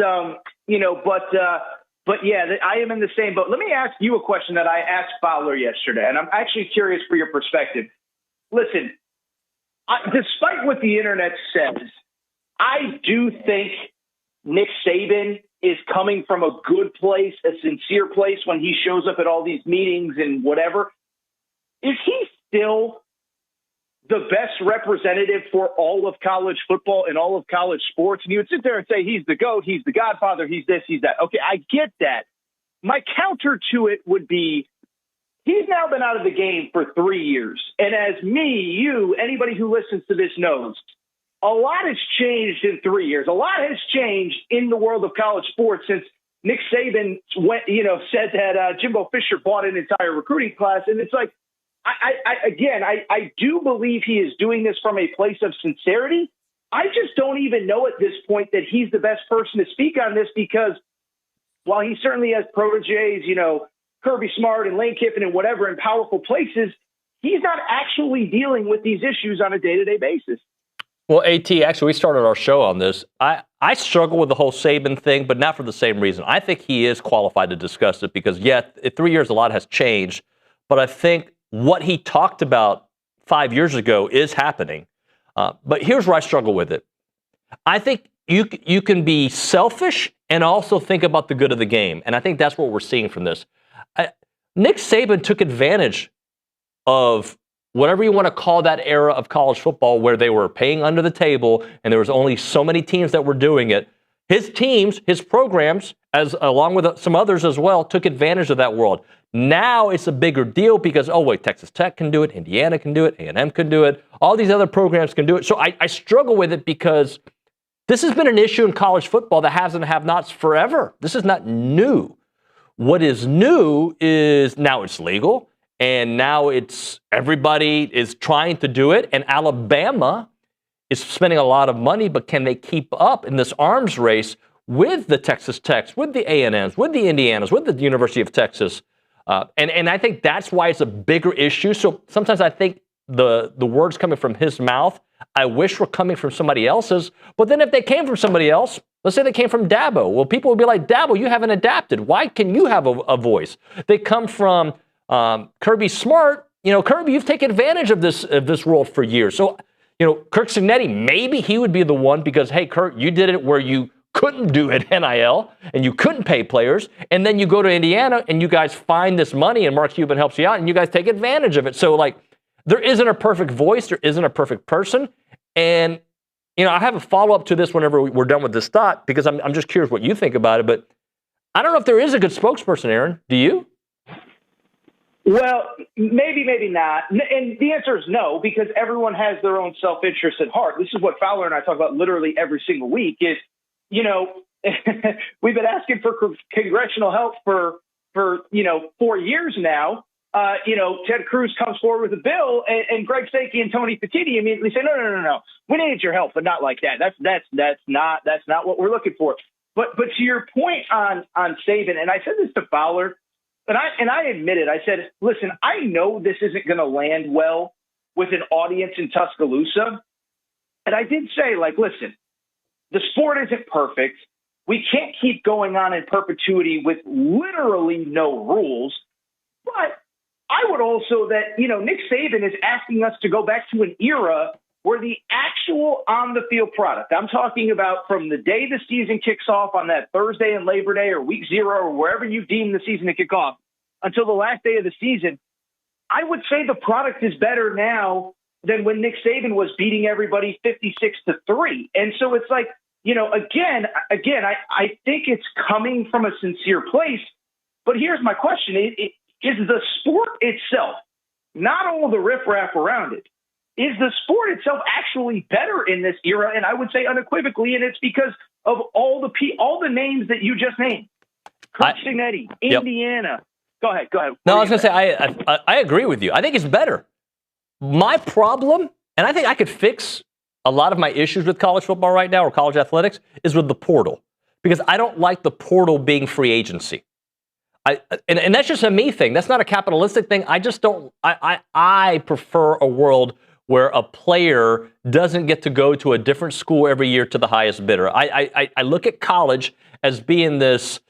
yeah, I am in the same boat. Let me ask you a question that I asked Fowler yesterday, and I'm actually curious for your perspective. Listen, despite what the internet says, I do think Nick Saban is coming from a good place, a sincere place when he shows up at all these meetings and whatever. Is he still the best representative for all of college football and all of college sports? And you would sit there and say, he's the GOAT, he's the Godfather, he's this, he's that. Okay, I get that. My counter to it would be, he's now been out of the game for 3 years. And as me, you, anybody who listens to this knows, a lot has changed in 3 years. A lot has changed in the world of college sports since Nick Saban said that Jimbo Fisher bought an entire recruiting class. And it's like, I do believe he is doing this from a place of sincerity. I just don't even know at this point that he's the best person to speak on this because while he certainly has proteges, Kirby Smart and Lane Kiffin and whatever in powerful places, he's not actually dealing with these issues on a day-to-day basis. Well, AT, actually, we started our show on this. I struggle with the whole Saban thing, but not for the same reason. I think he is qualified to discuss it because, in 3 years, a lot has changed. But I think what he talked about 5 years ago is happening. But here's where I struggle with it. I think you can be selfish and also think about the good of the game. And I think that's what we're seeing from this. Nick Saban took advantage of whatever you want to call that era of college football where they were paying under the table and there was only so many teams that were doing it. His teams, his programs, along with some others as well, took advantage of that world. Now it's a bigger deal because, Texas Tech can do it, Indiana can do it, A&M can do it, all these other programs can do it. So I struggle with it because this has been an issue in college football that has and have-nots forever. This is not new. What is new is now it's legal, and now everybody is trying to do it, and Alabama is spending a lot of money, but can they keep up in this arms race with the Texas Techs, with the A&Ms, with the Indianas, with the University of Texas? And I think that's why it's a bigger issue. So sometimes I think the words coming from his mouth, I wish were coming from somebody else's. But then if they came from somebody else, let's say they came from Dabo. Well, people would be like, Dabo, you haven't adapted. Why can you have a voice? They come from Kirby Smart. Kirby, you've taken advantage of this world for years. So Kirk Cignetti, maybe he would be the one because, hey, Kirk, you did it where you couldn't do it NIL and you couldn't pay players. And then you go to Indiana and you guys find this money and Mark Cuban helps you out and you guys take advantage of it. So, there isn't a perfect voice. There isn't a perfect person. And, I have a follow-up to this whenever we're done with this thought because I'm just curious what you think about it. But I don't know if there is a good spokesperson, Aaron. Do you? Well, maybe, maybe not. And the answer is no, because everyone has their own self-interest at heart. This is what Fowler and I talk about literally every single week is, we've been asking for congressional help for 4 years now. Ted Cruz comes forward with a bill and Greg Sankey and Tony Petitti immediately say, no. We need your help, but not like that. That's not what we're looking for. But to your point on Saban, and I said this to Fowler, and I admitted, I said, listen, I know this isn't going to land well with an audience in Tuscaloosa. And I did say, listen, the sport isn't perfect. We can't keep going on in perpetuity with literally no rules. But I would also that, Nick Saban is asking us to go back to an era where the actual on-the-field product, I'm talking about from the day the season kicks off on that Thursday and Labor Day or week 0 or wherever you deem the season to kick off until the last day of the season, I would say the product is better now than when Nick Saban was beating everybody 56-3. And so it's again, I think it's coming from a sincere place. But here's my question. Is the sport itself, not all the riffraff around it, is the sport itself actually better in this era? And I would say unequivocally, and it's because of all the names that you just named. Kirk Cignetti, Indiana. Go ahead. No, I was going to say, I agree with you. I think it's better. My problem, and I think I could fix a lot of my issues with college football right now or college athletics, is with the portal. Because I don't like the portal being free agency. And that's just a me thing. That's not a capitalistic thing. I just don't. I prefer a world where a player doesn't get to go to a different school every year to the highest bidder. I look at college as being this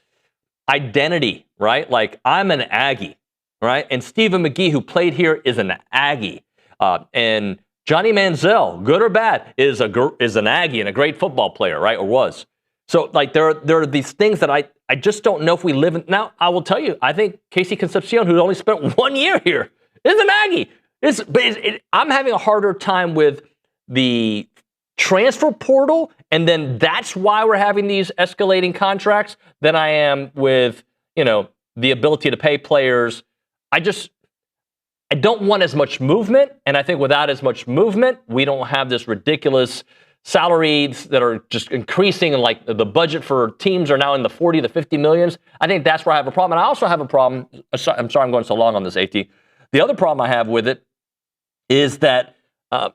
identity, right? I'm an Aggie, right? And Stephen McGee, who played here, is an Aggie. And Johnny Manziel, good or bad, is an Aggie and a great football player, right? Or was. So, there are these things that I just don't know if we live in. Now, I will tell you, I think Casey Concepcion, who only spent 1 year here, is an Aggie. I'm having a harder time with the transfer portal, and then that's why we're having these escalating contracts than I am with, the ability to pay players. I don't want as much movement, and I think without as much movement, we don't have this ridiculous salaries that are just increasing, and the budget for teams are now in the 40 to 50 millions. I think that's where I have a problem. And I also have a problem. I'm sorry I'm going so long on this, AT. The other problem I have with it is that, I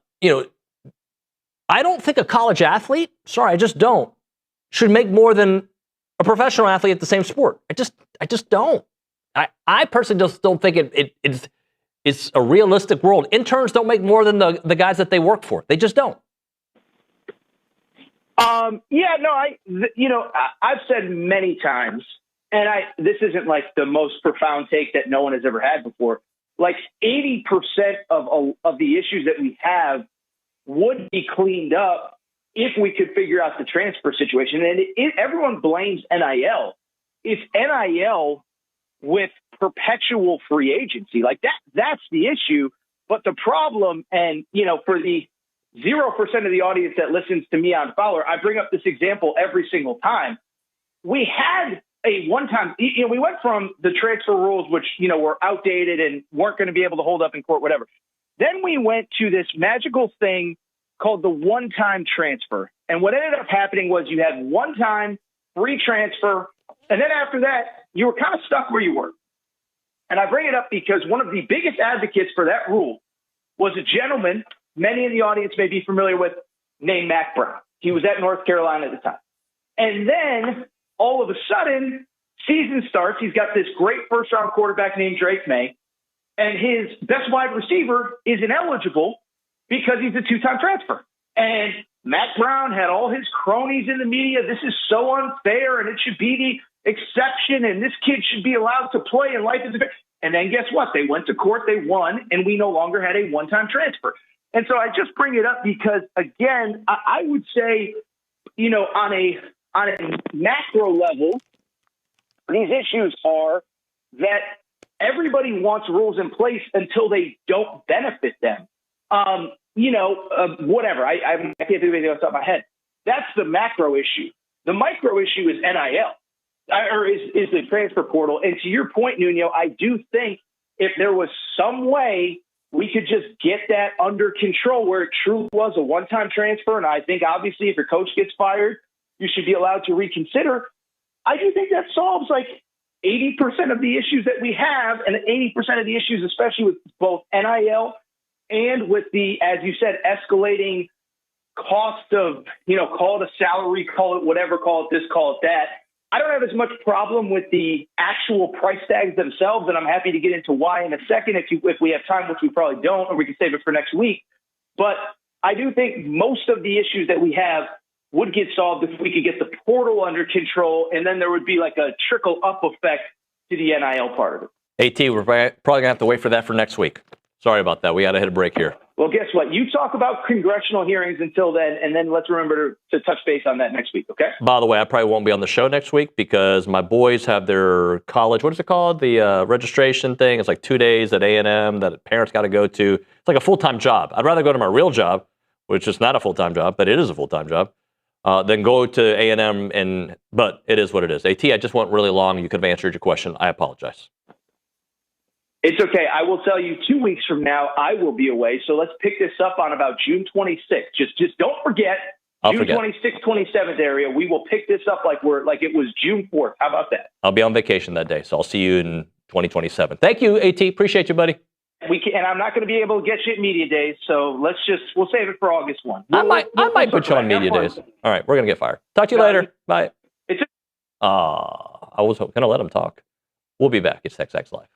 don't think a college athlete, I just don't, should make more than a professional athlete at the same sport. I just don't. I personally just don't think it's a realistic world. Interns don't make more than the guys that they work for. They just don't. I've said many times, and this isn't the most profound take that no one has ever had before. 80% of the issues that we have would be cleaned up if we could figure out the transfer situation. And everyone blames NIL. It's NIL with perpetual free agency. That's the issue. But the problem, and for the 0% of the audience that listens to me on Fowler, I bring up this example every single time. We had a one-time, we went from the transfer rules, which, were outdated and weren't going to be able to hold up in court, whatever. Then we went to this magical thing called the one-time transfer. And what ended up happening was you had one-time free transfer. And then after that, you were kind of stuck where you were. And I bring it up because one of the biggest advocates for that rule was a gentleman many in the audience may be familiar with, named Mac Brown. He was at North Carolina at the time. And then all of a sudden, season starts. He's got this great first-round quarterback named Drake May, and his best wide receiver is ineligible because he's a two-time transfer. And Mac Brown had all his cronies in the media. This is so unfair, and it should be the exception, and this kid should be allowed to play, and life is fair. And then guess what? They went to court, they won, and we no longer had a one-time transfer. And so I just bring it up because, again, I would say, on a macro level, these issues are that everybody wants rules in place until they don't benefit them. Whatever. I can't think of anything off the top of my head. That's the macro issue. The micro issue is NIL, or is the transfer portal. And to your point, Nuño, I do think if there was some way we could just get that under control where it truly was a one-time transfer, and I think obviously if your coach gets fired, you should be allowed to reconsider. I do think that solves like 80% of the issues that we have, and 80% of the issues, especially with both NIL and with the, as you said, escalating cost of, call it a salary, call it whatever, call it this, call it that. I don't have as much problem with the actual price tags themselves, and I'm happy to get into why in a second if we have time, which we probably don't, or we can save it for next week. But I do think most of the issues that we have would get solved if we could get the portal under control, and then there would be like a trickle-up effect to the NIL part of it. AT, we're probably going to have to wait for that for next week. Sorry about that. We got to hit a break here. Well, guess what? You talk about congressional hearings until then, and then let's remember to touch base on that next week, okay? By the way, I probably won't be on the show next week because my boys have their college, what is it called? The registration thing. It's like 2 days at A&M that parents got to go to. It's like a full-time job. I'd rather go to my real job, which is not a full-time job, but it is a full-time job, than go to A&M, but it is what it is. AT, I just went really long. You could have answered your question. I apologize. It's okay. I will tell you 2 weeks from now, I will be away. So let's pick this up on about June 26th. Just don't forget, June 26th, 27th area. We will pick this up like it was June 4th. How about that? I'll be on vacation that day, so I'll see you in 2027. Thank you, AT. Appreciate you, buddy. And I'm not going to be able to get you at media days, so we'll save it for August 1. I might put you on media days. All right, we're going to get fired. Talk to you later. Bye. I was going to let him talk. We'll be back. It's TexAgs Live.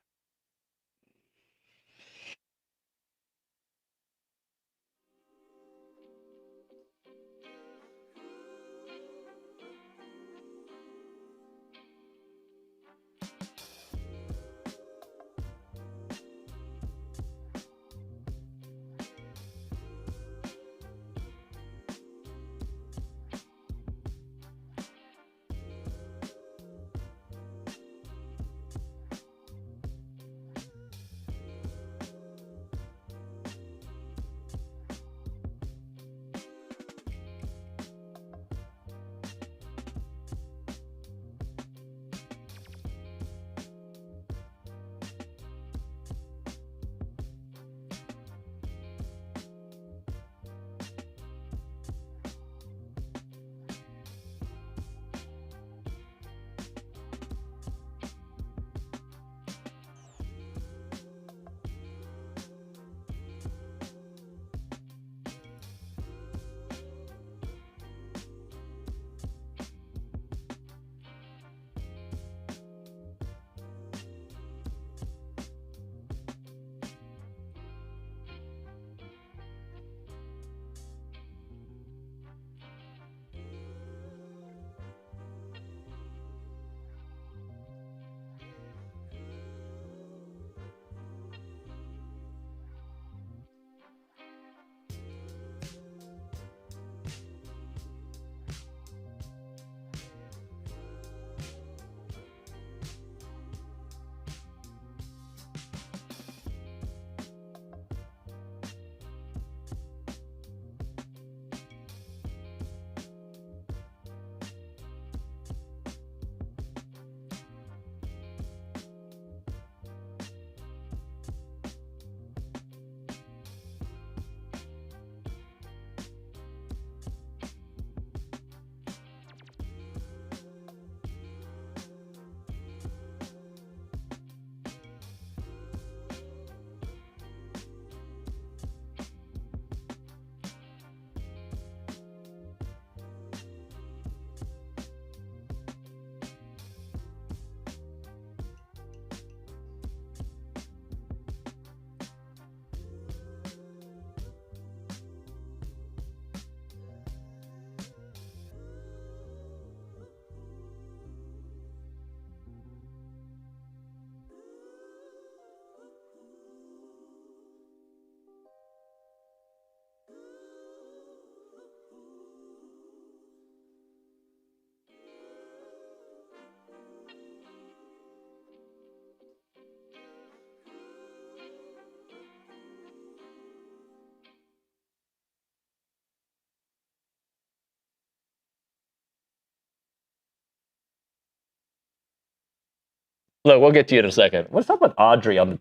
Look, we'll get to you in a second. What's up with Audrey on the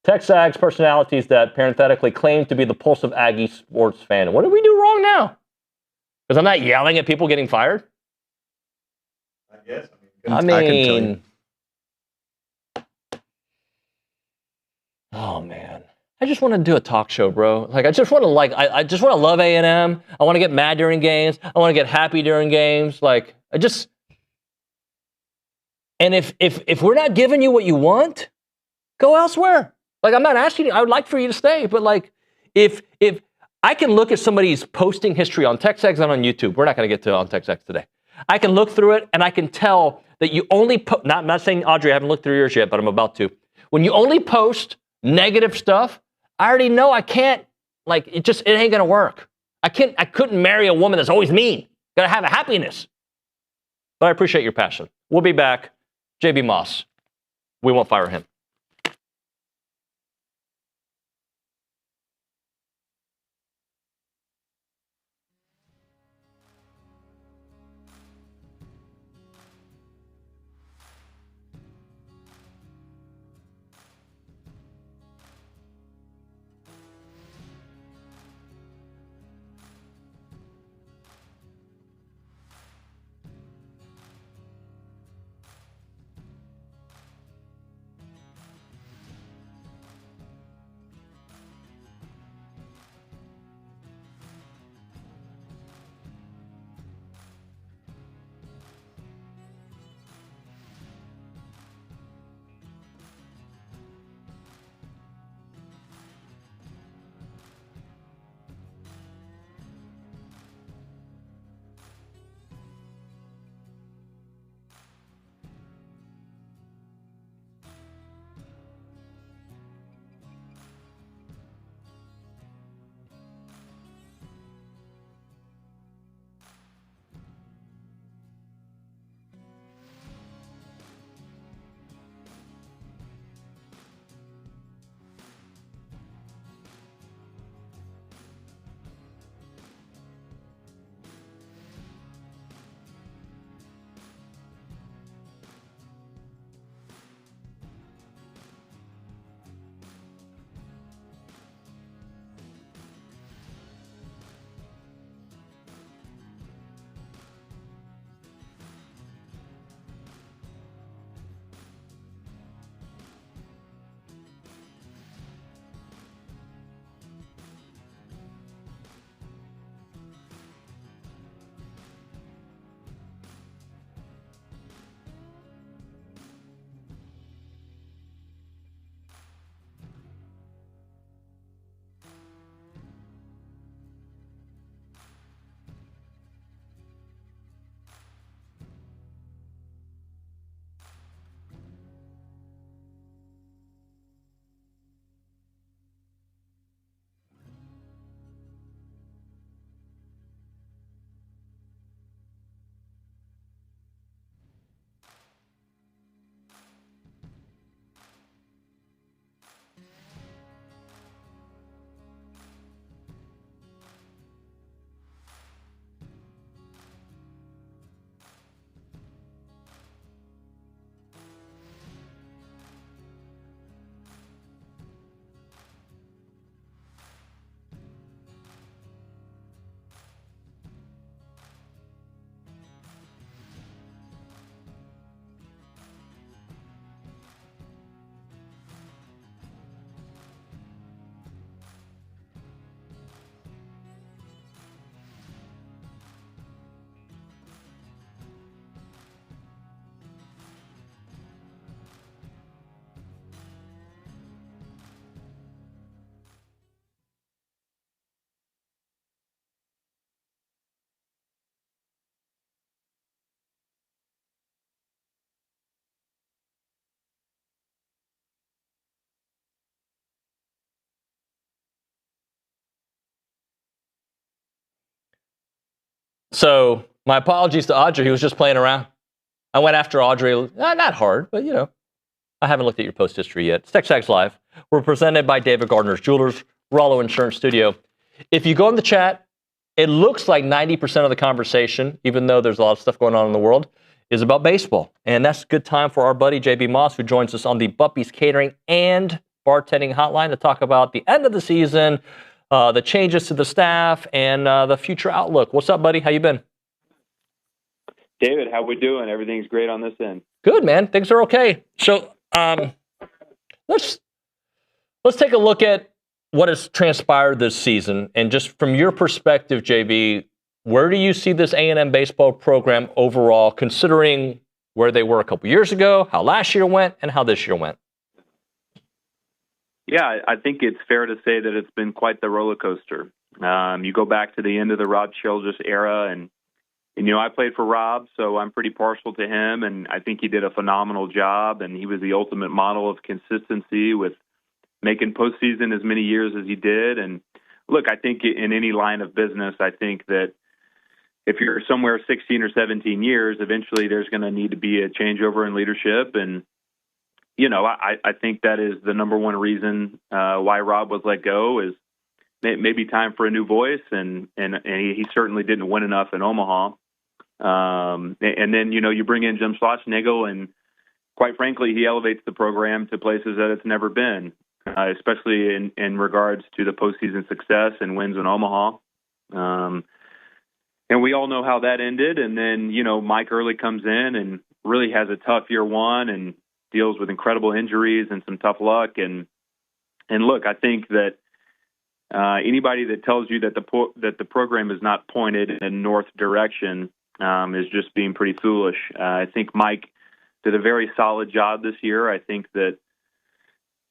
TexAgs personalities that parenthetically claim to be the pulse of Aggie sports fan? What did we do wrong now? Because I'm not yelling at people getting fired? I guess. I I can tell you. mean, oh man, I just want to do a talk show, bro. Like, I just want to I just want to love A&M. I want to get mad during games. I want to get happy during games. Like, and if we're not giving you what you want, go elsewhere. Like, I'm not asking you. I would like for you to stay, but like, if I can look at somebody's posting history on TexAgs and on YouTube, we're not going to get to on TexAgs today. I can look through it and I can tell that you only I'm not saying, Audrey, I haven't looked through yours yet, but I'm about to. When you only post negative stuff, I already know I can't, like, it ain't gonna work. I couldn't marry a woman that's always mean. Gotta have a happiness. But I appreciate your passion. We'll be back. JB Moss. We won't fire him. So my apologies to Audrey, who was just playing around. I went after Audrey, not hard, but you know, I haven't looked at your post history yet. It's TexAgs Live. We're presented by David Gardner's Jewelers, Rollo Insurance Studio. If you go in the chat, it looks like 90% of the conversation, even though there's a lot of stuff going on in the world, is about baseball. And that's a good time for our buddy JB Moss, who joins us on the Buppy's Catering and Bartending Hotline to talk about the end of the season, the changes to the staff, and the future outlook. What's up, buddy? How you been? David, how we doing? Everything's great on this end. Good, man. Things are okay. So let's take a look at what has transpired this season. And just from your perspective, JB, where do you see this A&M baseball program overall, considering where they were a couple years ago, how last year went, and how this year went? Yeah, I think it's fair to say that it's been quite the roller coaster. You go back to the end of the Rob Childress era, and I played for Rob, so I'm pretty partial to him, and I think he did a phenomenal job, and he was the ultimate model of consistency with making postseason as many years as he did. And look, I think in any line of business, I think that if you're somewhere 16 or 17 years, eventually there's going to need to be a changeover in leadership. And, I think that is the number one reason why Rob was let go, is maybe time for a new voice. And he certainly didn't win enough in Omaha. And then, you bring in Jim Schlossnagle, and quite frankly, he elevates the program to places that it's never been, especially in regards to the postseason success and wins in Omaha. And we all know how that ended. And then, Mike Early comes in and really has a tough year one and deals with incredible injuries and some tough luck. And look, I think that anybody that tells you that the program is not pointed in a north direction is just being pretty foolish. I think Mike did a very solid job this year. I think that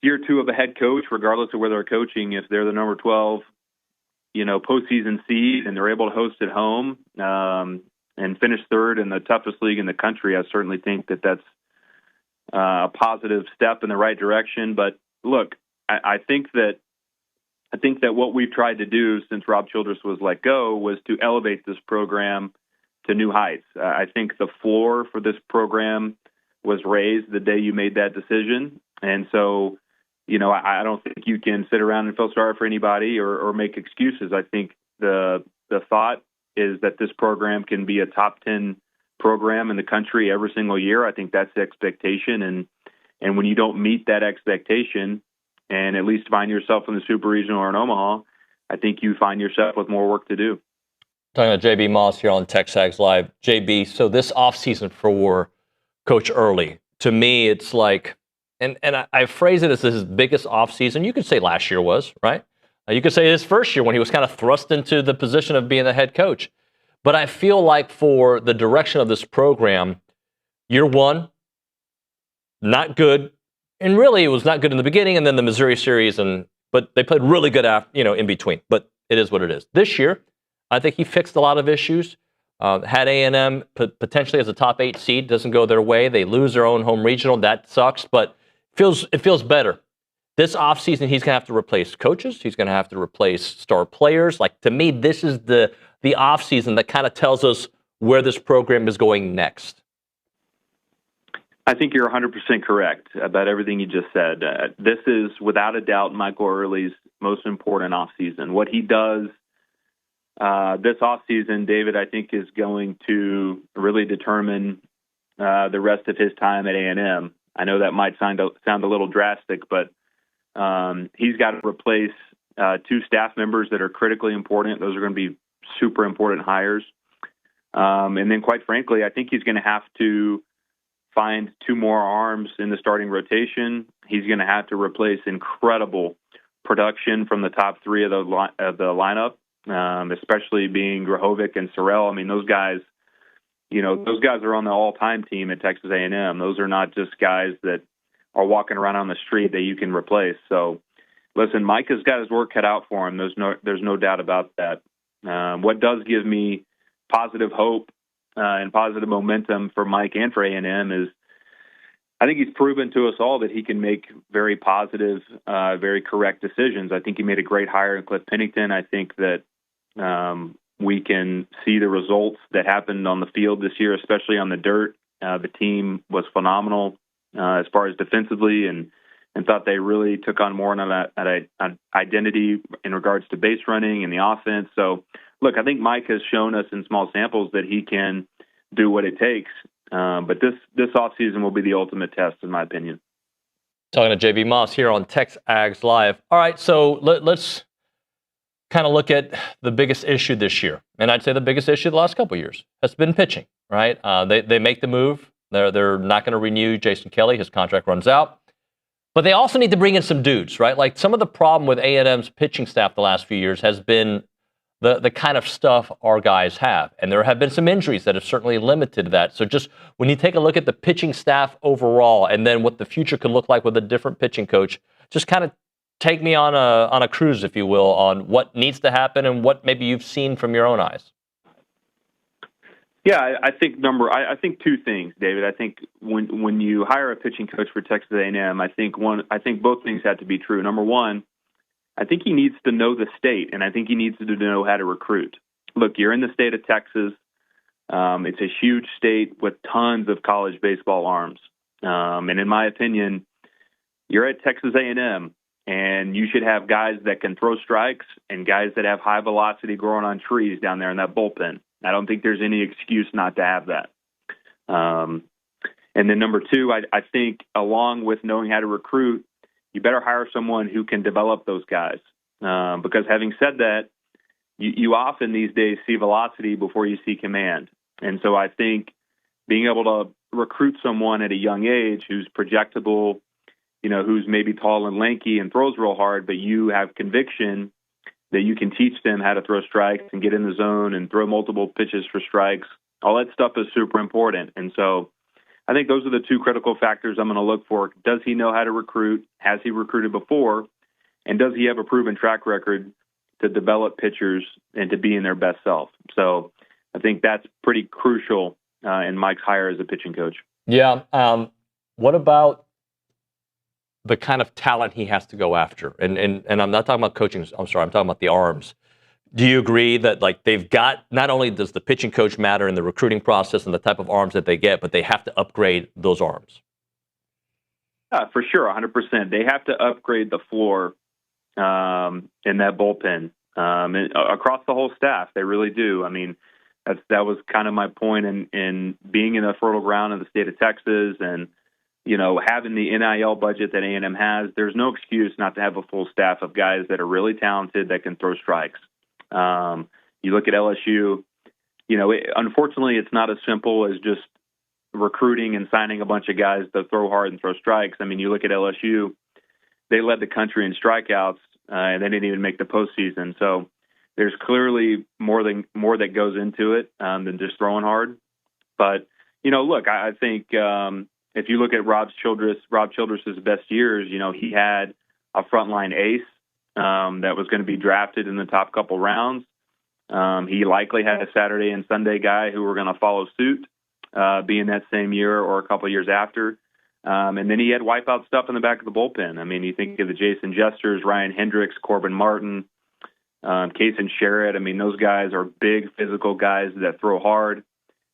year two of a head coach, regardless of where they're coaching, if they're the number 12, postseason seed and they're able to host at home and finish third in the toughest league in the country, I certainly think that that's a positive step in the right direction. But look, I think that what we've tried to do since Rob Childress was let go was to elevate this program to new heights. I think the floor for this program was raised the day you made that decision. And so, I don't think you can sit around and feel sorry for anybody or make excuses. I think the thought is that this program can be a top 10 program in the country every single year. I think that's the expectation. And when you don't meet that expectation and at least find yourself in the Super Regional or in Omaha, I think you find yourself with more work to do. Talking about JB Moss here on TexAgs Live. JB, so this offseason for Coach Early, to me, it's like, and I phrase it as his biggest offseason. You could say last year was, right? You could say his first year when he was kind of thrust into the position of being the head coach. But I feel like for the direction of this program, year one, not good. And really, it was not good in the beginning, and then the Missouri series, but they played really good after, in between. But it is what it is. This year, I think he fixed a lot of issues. Had A&M potentially as a top 8 seed, doesn't go their way. They lose their own home regional. That sucks, but it feels better. This offseason, he's going to have to replace coaches. He's going to have to replace star players. Like, to me, this is the offseason that kind of tells us where this program is going next. I think you're 100% correct about everything you just said. This is, without a doubt, Michael Early's most important offseason. What he does this offseason, David, I think is going to really determine the rest of his time at A&M. I know that might sound a little drastic, but he's got to replace 2 staff members that are critically important. Those are going to be super important hires. And then, quite frankly, I think he's going to have to find 2 more arms in the starting rotation. He's going to have to replace incredible production from the top 3 of the lineup, especially being Grahovic and Sorrell. I mean, those guys are on the all-time team at Texas A&M. Those are not just guys that are walking around on the street that you can replace. So, listen, Mike has got his work cut out for him. There's no doubt about that. What does give me positive hope and positive momentum for Mike and for A&M is I think he's proven to us all that he can make very positive, very correct decisions. I think he made a great hire in Cliff Pennington. I think that we can see the results that happened on the field this year, especially on the dirt. The team was phenomenal as far as defensively and thought they really took on more an identity in regards to base running and the offense. So, look, I think Mike has shown us in small samples that he can do what it takes. But this offseason will be the ultimate test, in my opinion. Talking to JB Moss here on TexAgs Live. All right, so let's kind of look at the biggest issue this year. And I'd say the biggest issue the last couple of years has been pitching, right? They make the move. They're not going to renew Jason Kelly. His contract runs out. But they also need to bring in some dudes, right? Like some of the problem with A&M's pitching staff the last few years has been the kind of stuff our guys have. And there have been some injuries that have certainly limited that. So just when you take a look at the pitching staff overall and then what the future could look like with a different pitching coach, just kind of take me on a cruise, if you will, on what needs to happen and what maybe you've seen from your own eyes. Yeah, I think two things, David. I think when you hire a pitching coach for Texas A&M, I think both things have to be true. Number one, I think he needs to know the state, and I think he needs to know how to recruit. Look, you're in the state of Texas. It's a huge state with tons of college baseball arms. And in my opinion, you're at Texas A&M, and you should have guys that can throw strikes and guys that have high velocity growing on trees down there in that bullpen. I don't think there's any excuse not to have that. And then number two, I think along with knowing how to recruit, you better hire someone who can develop those guys. Because having said that, you often these days see velocity before you see command. And so I think being able to recruit someone at a young age who's projectable, who's maybe tall and lanky and throws real hard, but you have conviction that you can teach them how to throw strikes and get in the zone and throw multiple pitches for strikes. All that stuff is super important. And so I think those are the two critical factors I'm going to look for. Does he know how to recruit? Has he recruited before? And does he have a proven track record to develop pitchers and to be in their best self? So I think that's pretty crucial in Mike's hire as a pitching coach. Yeah. What about the kind of talent he has to go after? And I'm not talking about coaching. I'm talking about the arms. Do you agree that they've got, not only does the pitching coach matter in the recruiting process and the type of arms that they get, but they have to upgrade those arms? For sure, 100%. They have to upgrade the floor in that bullpen and across the whole staff. They really do. I mean, that was kind of my point in being in the fertile ground of the state of Texas and having the NIL budget that A&M has. There's no excuse not to have a full staff of guys that are really talented that can throw strikes. You look at LSU, unfortunately, it's not as simple as just recruiting and signing a bunch of guys to throw hard and throw strikes. I mean, you look at LSU, they led the country in strikeouts, and they didn't even make the postseason. So there's clearly more that goes into it than just throwing hard. But, look, I think if you look at Rob Childress's best years, he had a frontline ace that was going to be drafted in the top couple rounds. He likely had a Saturday and Sunday guy who were going to follow suit, being that same year or a couple years after. And then he had wipeout stuff in the back of the bullpen. I mean, you think of the Jason Jesters, Ryan Hendricks, Corbin Martin, Kaysen Sherritt. I mean, those guys are big physical guys that throw hard,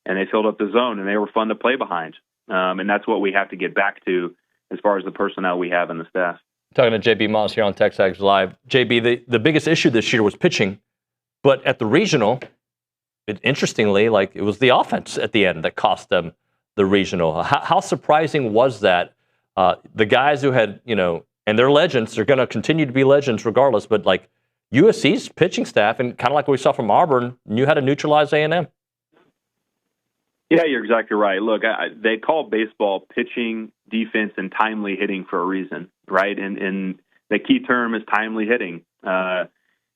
and they filled up the zone, and they were fun to play behind. And that's what we have to get back to as far as the personnel we have in the staff. Talking to JB Moss here on TexAgs Live. JB, the biggest issue this year was pitching, but at the regional, interestingly, it was the offense at the end that cost them the regional. How surprising was that? The guys who had, and they're legends, they're going to continue to be legends regardless, but USC's pitching staff, and kind of like what we saw from Auburn, knew how to neutralize A&M. Yeah, you're exactly right. Look, they call baseball pitching, defense, and timely hitting for a reason, right? And the key term is timely hitting.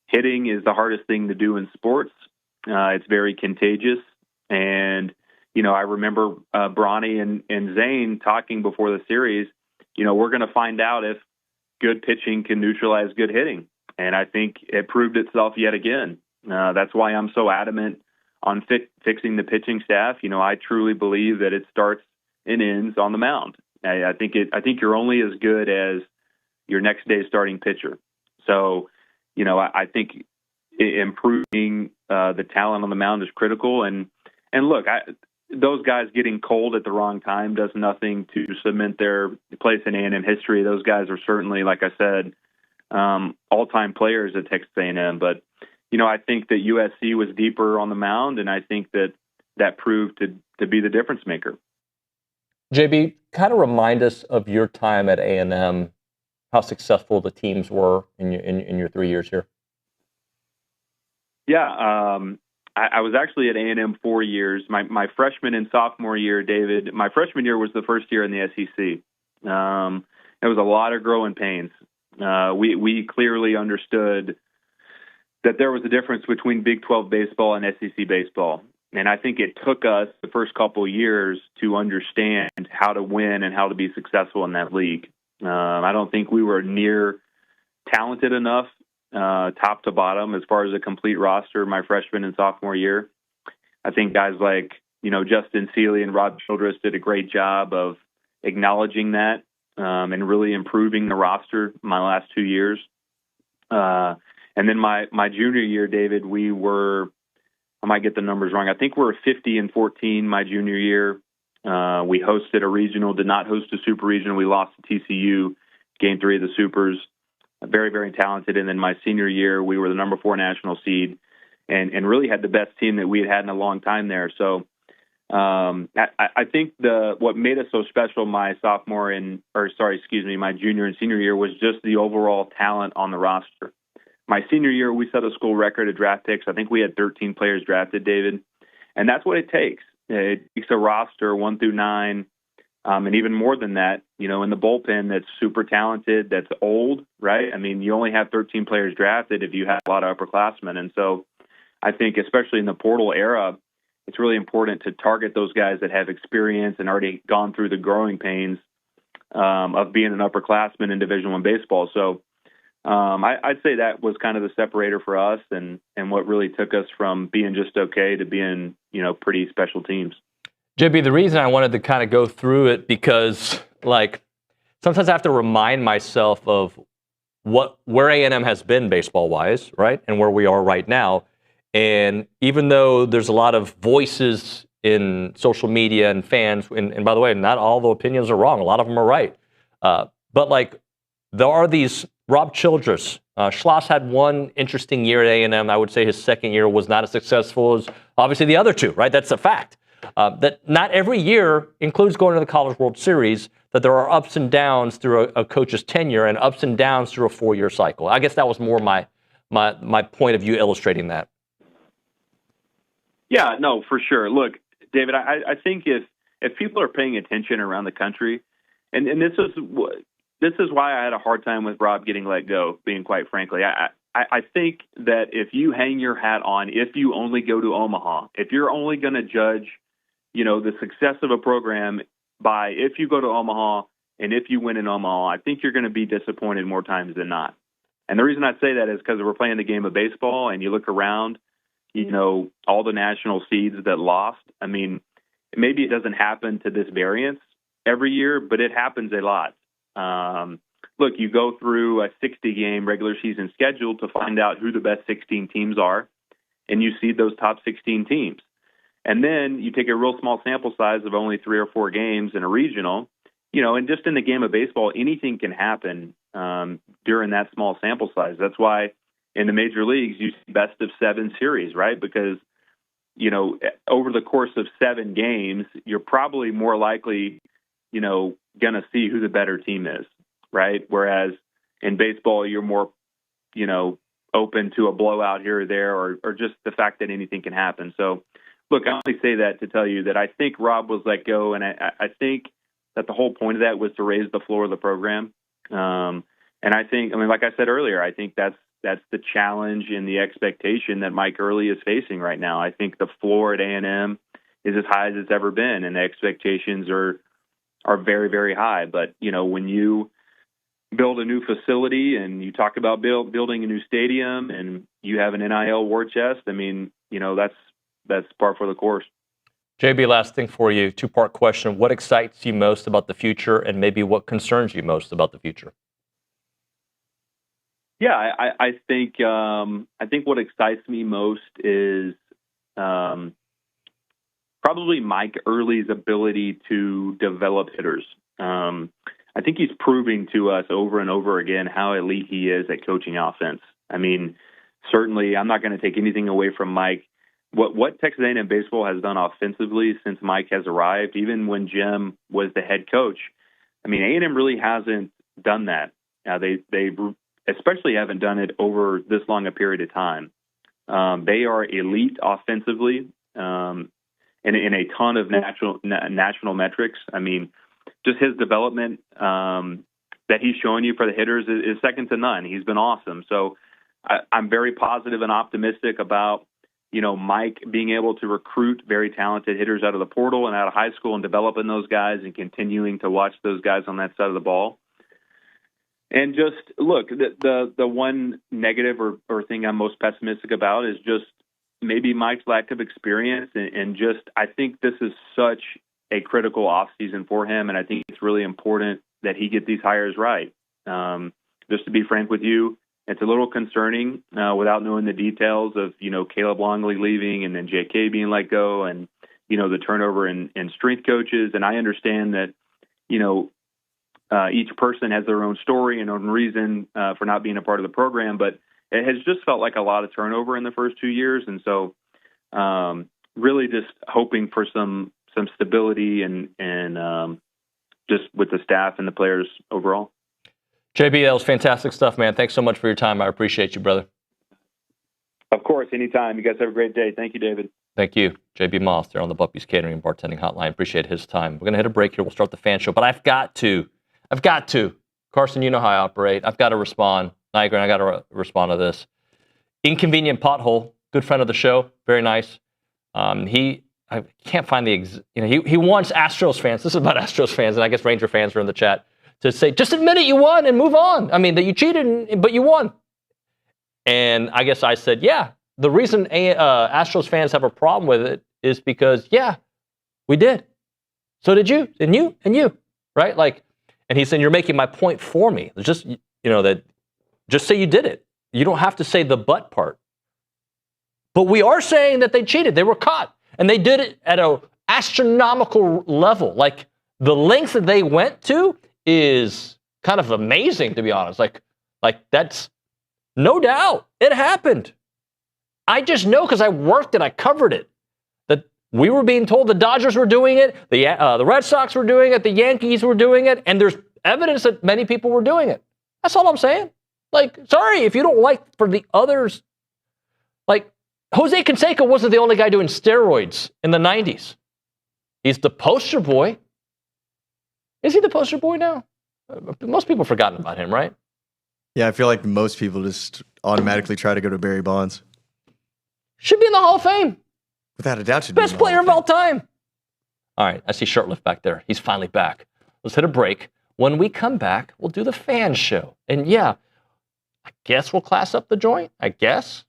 Hitting is the hardest thing to do in sports. It's very contagious. And, I remember Bronny and Zane talking before the series, we're going to find out if good pitching can neutralize good hitting. And I think it proved itself yet again. That's why I'm so adamant on fixing the pitching staff. I truly believe that it starts and ends on the mound. I think you're only as good as your next day starting pitcher. So, I think improving the talent on the mound is critical. And look, those guys getting cold at the wrong time does nothing to cement their place in A&M history. Those guys are certainly, like I said, all-time players at Texas A&M. But I think that USC was deeper on the mound, and I think that proved to be the difference maker. JB, kind of remind us of your time at A&M, how successful the teams were in your 3 years here. Yeah, I was actually at A&M 4 years. My freshman and sophomore year, David, my freshman year was the first year in the SEC. It was a lot of growing pains. We clearly understood that there was a difference between Big 12 baseball and SEC baseball. And I think it took us the first couple of years to understand how to win and how to be successful in that league. I don't think we were near talented enough, top to bottom, as far as a complete roster my freshman and sophomore year. I think guys like, Justin Seeley and Rob Childress did a great job of acknowledging that and really improving the roster my last 2 years. And then my junior year, David, we were, I might get the numbers wrong, I think we were 50-14 my junior year. We hosted a regional, did not host a super regional. We lost to TCU, game 3 of the supers. Very, very talented. And then my senior year, we were the number 4 national seed and really had the best team that we had in a long time there. So I think what made us so special my junior and senior year was just the overall talent on the roster. My senior year, we set a school record of draft picks. I think we had 13 players drafted, David. And that's what it takes. It takes a roster 1 through 9, and even more than that, in the bullpen that's super talented, that's old, right? I mean, you only have 13 players drafted if you have a lot of upperclassmen. And so I think, especially in the portal era, it's really important to target those guys that have experience and already gone through the growing pains of being an upperclassman in Division I baseball. So I'd say that was kind of the separator for us and what really took us from being just okay to being, pretty special teams. JB, the reason I wanted to kind of go through it because, sometimes I have to remind myself of where A&M has been baseball-wise, right, and where we are right now. And even though there's a lot of voices in social media and fans, and by the way, not all the opinions are wrong. A lot of them are right. But there are these Rob Childress. Schloss had one interesting year at A&M. I would say his second year was not as successful as obviously the other two, right? That's a fact. That not every year includes going to the College World Series, that there are ups and downs through a coach's tenure and ups and downs through a 4-year cycle. I guess that was more my point of view illustrating that. Yeah, no, for sure. Look, David, I think if people are paying attention around the country, and this is why I had a hard time with Rob getting let go, being quite frankly. I think that if you hang your hat on, if you only go to Omaha, if you're only going to judge, the success of a program by if you go to Omaha and if you win in Omaha, I think you're going to be disappointed more times than not. And the reason I say that is because we're playing the game of baseball and you look around, all the national seeds that lost. I mean, maybe it doesn't happen to this variance every year, but it happens a lot. Look, you go through a 60-game regular season schedule to find out who the best 16 teams are, and you see those top 16 teams. And then you take a real small sample size of only 3 or 4 games in a regional, and just in the game of baseball, anything can happen during that small sample size. That's why in the major leagues, you see best of 7 series, right? Because, over the course of 7 games, you're probably more likely, going to see who the better team is, right? Whereas in baseball, you're more, open to a blowout here or there, or just the fact that anything can happen. So, look, I only say that to tell you that I think Rob was let go, and I think that the whole point of that was to raise the floor of the program. And I think, like I said earlier, I think that's the challenge and the expectation that Mike Early is facing right now. I think the floor at A&M is as high as it's ever been, and the expectations are very, very high. But, when you build a new facility and you talk about building a new stadium and you have an NIL war chest, that's par for the course. JB, last thing for you, 2-part question. What excites you most about the future, and maybe what concerns you most about the future? Yeah, I think what excites me most is probably Mike Early's ability to develop hitters. I think he's proving to us over and over again how elite he is at coaching offense. I mean, certainly I'm not going to take anything away from Mike what Texas A&M baseball has done offensively since Mike has arrived, even when Jim was the head coach. I mean, A&M really hasn't done that. They especially haven't done it over this long a period of time. They are elite offensively in a ton of national metrics. I mean, just his development that he's showing you for the hitters is second to none. He's been awesome. So I'm very positive and optimistic about, Mike being able to recruit very talented hitters out of the portal and out of high school and developing those guys and continuing to watch those guys on that side of the ball. And just look, the one negative or thing I'm most pessimistic about is just maybe Mike's lack of experience. And just, I think this is such a critical offseason for him. And I think it's really important that he get these hires right. Just to be frank with you, it's a little concerning without knowing the details of, Caleb Longley leaving and then JK being let go and, the turnover in strength coaches. And I understand that, each person has their own story and own reason for not being a part of the program, but it has just felt like a lot of turnover in the first 2 years. And so really just hoping for some stability and just with the staff and the players overall. JBL's fantastic stuff, man. Thanks so much for your time. I appreciate you, brother. Of course, anytime. You guys have a great day. Thank you, David. Thank you. JB Moss there on the Buppy's Catering and Bartending Hotline. Appreciate his time. We're going to hit a break here. We'll start the fan show, but I've got to. Carson, you know how I operate. I've got to respond. Nigel, I got to respond to this. Inconvenient Pothole, good friend of the show. Very nice. I can't find he wants Astros fans. This is about Astros fans, and I guess Ranger fans are in the chat, to say, just admit it, you won and move on. I mean, that you cheated, but you won. And I guess I said, yeah, the reason Astros fans have a problem with it is because, yeah, we did. So did you, and you, right? And he said, you're making my point for me. It's just, just say you did it. You don't have to say the but part. But we are saying that they cheated. They were caught. And they did it at an astronomical level. The lengths that they went to is kind of amazing, to be honest. Like that's no doubt. It happened. I just know because I worked it. I covered it. That we were being told the Dodgers were doing it. The Red Sox were doing it. The Yankees were doing it. And there's evidence that many people were doing it. That's all I'm saying. Sorry if you don't like for the others. Jose Canseco wasn't the only guy doing steroids in the 90s. He's the poster boy. Is he the poster boy now? Most people have forgotten about him, right? Yeah, I feel like most people just automatically try to go to Barry Bonds. Should be in the Hall of Fame. Without a doubt, should be best player of all time. All right, I see Shirtlift back there. He's finally back. Let's hit a break. When we come back, we'll do the fan show. And yeah, I guess we'll class up the joint. I guess.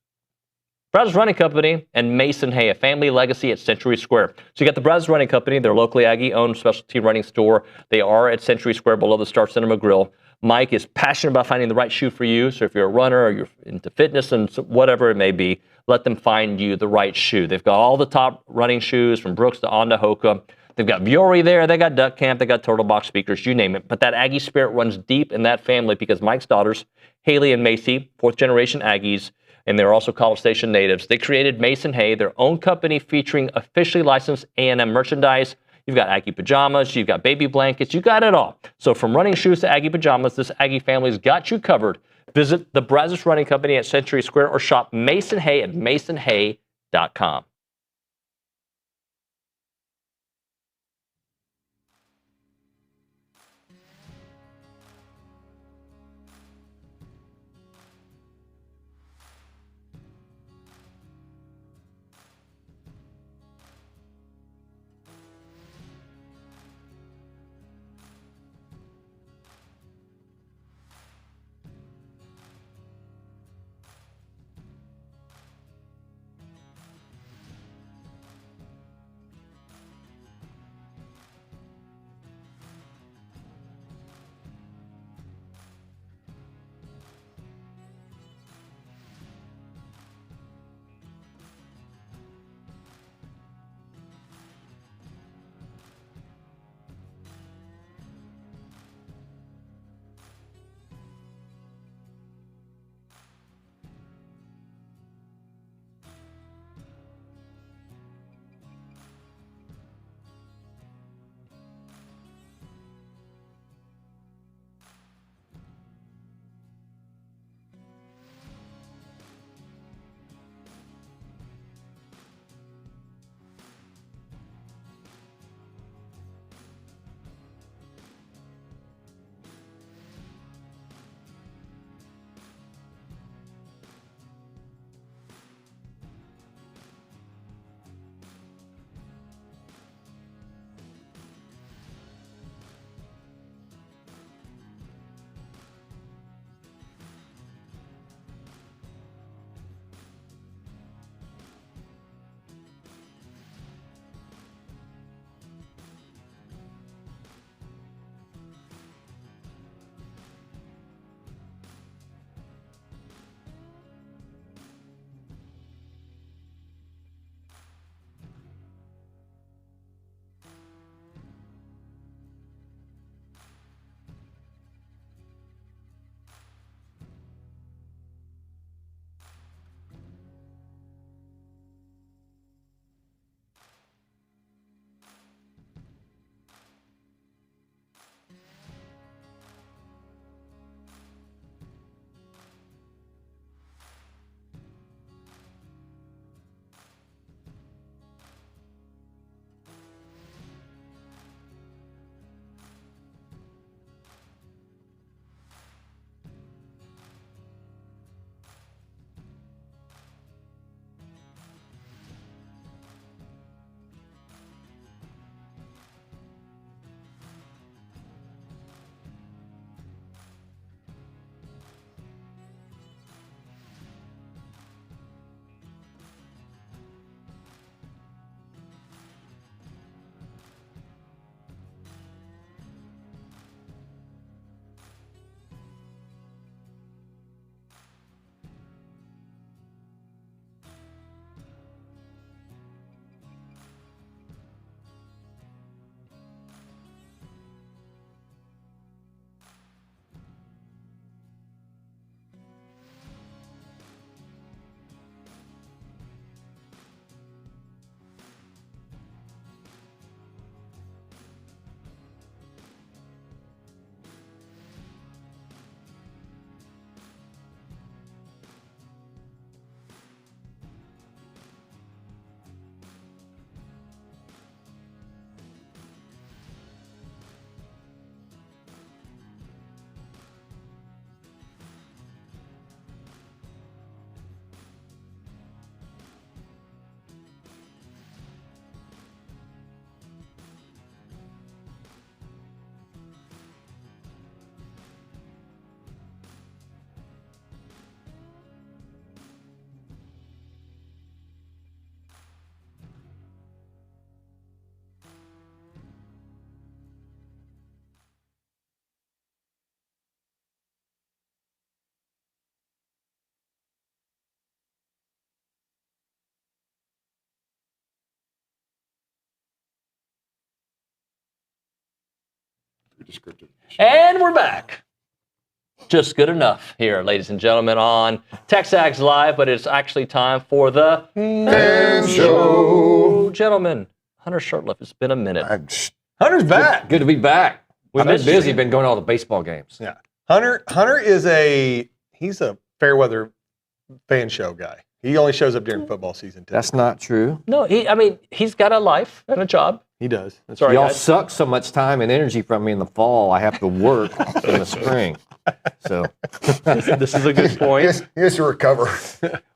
Brothers Running Company and Mason Hay, a family legacy at Century Square. So you got the Brothers Running Company. They're locally Aggie-owned specialty running store. They are at Century Square below the Star Cinema Grill. Mike is passionate about finding the right shoe for you. So if you're a runner or you're into fitness and whatever it may be, let them find you the right shoe. They've got all the top running shoes from Brooks to On to Hoka. They've got Vuori there. They got Duck Camp. They got Turtle Box speakers, you name it. But that Aggie spirit runs deep in that family because Mike's daughters, Haley and Macy, fourth generation Aggies, and they're also College Station natives. They created Mason Hay, their own company featuring officially licensed A&M merchandise. You've got Aggie pajamas, you've got baby blankets, you got it all. So from running shoes to Aggie pajamas, this Aggie family's got you covered. Visit the Brazos Running Company at Century Square or shop Mason Hay at masonhay.com. descriptive. And we're back. Just good enough here, ladies and gentlemen, on TexAgs Live, but it's actually time for the Fan Show. Gentlemen, Hunter Shurtleff, it's been a minute. Hunter's back. Good to be back. We I've been missed busy, you. been going to all the baseball games. Yeah. Hunter is he's a fair weather fan show guy. He only shows up during football season. That's not true. No, he's got a life and a job. He does. Sorry, Y'all guys. suck so much time and energy from me in the fall. I have to work in the spring. So this is a good point. He has to recover.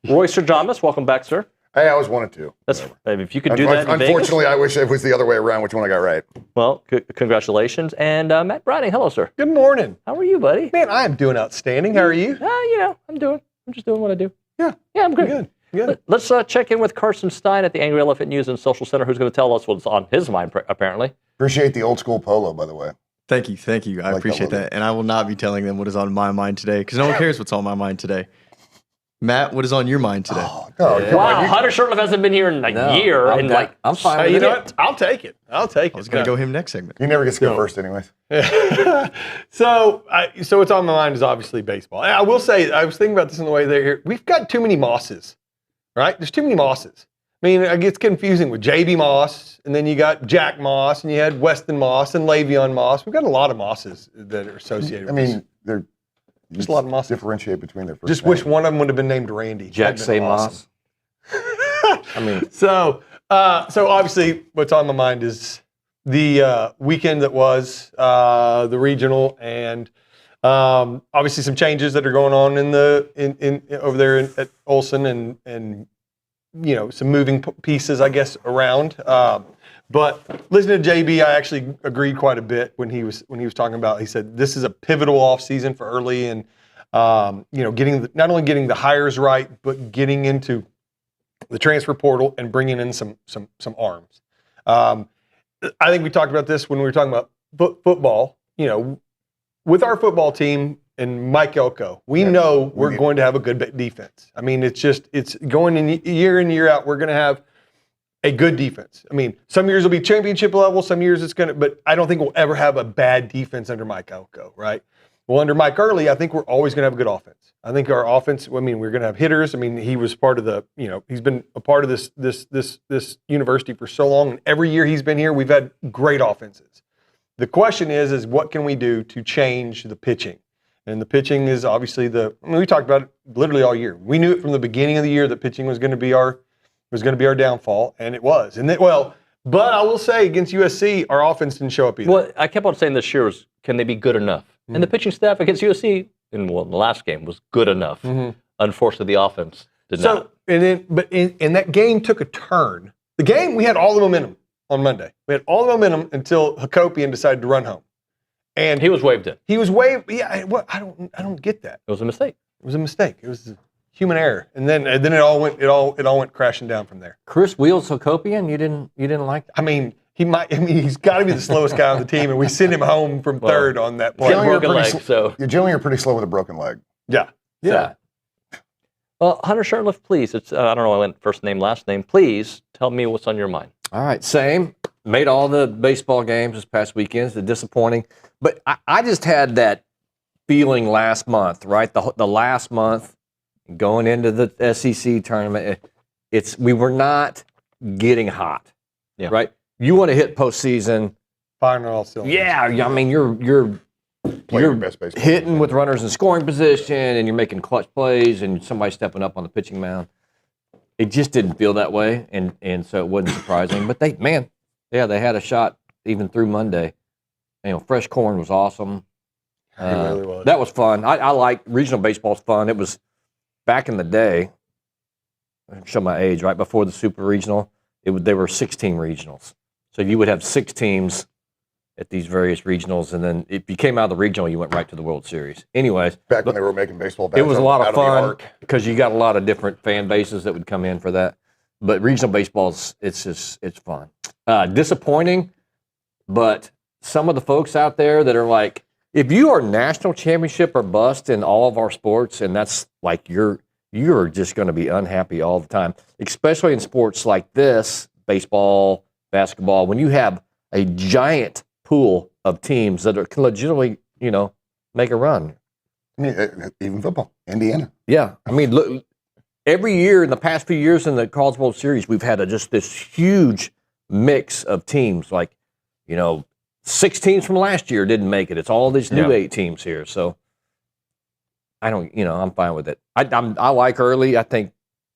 Roy Stradamus, welcome back, sir. Hey, I always wanted to. That's if you could do that. In Unfortunately, Vegas, I wish it was the other way around, which one I got right. well, congratulations. And Matt Brading, hello, sir. Good morning. How are you, buddy? Man, I am doing outstanding. How are you? I'm just doing what I do. Yeah, I'm good. Good. Let's check in with Carson Stein at the Angry Elephant News and Social Center, who's going to tell us what's on his mind, apparently. Appreciate the old school polo, by the way. Thank you. I appreciate that. And I will not be telling them what is on my mind today because no one cares what's on my mind today. Matt, what is on your mind today? Wow, Hunter Shurtleff hasn't been here in a year. I'm fine with you it. know what? I'll take it. I was going to go him next segment. He never gets to go first anyways. So what's on my mind is obviously baseball. And I will say, I was thinking about this on the way there here. We've got too many Mosses, right? There's too many Mosses. I mean, it gets confusing with J.B. Moss, and then you got Jack Moss, and you had Weston Moss and Le'Veon Moss. We've got a lot of Mosses that are associated with this. They're just a lot of Mosses. Differentiate between their first Just wish one of them would have been named Randy. Jack That'd say been awesome. Moss. So obviously, what's on my mind is the weekend that was the regional, and obviously some changes that are going on in over there at Olson, and some moving pieces, I guess, around. But listening to JB, I actually agreed quite a bit when he was talking about. He said this is a pivotal off season for early, and getting not only getting the hires right, but getting into the transfer portal and bringing in some arms. I think we talked about this when we were talking about football. With our football team and Mike Elko, we know we're going to have a good defense. I mean, it's going in year out. We're going to have a good defense. I mean, some years will be championship level, some years it's going to, but I don't think we'll ever have a bad defense under Mike Elko, right? Well, under Mike Early, I think we're always going to have a good offense. I think our offense, we're going to have hitters. I mean, he was part of he's been a part of this university for so long, and every year he's been here, we've had great offenses. The question is what can we do to change the pitching? And the pitching is obviously we talked about it literally all year. We knew it from the beginning of the year that pitching was going to be our downfall, and it was. But I will say against USC, our offense didn't show up either. Well, I kept on saying this year was, can they be good enough? Mm-hmm. And the pitching staff against USC in the last game was good enough. Mm-hmm. Unfortunately, the offense did not. But that game took a turn. The game, we had all the momentum on Monday. We had all the momentum until Hakopian decided to run home. And he was waved in. He was waved. Yeah, I don't get that. It was a mistake. It was a mistake. It was human error, and then it all went crashing down from there. Chris Wheels Hakopian, you didn't like that? I mean, he's got to be the slowest guy on the team, and we sent him home from third on that play. Generally, you're pretty slow with a broken leg. Yeah. Well, Hunter Shurtleff, please. I don't know. I went first name, last name. Please tell me what's on your mind. All right, same. Made all the baseball games this past weekend. It's disappointing, but I just had that feeling last month, right? The last month going into the SEC tournament, we were not getting hot, right? You want to hit postseason, firing all cylinders. Yeah, I mean you're hitting with runners in scoring position, and you're making clutch plays, and somebody's stepping up on the pitching mound. It just didn't feel that way, and so it wasn't surprising. But they had a shot even through Monday. Fresh corn was awesome. It really was. That was fun. I like regional baseball's fun. It was back in the day. I show my age, right before the super regional. There were 16 regionals, so you would have 6 teams at these various regionals, and then if you came out of the regional, you went right to the World Series. Anyways, back when they were making baseball bats, it was a lot of fun because you got a lot of different fan bases that would come in for that. But regional baseball, it's fun. Disappointing, but some of the folks out there that are like, if you are national championship or bust in all of our sports, and that's like you're just going to be unhappy all the time, especially in sports like this, baseball, basketball, when you have a giant pool of teams that can legitimately, make a run. I mean, even football, Indiana. Yeah, I mean, look, every year in the past few years in the College World Series, we've had just this huge mix of teams. Like, 6 teams from last year didn't make it. It's all these new 8 teams here. So I don't, I'm fine with it. I like Early. I think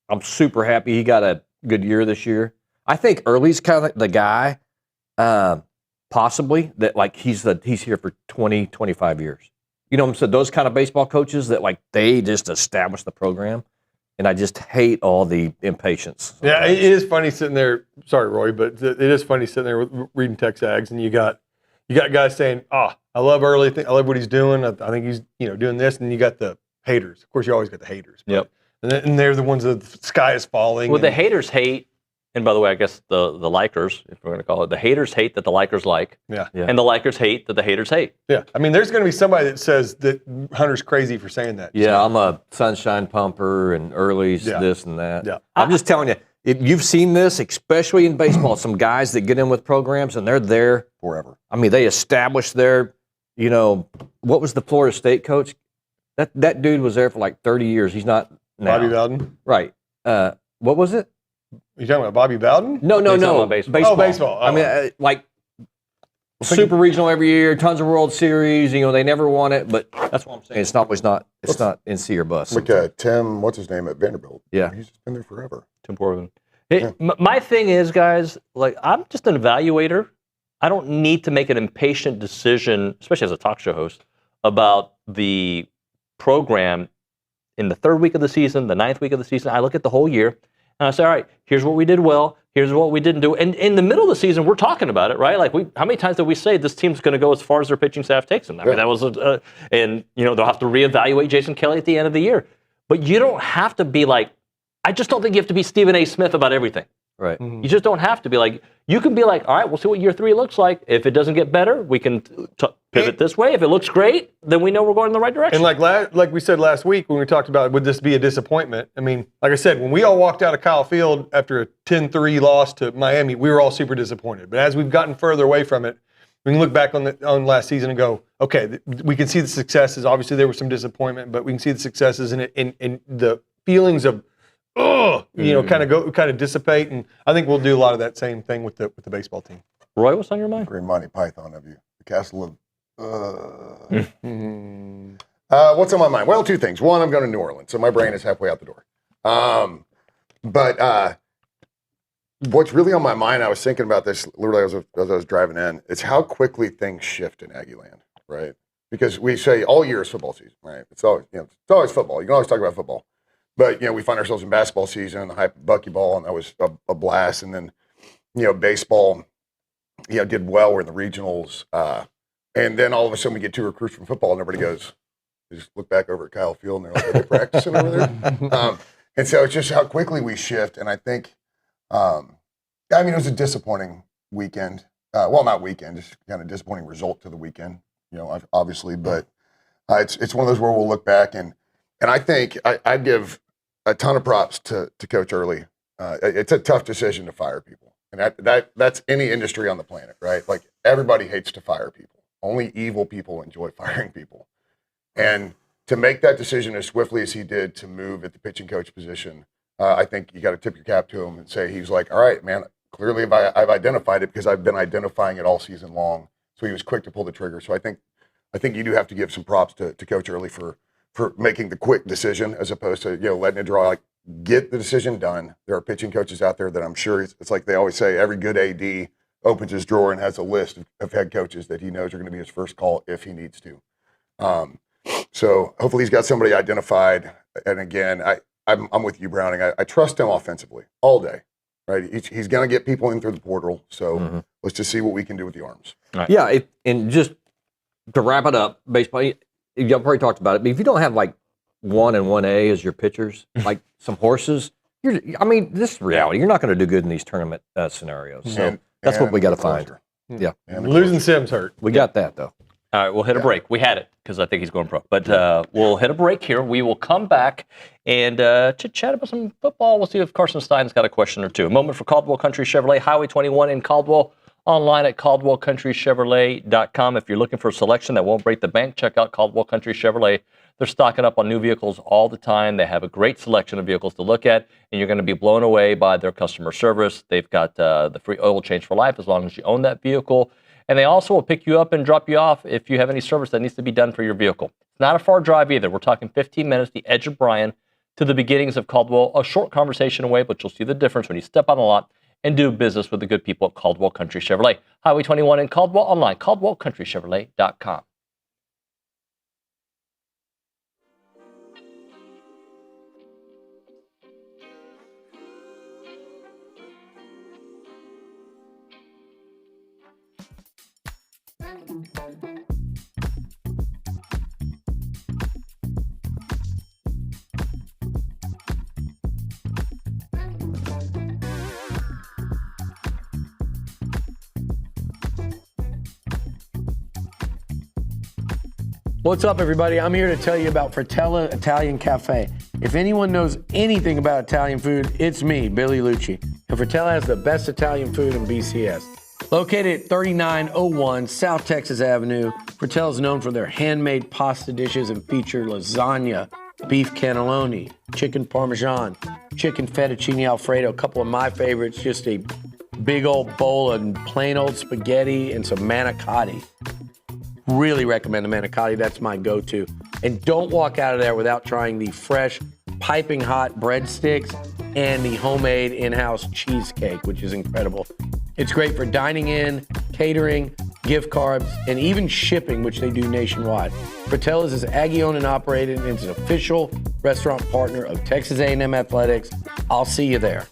I'm super happy he got a good year this year. I think Early's kind of the guy, possibly, that like he's here for 20, 25 years. You know what I'm saying? Those kind of baseball coaches that like they just establish the program. And I just hate all the impatience. Yeah, it is funny sitting there. Sorry, Roy, but it is funny sitting there reading TexAgs, and you got guys saying, I love Early. I love what he's doing. I think he's doing this. And you got the haters. Of course, you always got the haters. But, yep. And they're the ones that the sky is falling. Well, the haters hate. And by the way, I guess the likers, if we're going to call it, the haters hate that the likers like. Yeah. And the likers hate that the haters hate. Yeah. I mean, there's going to be somebody that says that Hunter's crazy for saying that. Yeah, so. I'm a sunshine pumper and Early's this and that. Yeah. I'm just telling you, you've seen this, especially in baseball, some guys that get in with programs and they're there forever. I mean, they establish their, what was the Florida State coach? That dude was there for like 30 years. He's not now. Bobby Bowden? Right. What was it? You talking about Bobby Bowden? No. Baseball. Oh, baseball. Oh. I mean, like super regional every year, tons of World Series. They never won it, but that's what I'm saying. It's not NC or bust. Like Tim, what's his name at Vanderbilt? Yeah, he's been there forever. Tim Portman. My thing is, guys, like I'm just an evaluator. I don't need to make an impatient decision, especially as a talk show host, about the program in the 3rd week of the season, the 9th week of the season. I look at the whole year. And I say, all right, here's what we did well. Here's what we didn't do. And in the middle of the season, we're talking about it, right? Like, how many times did we say this team's going to go as far as their pitching staff takes them? I mean, that was, and they'll have to reevaluate Jason Kelly at the end of the year. But you don't have to be like, I just don't think you have to be Stephen A. Smith about everything. Right. Mm-hmm. You just don't have to be like, you can be like, all right, we'll see what year 3 looks like. If it doesn't get better, we can pivot this way. If it looks great, then we know we're going in the right direction. And like we said last week when we talked about would this be a disappointment? I mean, like I said, when we all walked out of Kyle Field after a 10-3 loss to Miami, we were all super disappointed. But as we've gotten further away from it, we can look back on last season and go, okay, we can see the successes. Obviously, there was some disappointment, but we can see the successes and the feelings of kind of dissipate, and I think we'll do a lot of that same thing with the baseball team. Roy, what's on your mind? Very Monty Python of you. The Castle of. What's on my mind? Well, 2 things. One, I'm going to New Orleans, so my brain is halfway out the door. But what's really on my mind? I was thinking about this literally as I was driving in. It's how quickly things shift in Aggie land, right? Because we say all year is football season, right? It's always football. You can always talk about football. But, we find ourselves in basketball season, the hype of buckyball, and that was a blast. And then, baseball, did well. We're in the regionals. And then all of a sudden we get 2 recruits from football, and everybody goes, they just look back over at Kyle Field, and they're like, are they practicing over there? And so it's just how quickly we shift. And I think, it was a disappointing weekend. Well, not weekend, just kind of disappointing result to the weekend, obviously. But it's one of those where we'll look back, and I think I'd give a ton of props to Coach Early. It's a tough decision to fire people. And that's any industry on the planet, right? Like, everybody hates to fire people. Only evil people enjoy firing people. And to make that decision as swiftly as he did to move at the pitching coach position, I think you got to tip your cap to him and say, he's like, all right, man, clearly I've identified it because I've been identifying it all season long. So he was quick to pull the trigger. So I think you do have to give some props to Coach Early for making the quick decision as opposed to, letting it draw. Like, get the decision done. There are pitching coaches out there that I'm sure it's like they always say, every good AD opens his drawer and has a list of head coaches that he knows are going to be his first call if he needs to. So hopefully he's got somebody identified. And again, I'm with you, Browning. I trust him offensively all day. Right? He's going to get people in through the portal. So let's just see what we can do with the arms. Right. Yeah, and just to wrap it up, baseball. You've already talked about it, but if you don't have like 1 and 1A as your pitchers, like some horses, this is reality. You're not going to do good in these tournament scenarios. So that's what we got to find. Yeah. Losing Sims hurt. We got that, though. All right, we'll hit a break. We had it because I think he's going pro. But we'll hit a break here. We will come back and chit-chat about some football. We'll see if Carson Stein's got a question or two. A moment for Caldwell Country Chevrolet, Highway 21 in Caldwell. online at CaldwellCountryChevrolet.com. If you're looking for a selection that won't break the bank, check out Caldwell Country Chevrolet. They're stocking up on new vehicles all the time. They have a great selection of vehicles to look at, and you're going to be blown away by their customer service. They've got the free oil change for life as long as you own that vehicle. And they also will pick you up and drop you off if you have any service that needs to be done for your vehicle. It's not a far drive either. We're talking 15 minutes, the edge of Bryan, to the beginnings of Caldwell. A short conversation away, but you'll see the difference when you step on the lot and do business with the good people at Caldwell Country Chevrolet. Highway 21 in Caldwell, online, CaldwellCountryChevrolet.com. What's up, everybody? I'm here to tell you about Fratella Italian Cafe. If anyone knows anything about Italian food, it's me, Billy Lucci. And Fratella has the best Italian food in BCS. Located at 3901 South Texas Avenue, Fratella is known for their handmade pasta dishes and feature lasagna, beef cannelloni, chicken parmesan, chicken fettuccine alfredo, a couple of my favorites, just a big old bowl of plain old spaghetti and some manicotti. Really recommend the manicotti. That's my go-to. And don't walk out of there without trying the fresh, piping hot breadsticks and the homemade in-house cheesecake, which is incredible. It's great for dining in, catering, gift cards, and even shipping, which they do nationwide. Fratella's is Aggie-owned and operated, and is an official restaurant partner of Texas A&M Athletics. I'll see you there.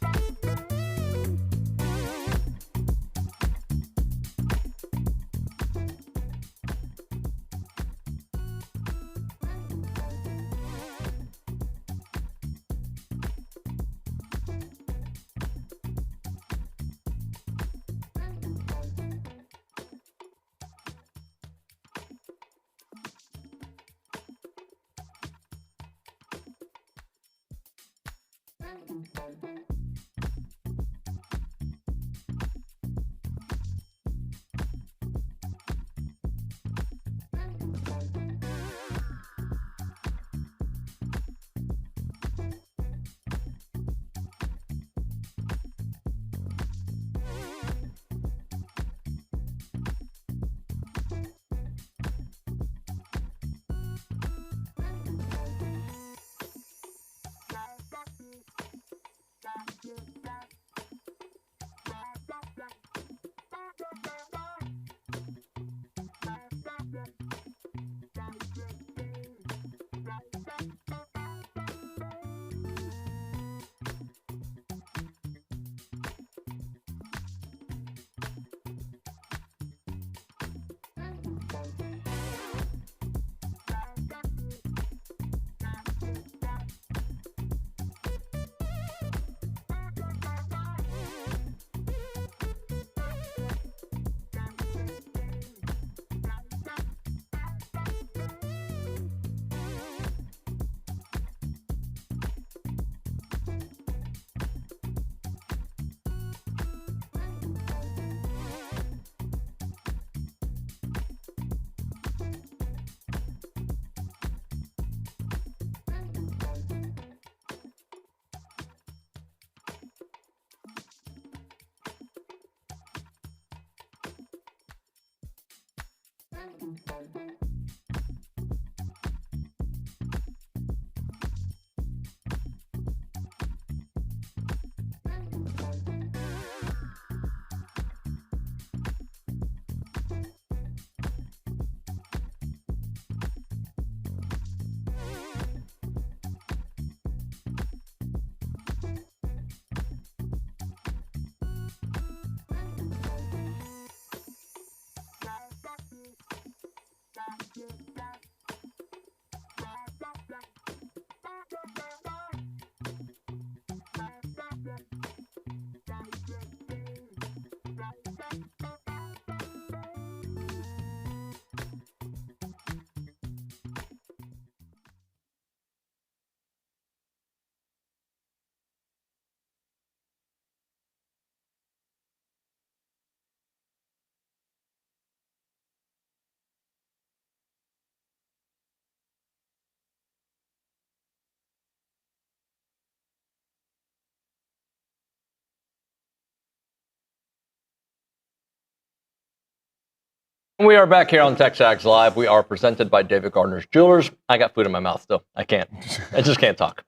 We are back here on TexAgs Live. We are presented by David Gardner's Jewelers. I got food in my mouth still. I can't. I just can't talk.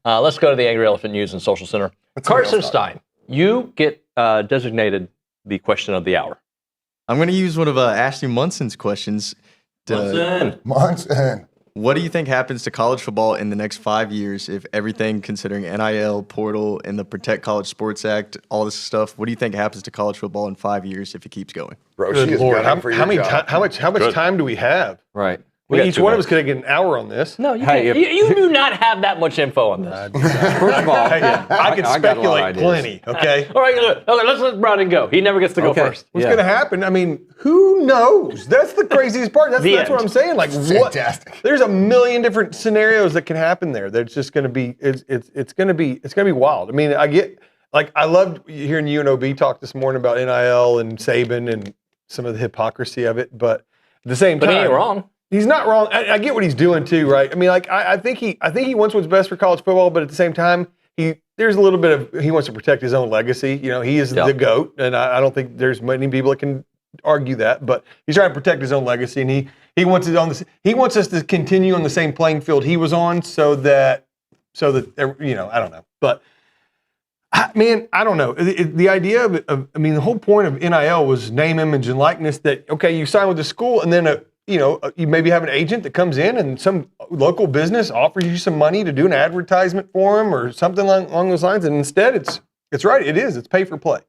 Let's go to the Angry Elephant News and Social Center. Carson Stein, you get designated the question of the hour. I'm going to use one of Ashley Munson's questions. Munson. What do you think happens to college football in the next 5 years if everything, considering NIL, portal, and the Protect College Sports Act, all this stuff, what do you think happens to college football in 5 years if it keeps going? Bro, Good she is Lord. gunning for your job. How much time do we have? Right. I mean, each one of us could get an hour on this. No, you can't. You do not have that much info on this. First of all, I could speculate plenty, okay? All right, okay, let's let Browning go. He never gets to go first. What's going to happen? I mean, who knows? That's the craziest part. That's what I'm saying. Like, Fantastic. There's a million different scenarios that can happen there. That's just going to be it's going to be wild. I mean, I loved hearing UNOB talk this morning about NIL and Saban and some of the hypocrisy of it, but at the same time, he ain't wrong. He's not wrong. I get what he's doing too, right? I mean, like I think he wants what's best for college football, but at the same time, there's a little bit of he wants to protect his own legacy. You know, he is the GOAT, and I don't think there's many people that can argue that. But he's trying to protect his own legacy, and he wants it on this. He wants us to continue on the same playing field he was on, so that you know, I don't know, but. Man, I don't know. The idea of I mean, the whole point of NIL was name, image, and likeness. That okay, you sign with the school, and then you maybe have an agent that comes in, and some local business offers you some money to do an advertisement for them or something along those lines. And instead, it's right. It's pay for play.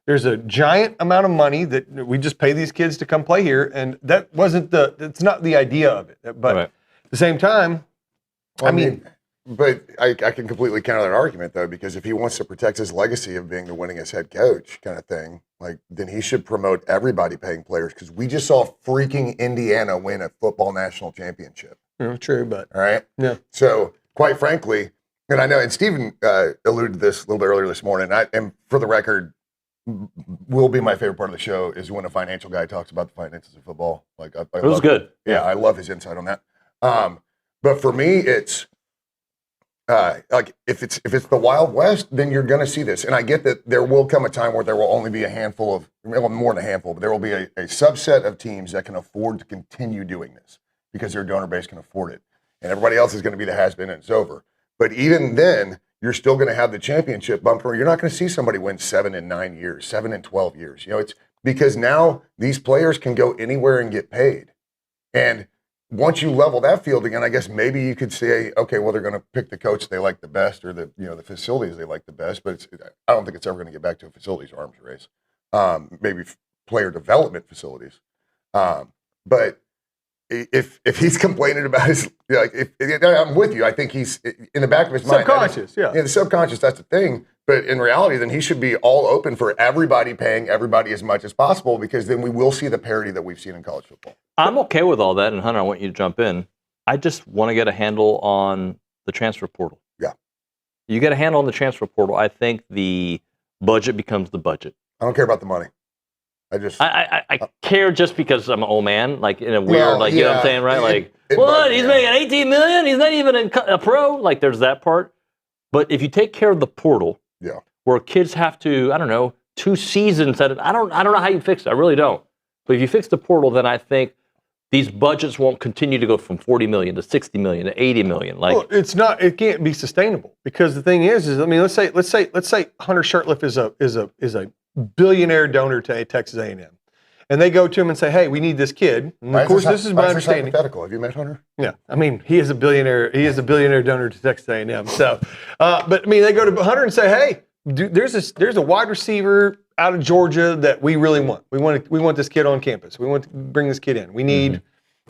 There's a giant amount of money that we just pay these kids to come play here, and that wasn't it's not the idea of it. But at the same time, I mean. But I can completely counter that argument, though, because if he wants to protect his legacy of being the winningest head coach kind of thing, like then he should promote everybody paying players because we just saw freaking Indiana win a football national championship. True, but. All right? Yeah. So, quite frankly, and I know, and Stephen alluded to this a little bit earlier this morning, and for the record, will be my favorite part of the show is when a financial guy talks about the finances of football. Like it was good. Yeah, I love his insight on that. But for me, it's like if it's the Wild West, then you're going to see this. And I get that there will come a time where there will only be a handful of, well, more than a handful, but there will be a subset of teams that can afford to continue doing this because their donor base can afford it. And everybody else is going to be the has-been and it's over. But even then, you're still going to have the championship bumper. You're not going to see somebody win 7 in 9 years, 7 in 12 years. You know, it's because now these players can go anywhere and get paid. And once you level that field again, I guess maybe you could say, okay, well, they're going to pick the coach they like the best or the facilities they like the best. But I don't think it's ever going to get back to a facilities arms race. Maybe player development facilities. But if he's complaining about his, I'm with you. I think he's in the back of his mind. Subconscious, yeah. The subconscious, that's the thing. But in reality, then he should be all open for everybody paying everybody as much as possible because then we will see the parity that we've seen in college football. I'm okay with all that, and Hunter, I want you to jump in. I just want to get a handle on the transfer portal. Yeah. You get a handle on the transfer portal, I think the budget becomes the budget. I don't care about the money. I care just because I'm an old man, like in a weird, you know what I'm saying, right? Like, he's making $18 million? He's not even a pro? Like, there's that part. But if you take care of the portal, where kids have to, I don't know, 2 seasons at it, I don't know how you fix it. I really don't. But if you fix the portal, then I think these budgets won't continue to go from 40 million to 60 million to 80 million. Like, well, it can't be sustainable because the thing is I mean, let's say Hunter Shurtleff is a billionaire donor to Texas A&M, and they go to him and say, "Hey, we need this kid." And of course, this is my understanding. Hypothetical. Have you met Hunter? Yeah, I mean, he is a billionaire. He is a billionaire donor to Texas A&M. So, but I mean, they go to Hunter and say, "Hey, there's a wide receiver out of Georgia that we really want. We want this kid on campus. We want to bring this kid in. We need,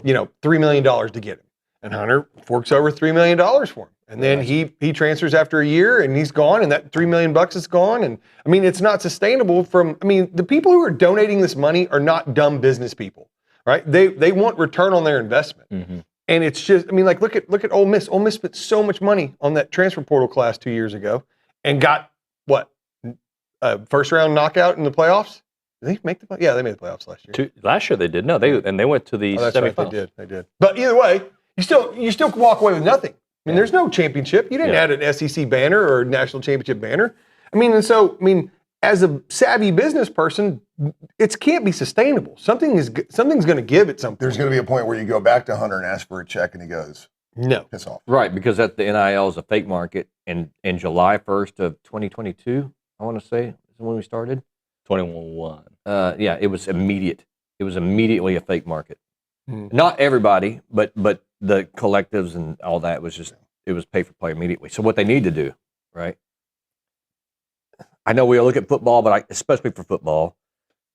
$3 million to get him." And Hunter forks over $3 million for him. And then he transfers after a year and he's gone and that $3 million is gone. And I mean, it's not sustainable the people who are donating this money are not dumb business people, right? They want return on their investment. Mm-hmm. And it's just, I mean, like look at Ole Miss. Ole Miss spent so much money on that transfer portal class 2 years ago and got what? First round knockout in the playoffs? Did they make the playoffs? Yeah, they made the playoffs last year. Last year they did. No, they went to the semifinals. Right, they did. But either way, you still walk away with nothing. I mean, there's no championship. You didn't add an SEC banner or a national championship banner. I mean, and so, I mean, as a savvy business person, it can't be sustainable. Something's going to give at some point. There's going to be a point where you go back to Hunter and ask for a check, and he goes, "No, piss off." Right, because the NIL is a fake market. And in July 1st of 2022, I want to say, is when we started. 21. Yeah, it was immediate. It was immediately a fake market. Mm. Not everybody, but the collectives and all that was just, it was pay for play immediately. So what they need to do, right? I know we look at football, but especially for football,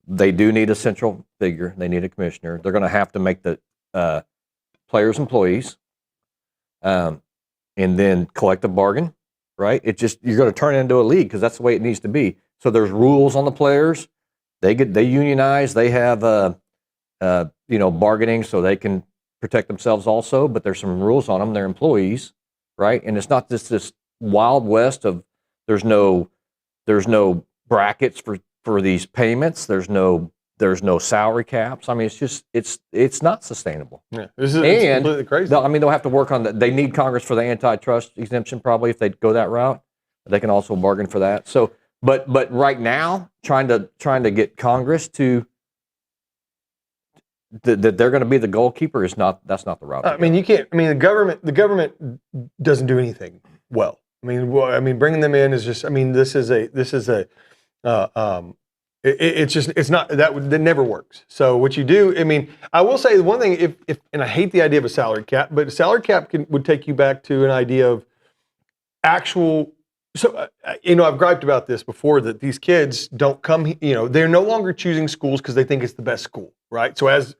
they do need a central figure. They need a commissioner. They're going to have to make the players employees, and then collective bargain, right? You're going to turn it into a league because that's the way it needs to be. So there's rules on the players. They unionize. They have bargaining so they can protect themselves also. But there's some rules on them. They're employees, right? And it's not this wild west of there's no brackets for these payments. There's no salary caps. I mean, it's not sustainable. Yeah, it's completely crazy. They'll have to work on that. They need Congress for the antitrust exemption probably if they go that route. They can also bargain for that. So, but right now, trying to get Congress to that they're going to be the goalkeeper that's not the route. I mean, you can't. I mean, the government doesn't do anything well. I mean, bringing them in is just. I mean, it's not that never works. So what you do, I mean, I will say one thing. If and I hate the idea of a salary cap, but a salary cap would take you back to an idea of actual. So I've griped about this before that these kids don't come. They're no longer choosing schools because they think it's the best school, right? So as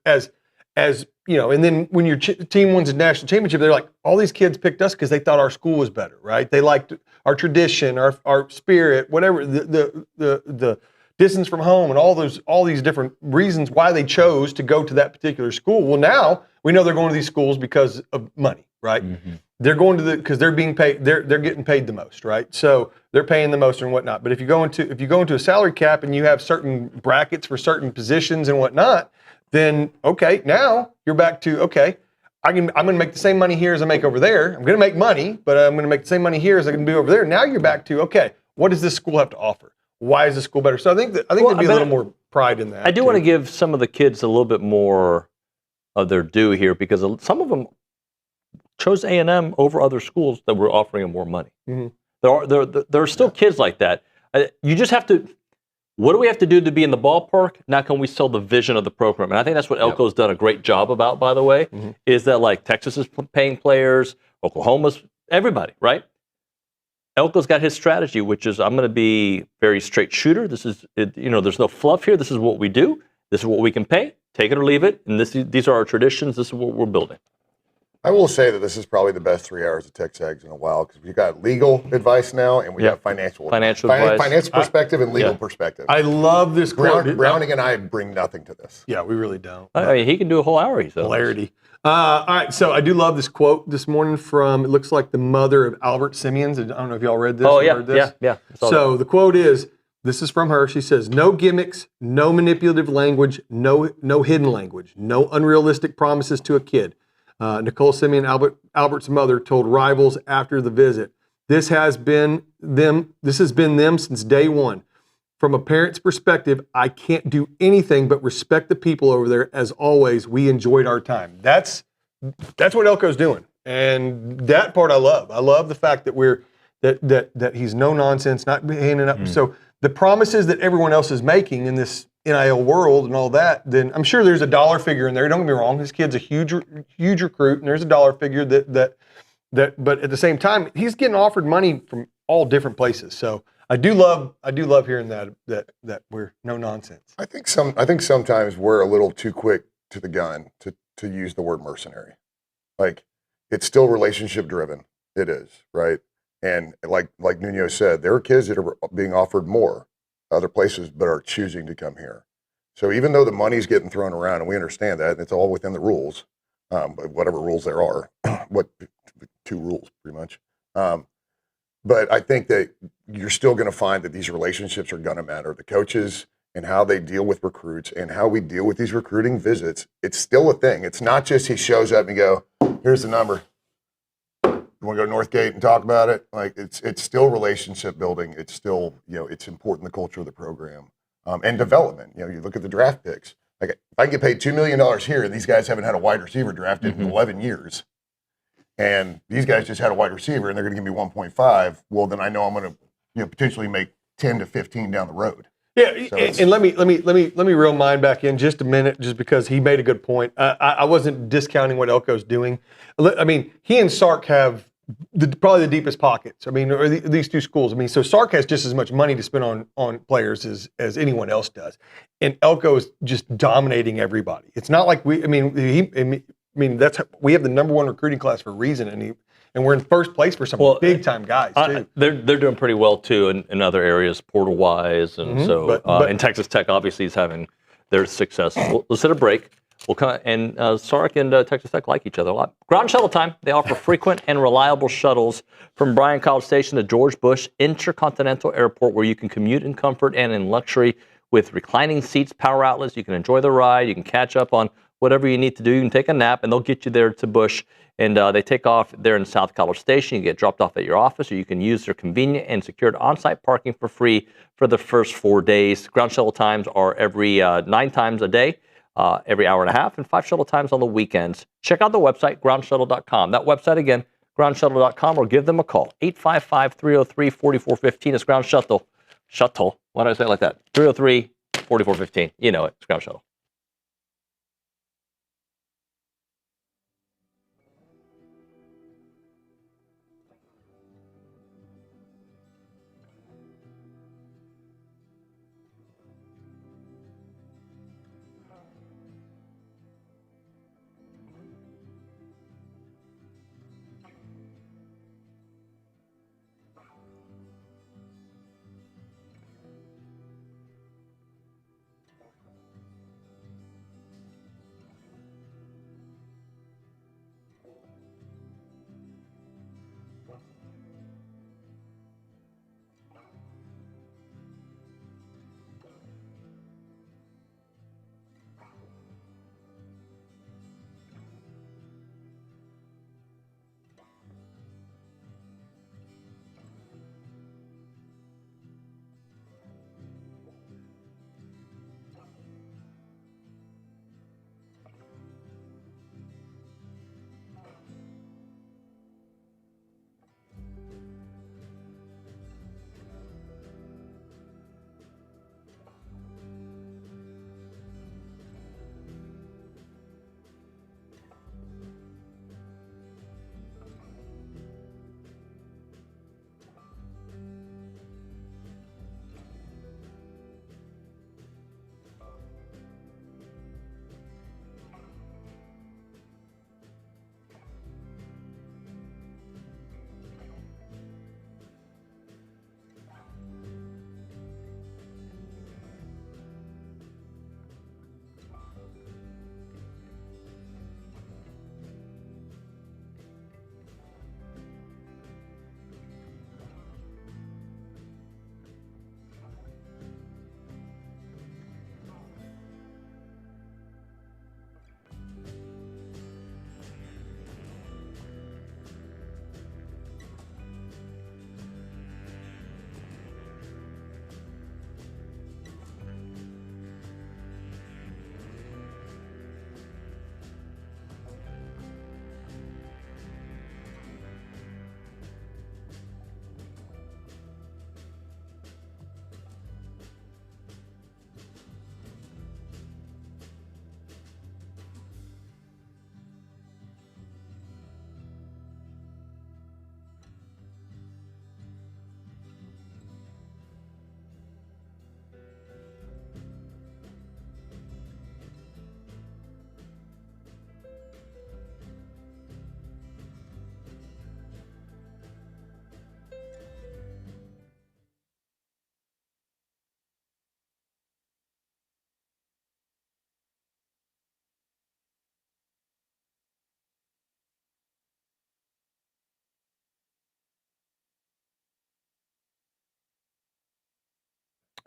and then when your team wins a national championship, they're like, all these kids picked us because they thought our school was better, right? They liked our tradition, our spirit, whatever, the distance from home, and all these different reasons why they chose to go to that particular school. Well, now we know they're going to these schools because of money, right? Mm-hmm. They're going to because they're being paid. They're getting paid the most, right? So they're paying the most and whatnot. But if you go into a salary cap and you have certain brackets for certain positions and whatnot, then okay, now you're back to okay. I'm going to make the same money here as I make over there. I'm going to make money, but I'm going to make the same money here as I can do over there. Now you're back to okay. What does this school have to offer? Why is the school better? So I think there'd be a little more pride in that. I do want to give some of the kids a little bit more of their due here because some of them chose A&M over other schools that were offering them more money. Mm-hmm. There are still kids like that. You just have to. What do we have to do to be in the ballpark? Now can we sell the vision of the program? And I think that's what Elko's done a great job about, by the way, is that like Texas is paying players, Oklahoma's, everybody, right? Elko's got his strategy, which is I'm going to be very straight shooter. This is, there's no fluff here. This is what we do. This is what we can pay. Take it or leave it. And these are our traditions. This is what we're building. I will say that this is probably the best 3 hours of TexAgs in a while because we've got legal advice now and we have financial advice. Financial perspective and legal perspective. I love this quote. Browning and I bring nothing to this. Yeah, we really don't. I mean, he can do a whole hour. Hilarity. All right, so I do love this quote this morning from, it looks like the mother of Albert Simeons. I don't know if y'all read this. Oh, yeah, heard this. yeah. So the quote is, this is from her. She says, no gimmicks, no manipulative language, no hidden language, no unrealistic promises to a kid. Nicole Simeon, Albert's mother, told Rivals after the visit, this has been them since day one. From a parent's perspective, I can't do anything but respect the people over there. As always, we enjoyed our time. That's what Elko's doing. And that part I love. I love the fact that that he's no nonsense, not handing up. So the promises that everyone else is making in this NIL world and all that, then I'm sure there's a dollar figure in there. Don't get me wrong. This kid's a huge recruit, and there's a dollar figure that. But at the same time, he's getting offered money from all different places. So I do love hearing that we're no nonsense. I think sometimes we're a little too quick to the gun to use the word mercenary. Like it's still relationship driven. It is, right? And like Nuño said, there are kids that are being offered more other places, but are choosing to come here. So even though the money's getting thrown around, and we understand that, and it's all within the rules, but whatever rules there are, what 2 rules pretty much. But I think that you're still going to find that these relationships are going to matter. The coaches and how they deal with recruits and how we deal with these recruiting visits, it's still a thing. It's not just he shows up and go, here's the number. You want to go to Northgate and talk about it? Like it's still relationship building. It's still, it's important, the culture of the program and development. You look at the draft picks. Like if I get paid $2 million here, and these guys haven't had a wide receiver drafted in 11 years, and these guys just had a wide receiver, and they're going to give me 1.5. Well, then I know I'm going to potentially make 10 to 15 down the road. Yeah, So and let me reel mine back in just a minute, just because he made a good point. I wasn't discounting what Elko's doing. I mean, he and Sark have probably the deepest pockets. I mean, or these two schools. I mean, so Sark has just as much money to spend on players as anyone else does, and Elko is just dominating everybody. It's not like we. I mean, that's we have the #1 recruiting class for a reason, and we're in first place for some big time guys too. They're doing pretty well too in other areas, portal wise, and and Texas Tech obviously is having their success. Let's hit a break. We'll come and Sark and Texas Tech like each other a lot. Ground shuttle time. They offer frequent and reliable shuttles from Bryan College Station to George Bush Intercontinental Airport, where you can commute in comfort and in luxury with reclining seats, power outlets. You can enjoy the ride. You can catch up on whatever you need to do. You can take a nap, and they'll get you there to Bush. And they take off there in South College Station. You get dropped off at your office, or you can use their convenient and secured on-site parking for free for the first 4 days. Ground shuttle times are every 9 times a day, every hour and a half, and 5 shuttle times on the weekends. Check out the website, groundshuttle.com. That website again, groundshuttle.com, or give them a call, 855-303-4415. It's Ground Shuttle. Shuttle. Why did I say it like that? 303-4415. You know it. It's Ground Shuttle.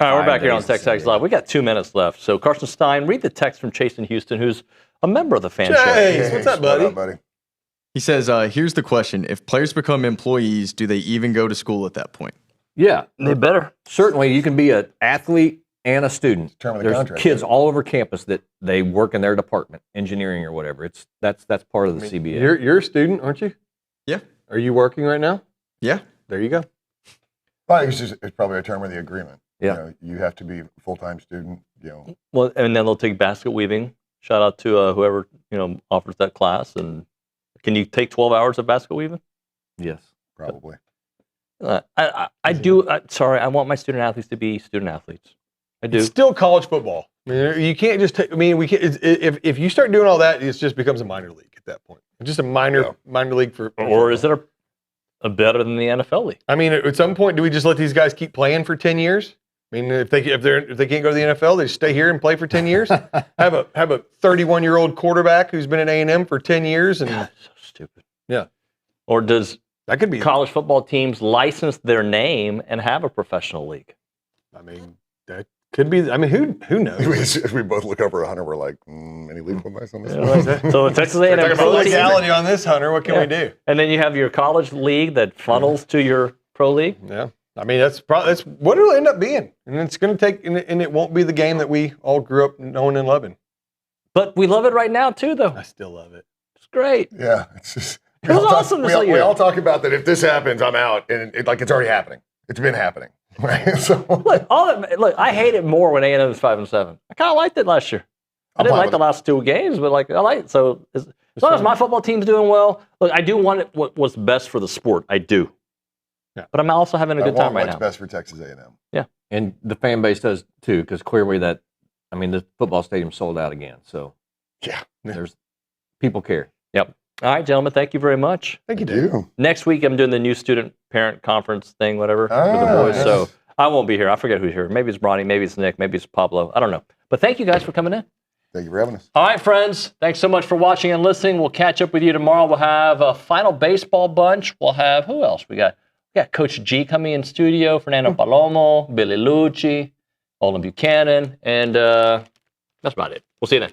All right, we're back here on TexAgs Live. We got 2 minutes left. So Carson Stein, read the text from Chase in Houston, who's a member of the fan show. Chase, what's up, buddy? What up, buddy? He says, here's the question. If players become employees, do they even go to school at that point? Yeah. They better. Certainly, you can be an athlete and a student. Term of the There's contract, kids all over campus that they work in their department, engineering or whatever. That's part of the CBA. You're a student, aren't you? Yeah. Are you working right now? Yeah. There you go. Well, it's probably a term of the agreement. Yeah. You know, you have to be a full-time student, you know. Well, and then they'll take basket weaving. Shout out to whoever offers that class. And can you take 12 hours of basket weaving? Yes, probably. I do. Sorry, I want my student athletes to be student athletes. I do. It's still college football. I mean, you can't just take. I mean, we can't. If you start doing all that, it just becomes a minor league at that point. It's just a minor league for. Or is it a better than the NFL league? I mean, at some point, do we just let these guys keep playing for 10 years? I mean, if they can't go to the NFL, they just stay here and play for 10 years. have a 31-year-old quarterback who's been at A&M for 10 years and God, so stupid. Yeah. Or does that could be college football teams license their name and have a professional league? I mean, that could be. I mean, who knows? If we both look over Hunter, we're like, any legal advice on this? So Texas A&M talking about legality on this, Hunter. What can we do? And then you have your college league that funnels to your pro league. Yeah. I mean, that's what it'll end up being. And it's going to take, and it won't be the game that we all grew up knowing and loving. But we love it right now, too, though. I still love it. It's great. Yeah. It's just, it was awesome this year. We all talk about that if this happens, I'm out. And it's already happening. It's been happening. Right? So, look, I hate it more when A&M is 5-7. I kind of liked it last year. I didn't like the last two games, but I like it. So as long as my football team's doing well, look, I do want it what's best for the sport. I do. Yeah. But I'm also having a good time right now. What's best for Texas A&M. Yeah. And the fan base does too, because clearly the football stadium sold out again. So yeah, there's people care. Yep. All right, gentlemen, thank you very much. Thank you, Dave. Next week, I'm doing the new student parent conference thing, whatever, with the boys. yes. So I won't be here. I forget who's here. Maybe it's Bronny, maybe it's Nick, maybe it's Pablo. I don't know. But thank you guys for coming in. Thank you for having us. All right, friends. Thanks so much for watching and listening. We'll catch up with you tomorrow. We'll have a final baseball bunch. We'll have, who else? We got Coach G coming in studio, Fernando Palomo, Billy Lucci, Olin Buchanan, and that's about it. We'll see you then.